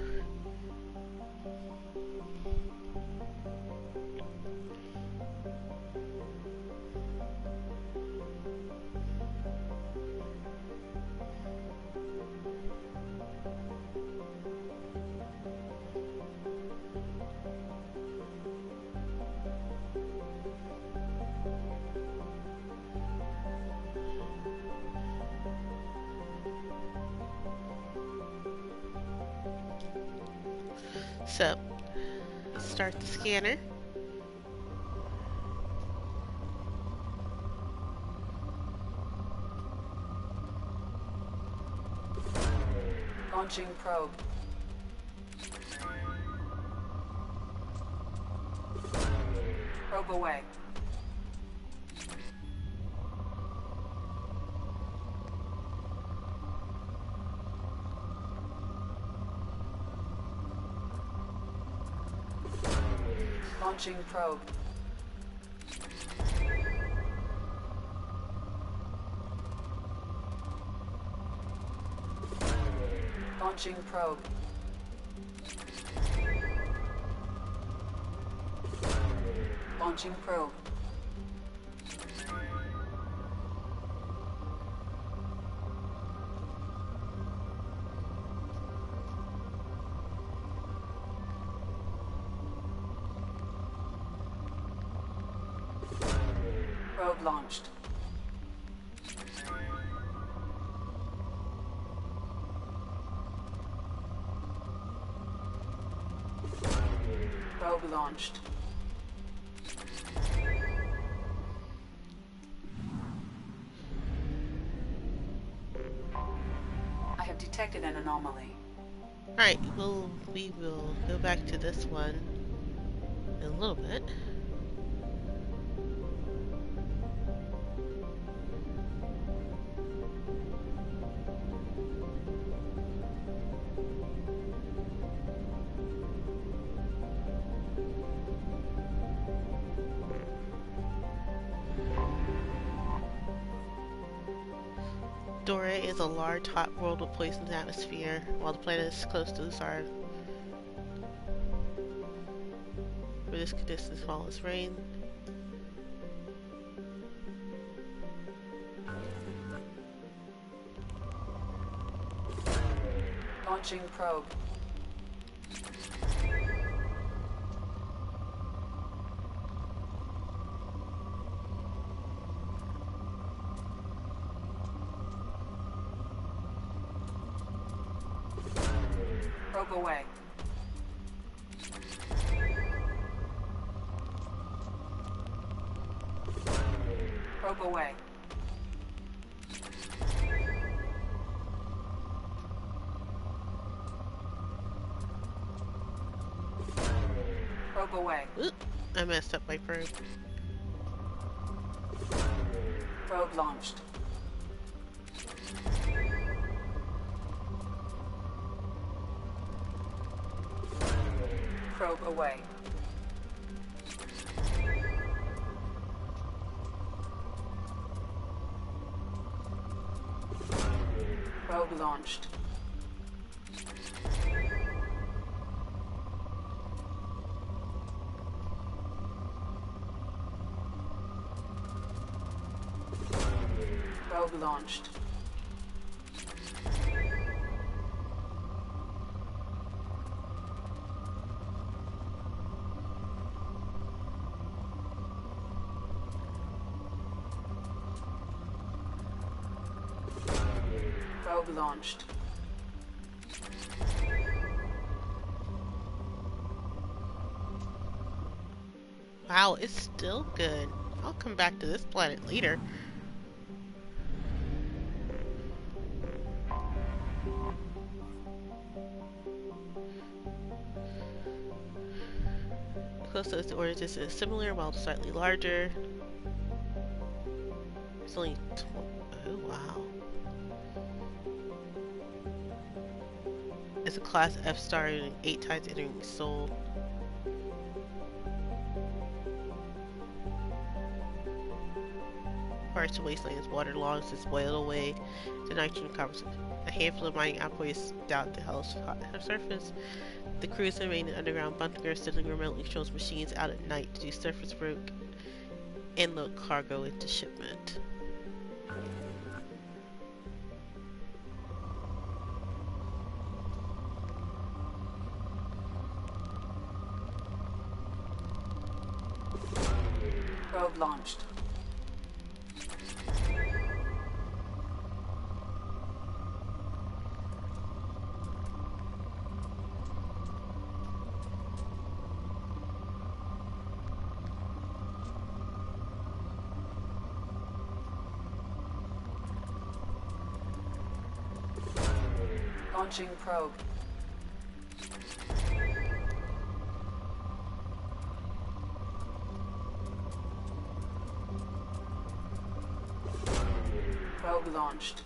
So, let's start the scanner. Launching probe. Probe away. Launching probe. Launching probe. Launching probe. Probe launched. Probe launched. I have detected an anomaly. Alright, we will go back to this one in a little bit. Dora is a large hot world with poisonous atmosphere, while the planet is close to the star. Where this conditions fall as rain. Launching probe. Probe away. Probe away. Probe away. Oop, I messed up my probe. Probe launched. Probe away. Probe launched. Probe launched. Probe launched. Wow, it's still good. I'll come back to this planet later. Close to the orders is similar, while slightly larger. It's only oh wow. It's a class F star and 8 times entering Sol. Parts of wastelands, water logs is boiled away. The nitrogen covers a handful of mining outposts down the hell's surface. The crews remain in underground bunkers, sending remotely controls machines out at night to do surface work and load cargo into shipment. Probe launched. Launching probe. Probe launched.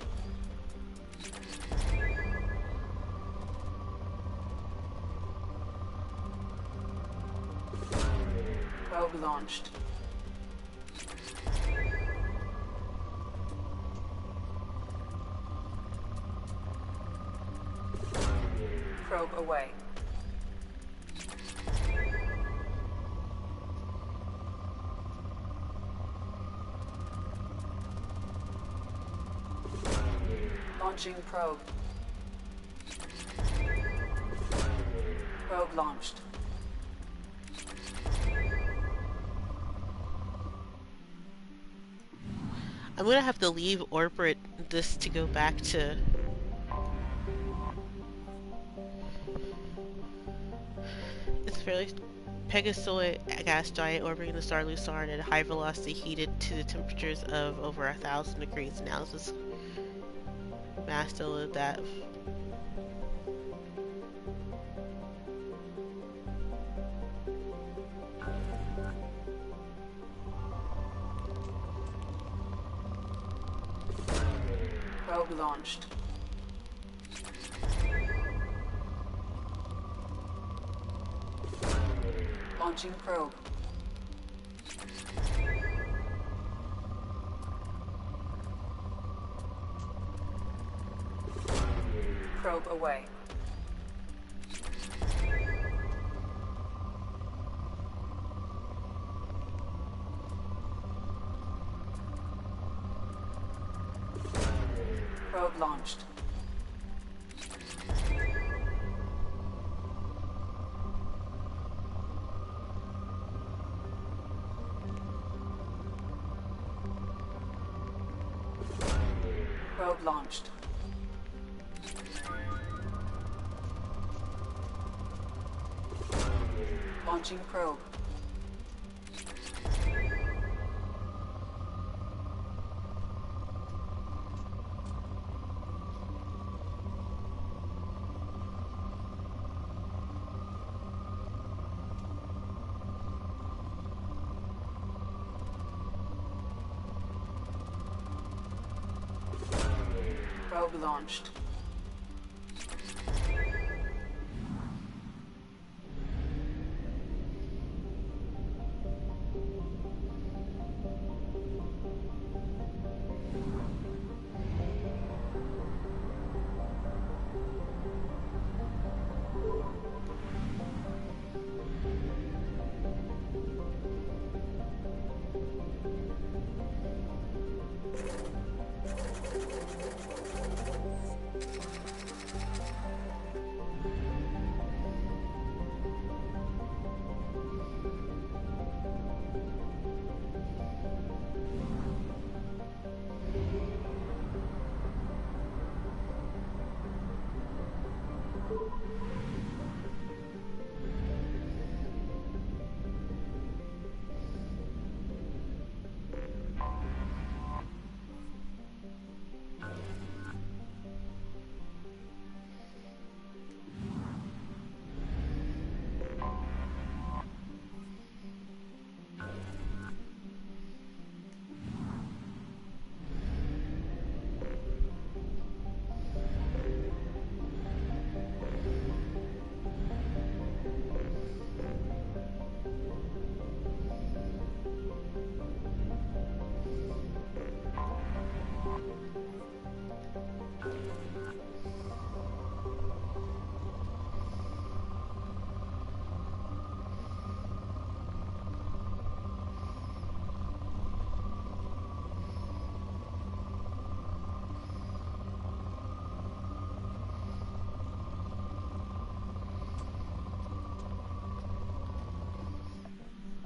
Probe launched. Probe away. Launching probe. Probe launched. I'm gonna have to leave orbit this to go back to it's fairly Pegasoid gas giant orbiting the star Lucerne at a high velocity, heated to the temperatures of over 1,000 degrees. Analysis mass still at that. Probe launched. Launching probe. Probe away. Probe launched. Probe launched. Launching probe. Probe launched.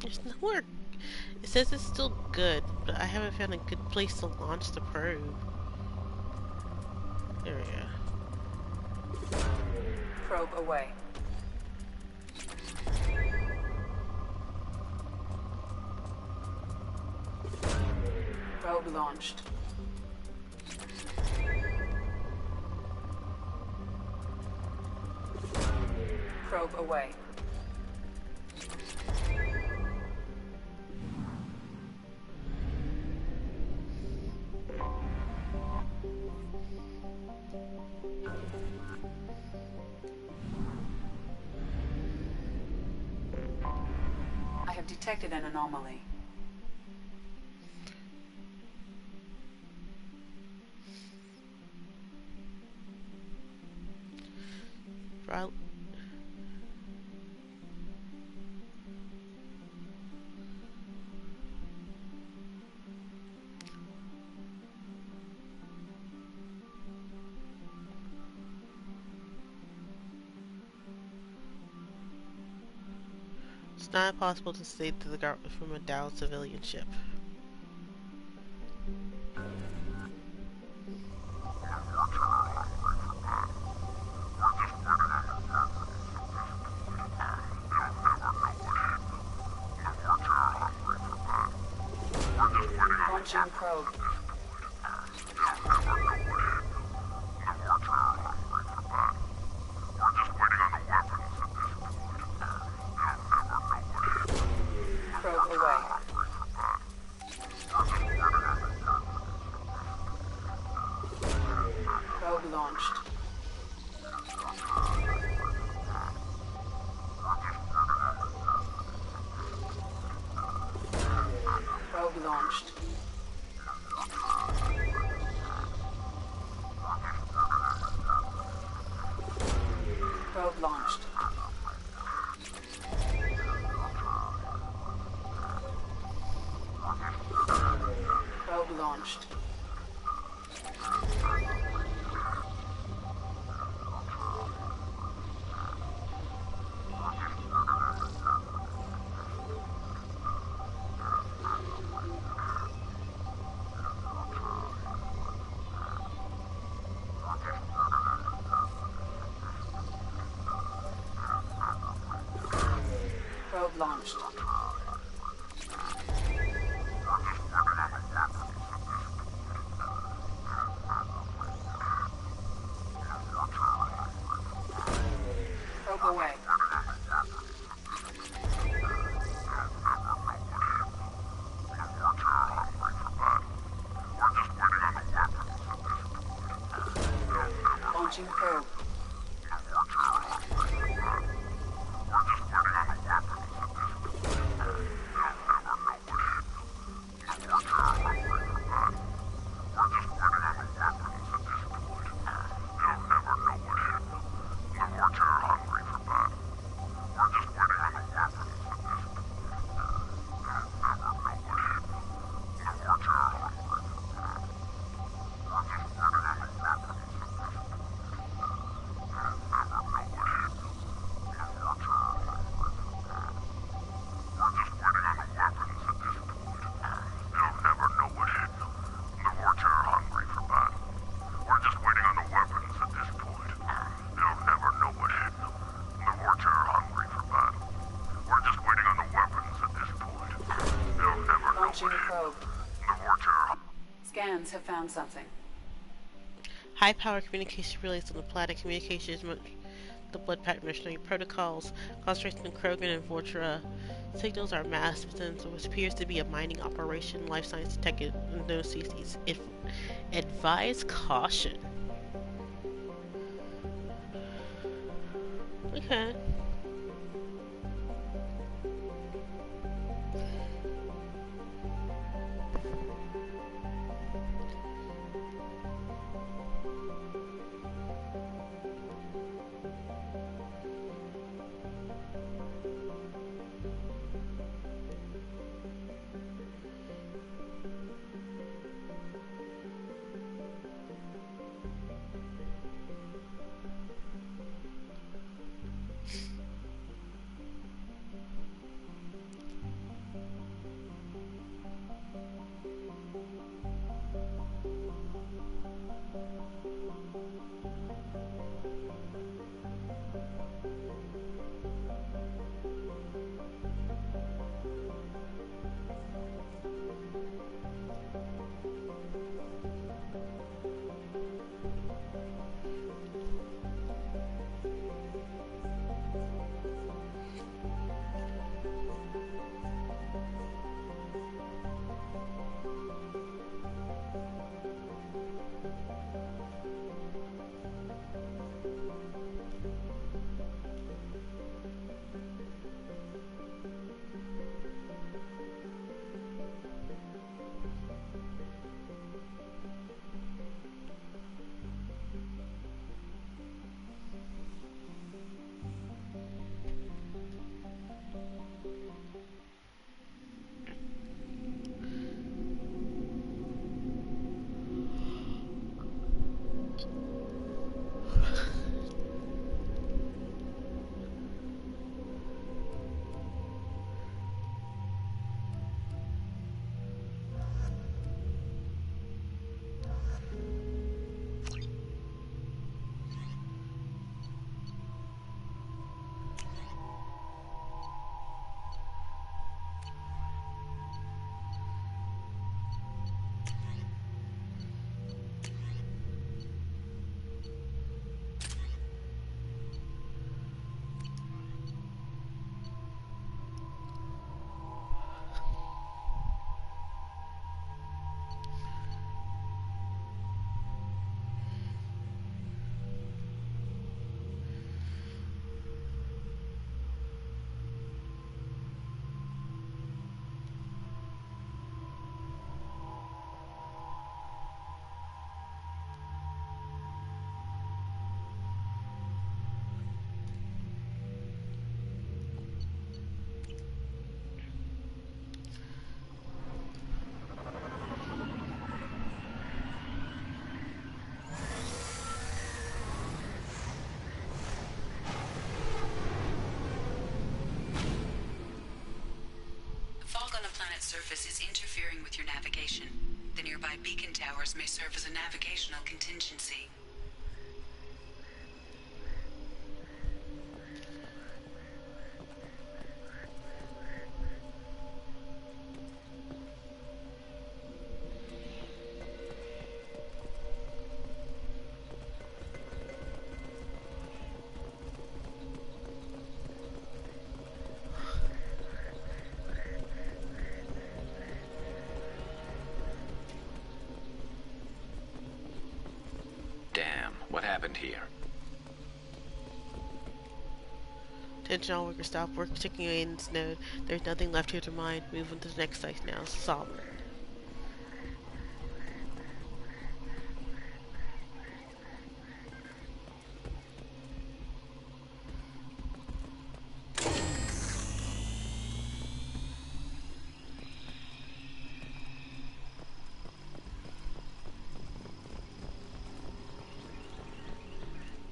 There's nowhere. It says it's still good, but I haven't found a good place to launch the probe. There we go. Probe away. Probe launched. Probe away. I have detected an anomaly. Right. It's not possible to see to the government from a downed civilian ship. Launching probe. Probe away. Probe launched. Probe launched. Probe launched. Probe launched. Probe launched. Probe away. Launching probe. Probe. Scans have found something. High-power communication relays on the planet. Communications, the blood pact missionary protocols, concentration in Krogan and Vortra. Signals are masked within what appears to be a mining operation. Life science detected no species. Advise caution. Okay. Surface is interfering with your navigation. The nearby beacon towers may serve as a navigational contingency. What happened here? Attention all workers, stop work checking maintenance node. There's nothing left here to mine. Move on to the next site now. Solid.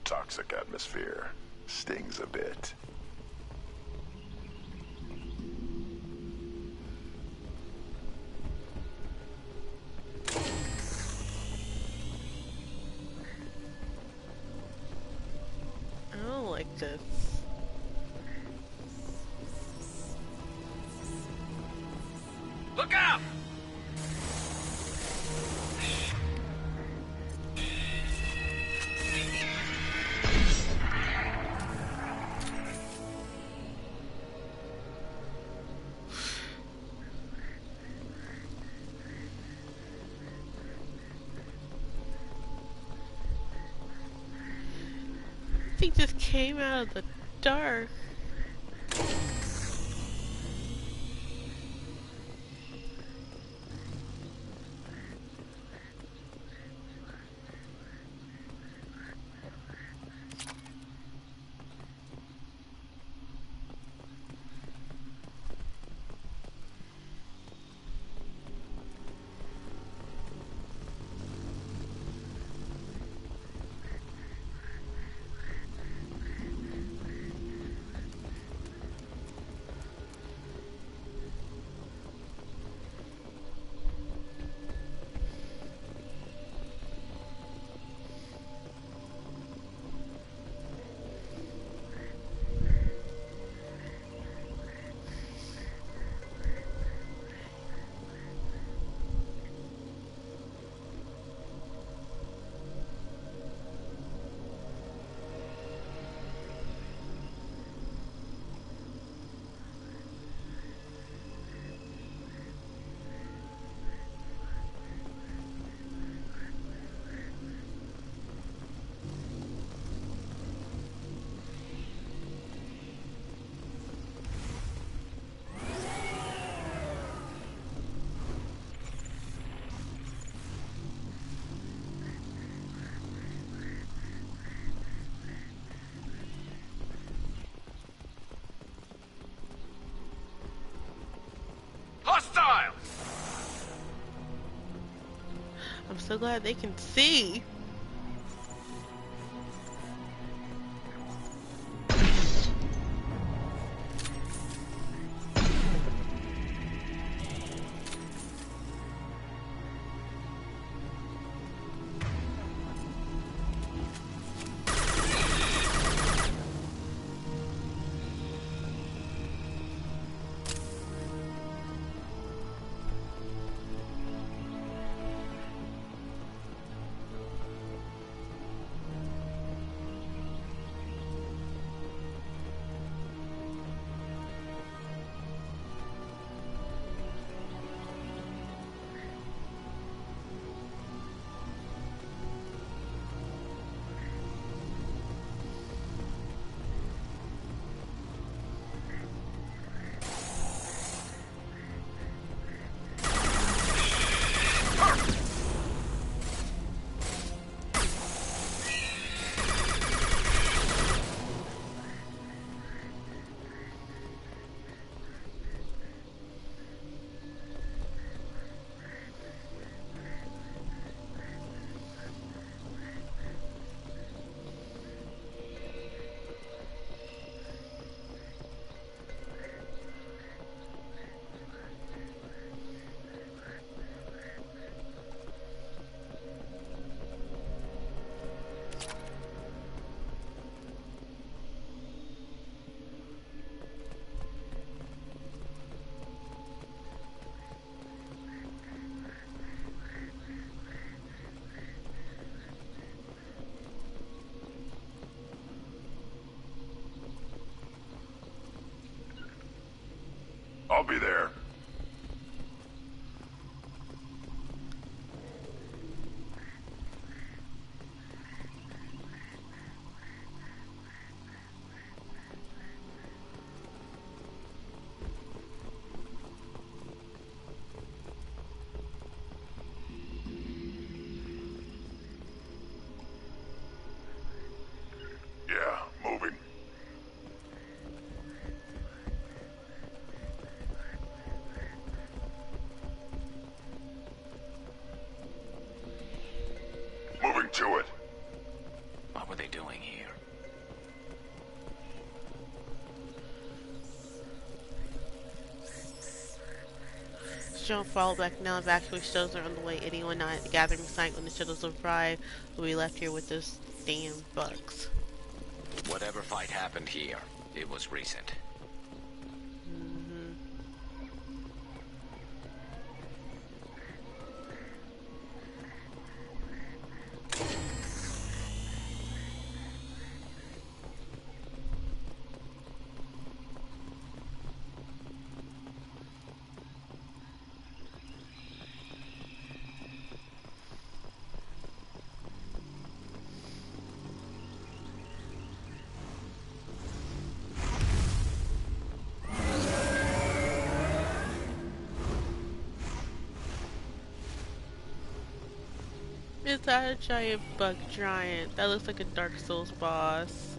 Toxic atmosphere. Stings a bit. I don't like this. Look out! I think this came out of the dark. Hostile! I'm so glad they can see. I'll be there. don't fall back now. Evacuation shuttles are on the way. Anyone not at the gathering site when the shuttles arrive will be left here with those damn bugs. Whatever fight happened here, it was recent. Is that a giant bug giant? That looks like a Dark Souls boss.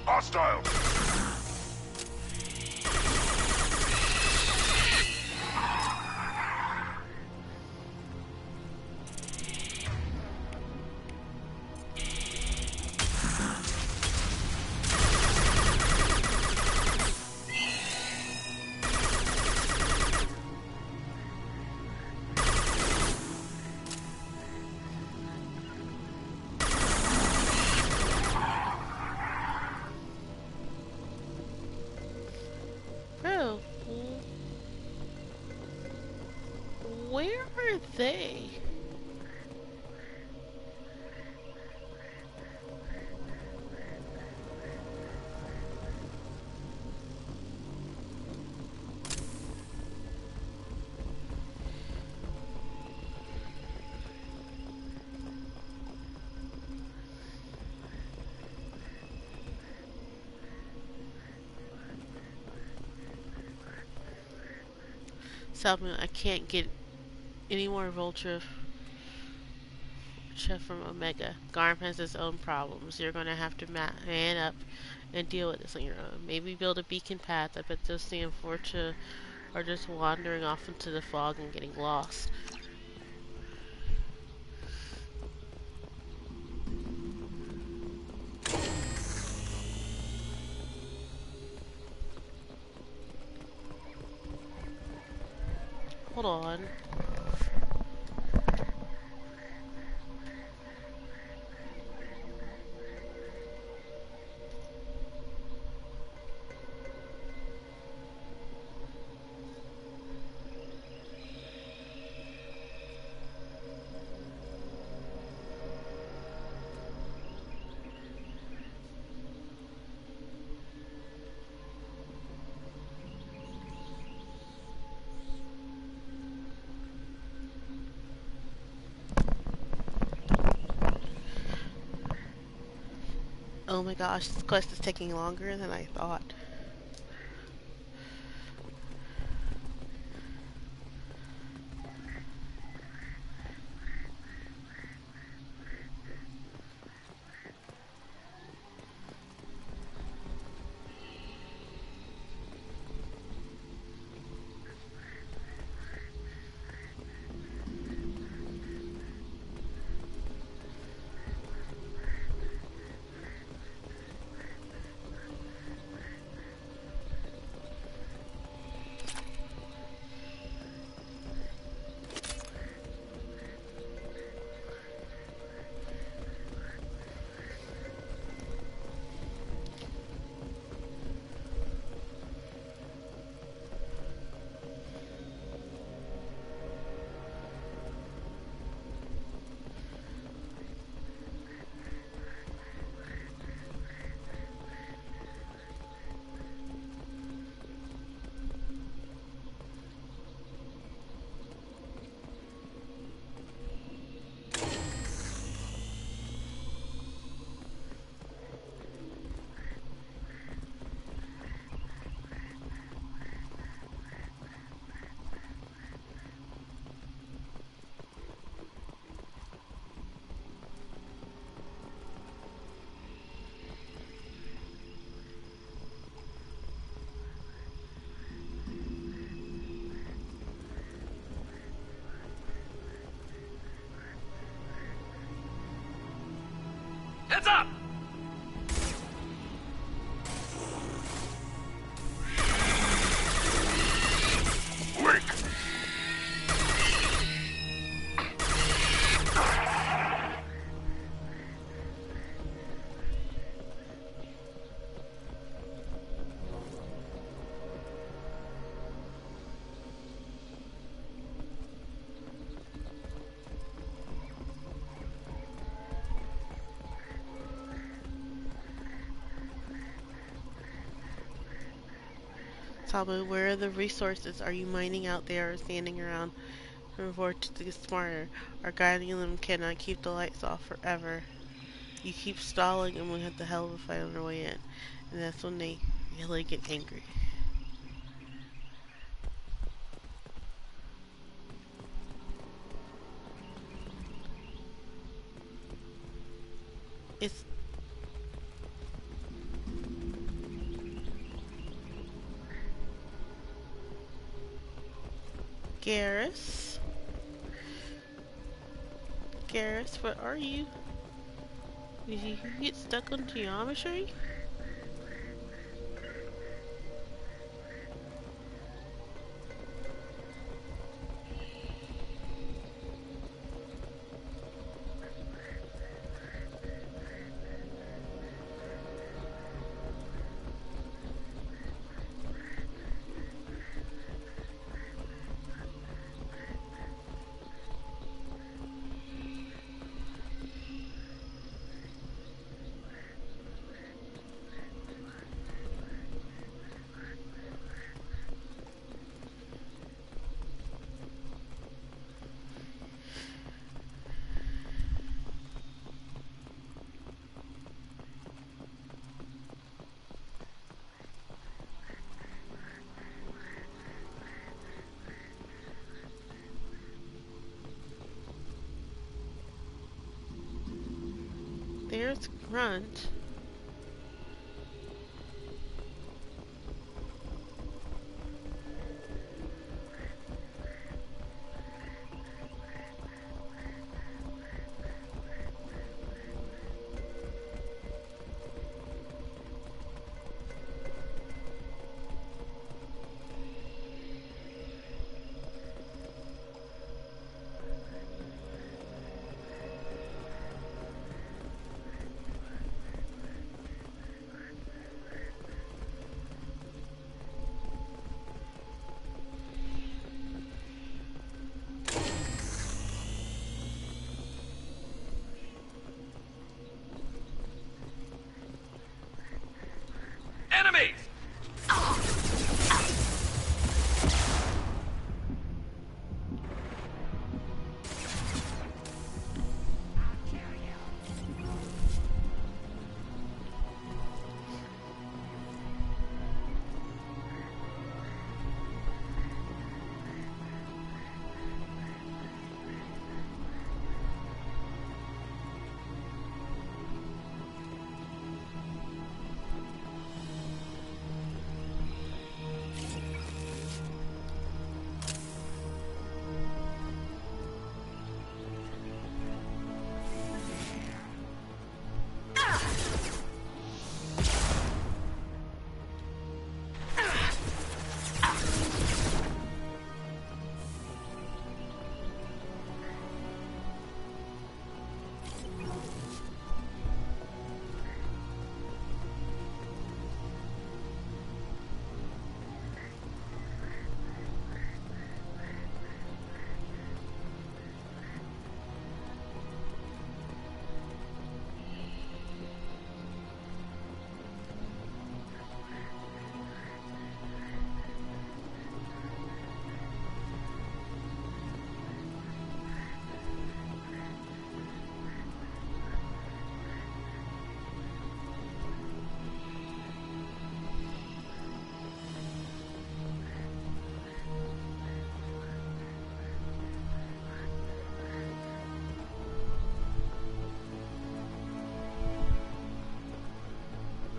Hostile! Bro, where are they? Salmon, I can't get any more Vulture from Omega. Garm has his own problems. You're gonna have to man up and deal with this on your own. Maybe build a beacon path. I bet those the Unfortunate are just wandering off into the fog and getting lost. Hold on. Oh my gosh, this quest is taking longer than I thought. Heads up! Blink! Sabu, where are the resources? Are you mining out there or standing around for to get smarter? Our guiding them cannot keep the lights off forever. You keep stalling and we have the hell of a fight on our way in. And that's when they really get angry. It's Garrus. Garrus, where are you? Did you get stuck on geometry? There's Grunt. Enemies!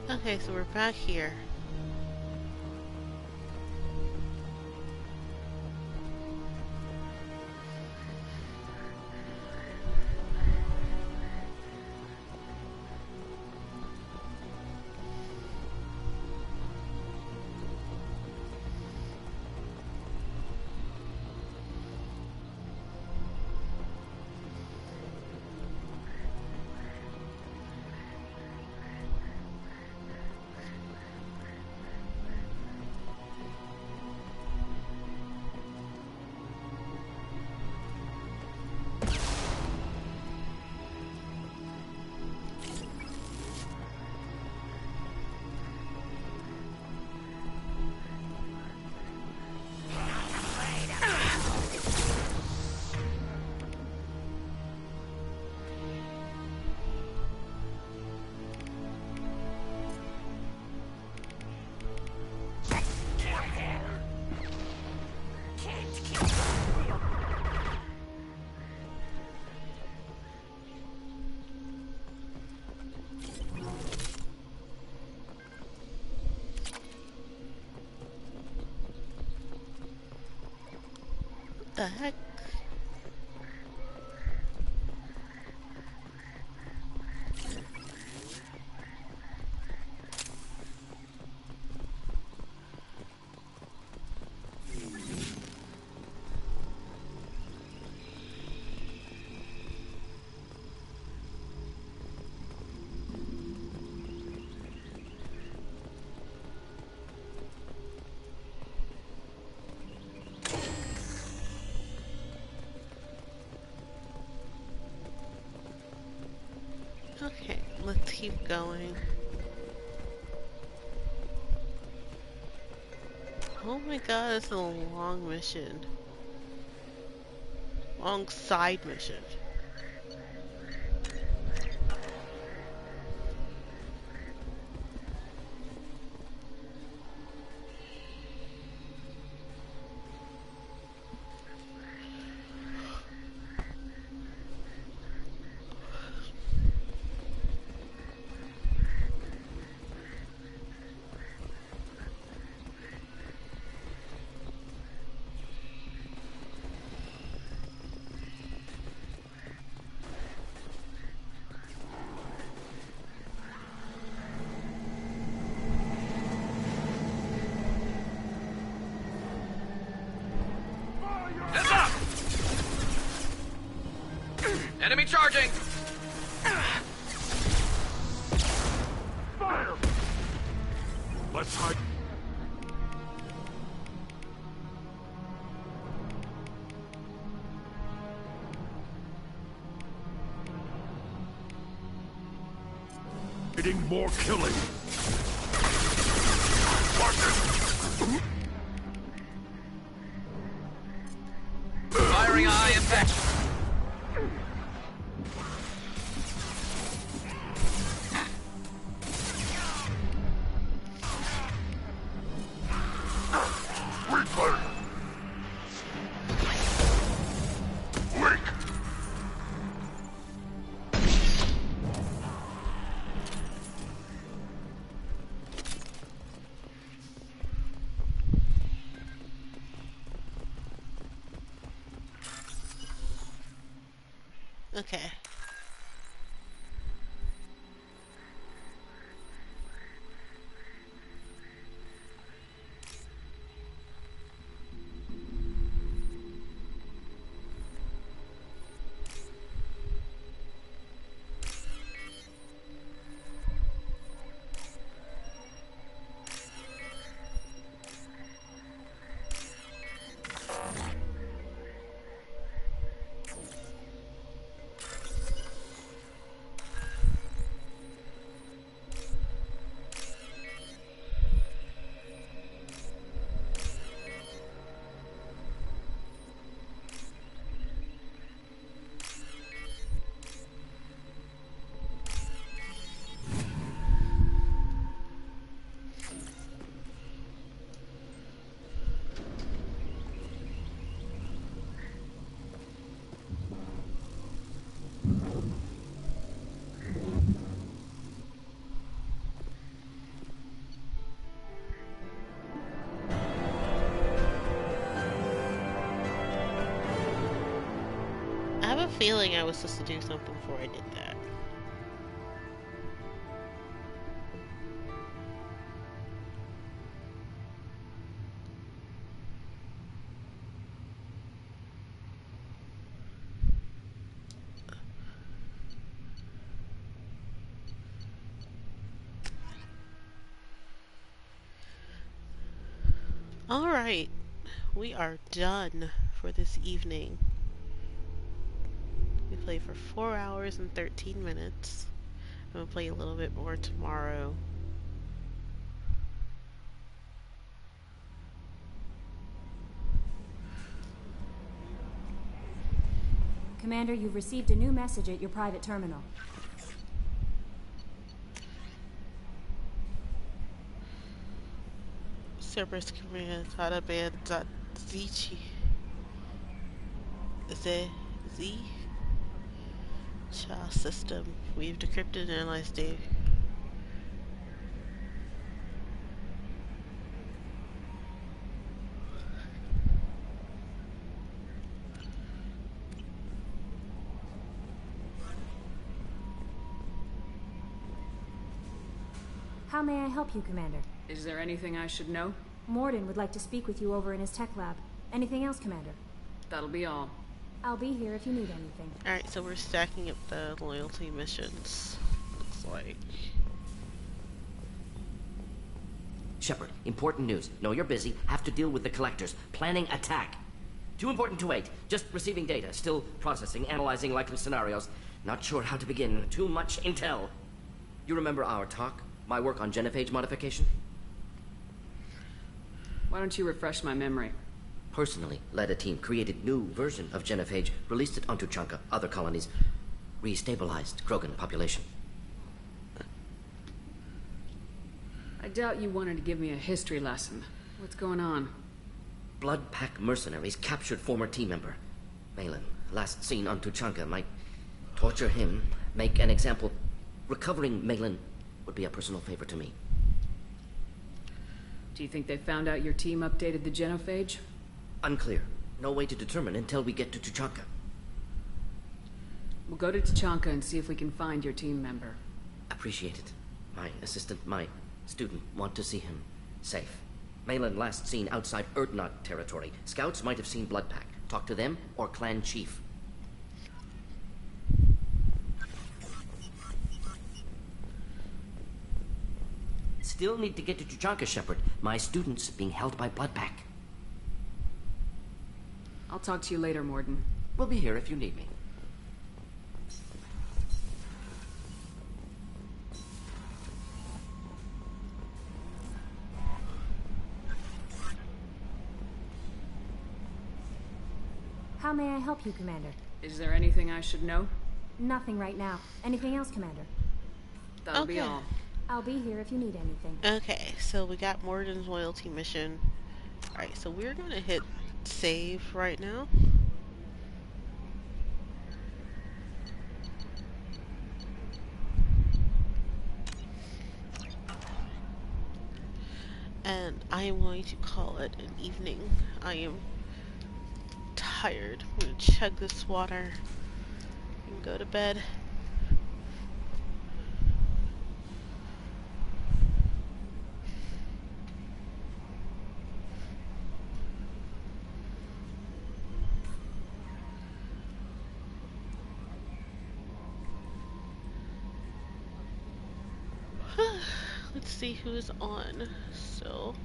Okay, so we're back here. The heck? Okay, let's keep going. Oh my god, it's a long mission. Long side mission. Heads up! Enemy charging! Fire! Let's hide. Getting more killing. Watch it! Firing eye effect. Replay! Link! Okay. I have a feeling I was supposed to do something before I did that. Alright, we are done for this evening. We played for 4 hours and 13 minutes. I'm gonna play a little bit more tomorrow. Commander, you've received a new message at your private terminal. Cerberus command Taliban.Zichi. Z Child system. We've decrypted and analyzed data. How may I help you, Commander? Is there anything I should know? Morden would like to speak with you over in his tech lab. Anything else, Commander? That'll be all. I'll be here if you need anything. Alright, so we're stacking up the loyalty missions. Looks like. Shepard, important news. Know you're busy. Have to deal with the collectors. Planning attack. Too important to wait. Just receiving data. Still processing, analyzing likely scenarios. Not sure how to begin. Too much intel. You remember our talk? My work on genophage modification? Why don't you refresh my memory? Personally led a team, created new version of genophage, released it onto Chunka, other colonies, restabilized Krogan population. I doubt you wanted to give me a history lesson. What's going on? Blood Pack mercenaries captured former team member. Malin, last seen on Tuchanka, might torture him, make an example. Recovering Malin would be a personal favor to me. Do you think they found out your team updated the genophage? Unclear. No way to determine until we get to Tuchanka. We'll go to Tuchanka and see if we can find your team member. Appreciate it. My assistant, my student, want to see him safe. Malin last seen outside Erdnot territory. Scouts might have seen Bloodpack. Talk to them or clan chief. Still need to get to Tuchanka, Shepard. My student's being held by Bloodpack. I'll talk to you later, Morden. We'll be here if you need me. How may I help you, Commander? Is there anything I should know? Nothing right now. Anything else, Commander? That'll be all. I'll be here if you need anything. Okay, so we got Morden's loyalty mission. Alright, so we're gonna hit save right now. And I am going to call it an evening. I am tired. I'm gonna chug this water and go to bed. Let's see who's on. So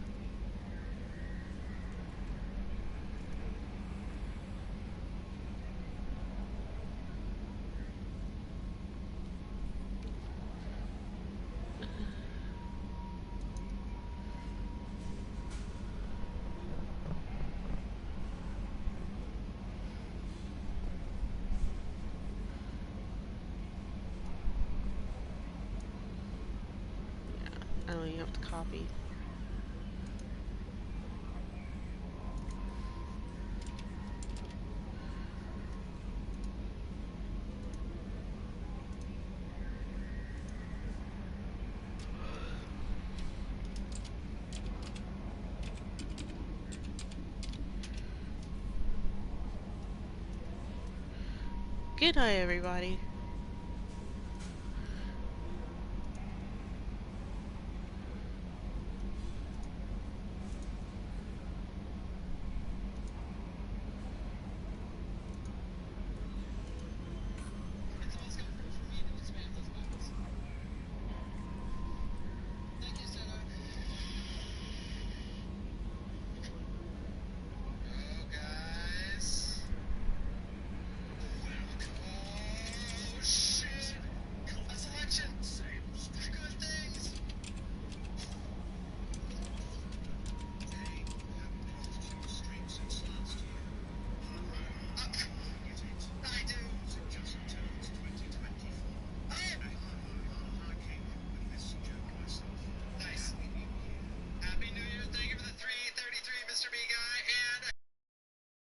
I don't even have to copy. Good night, everybody.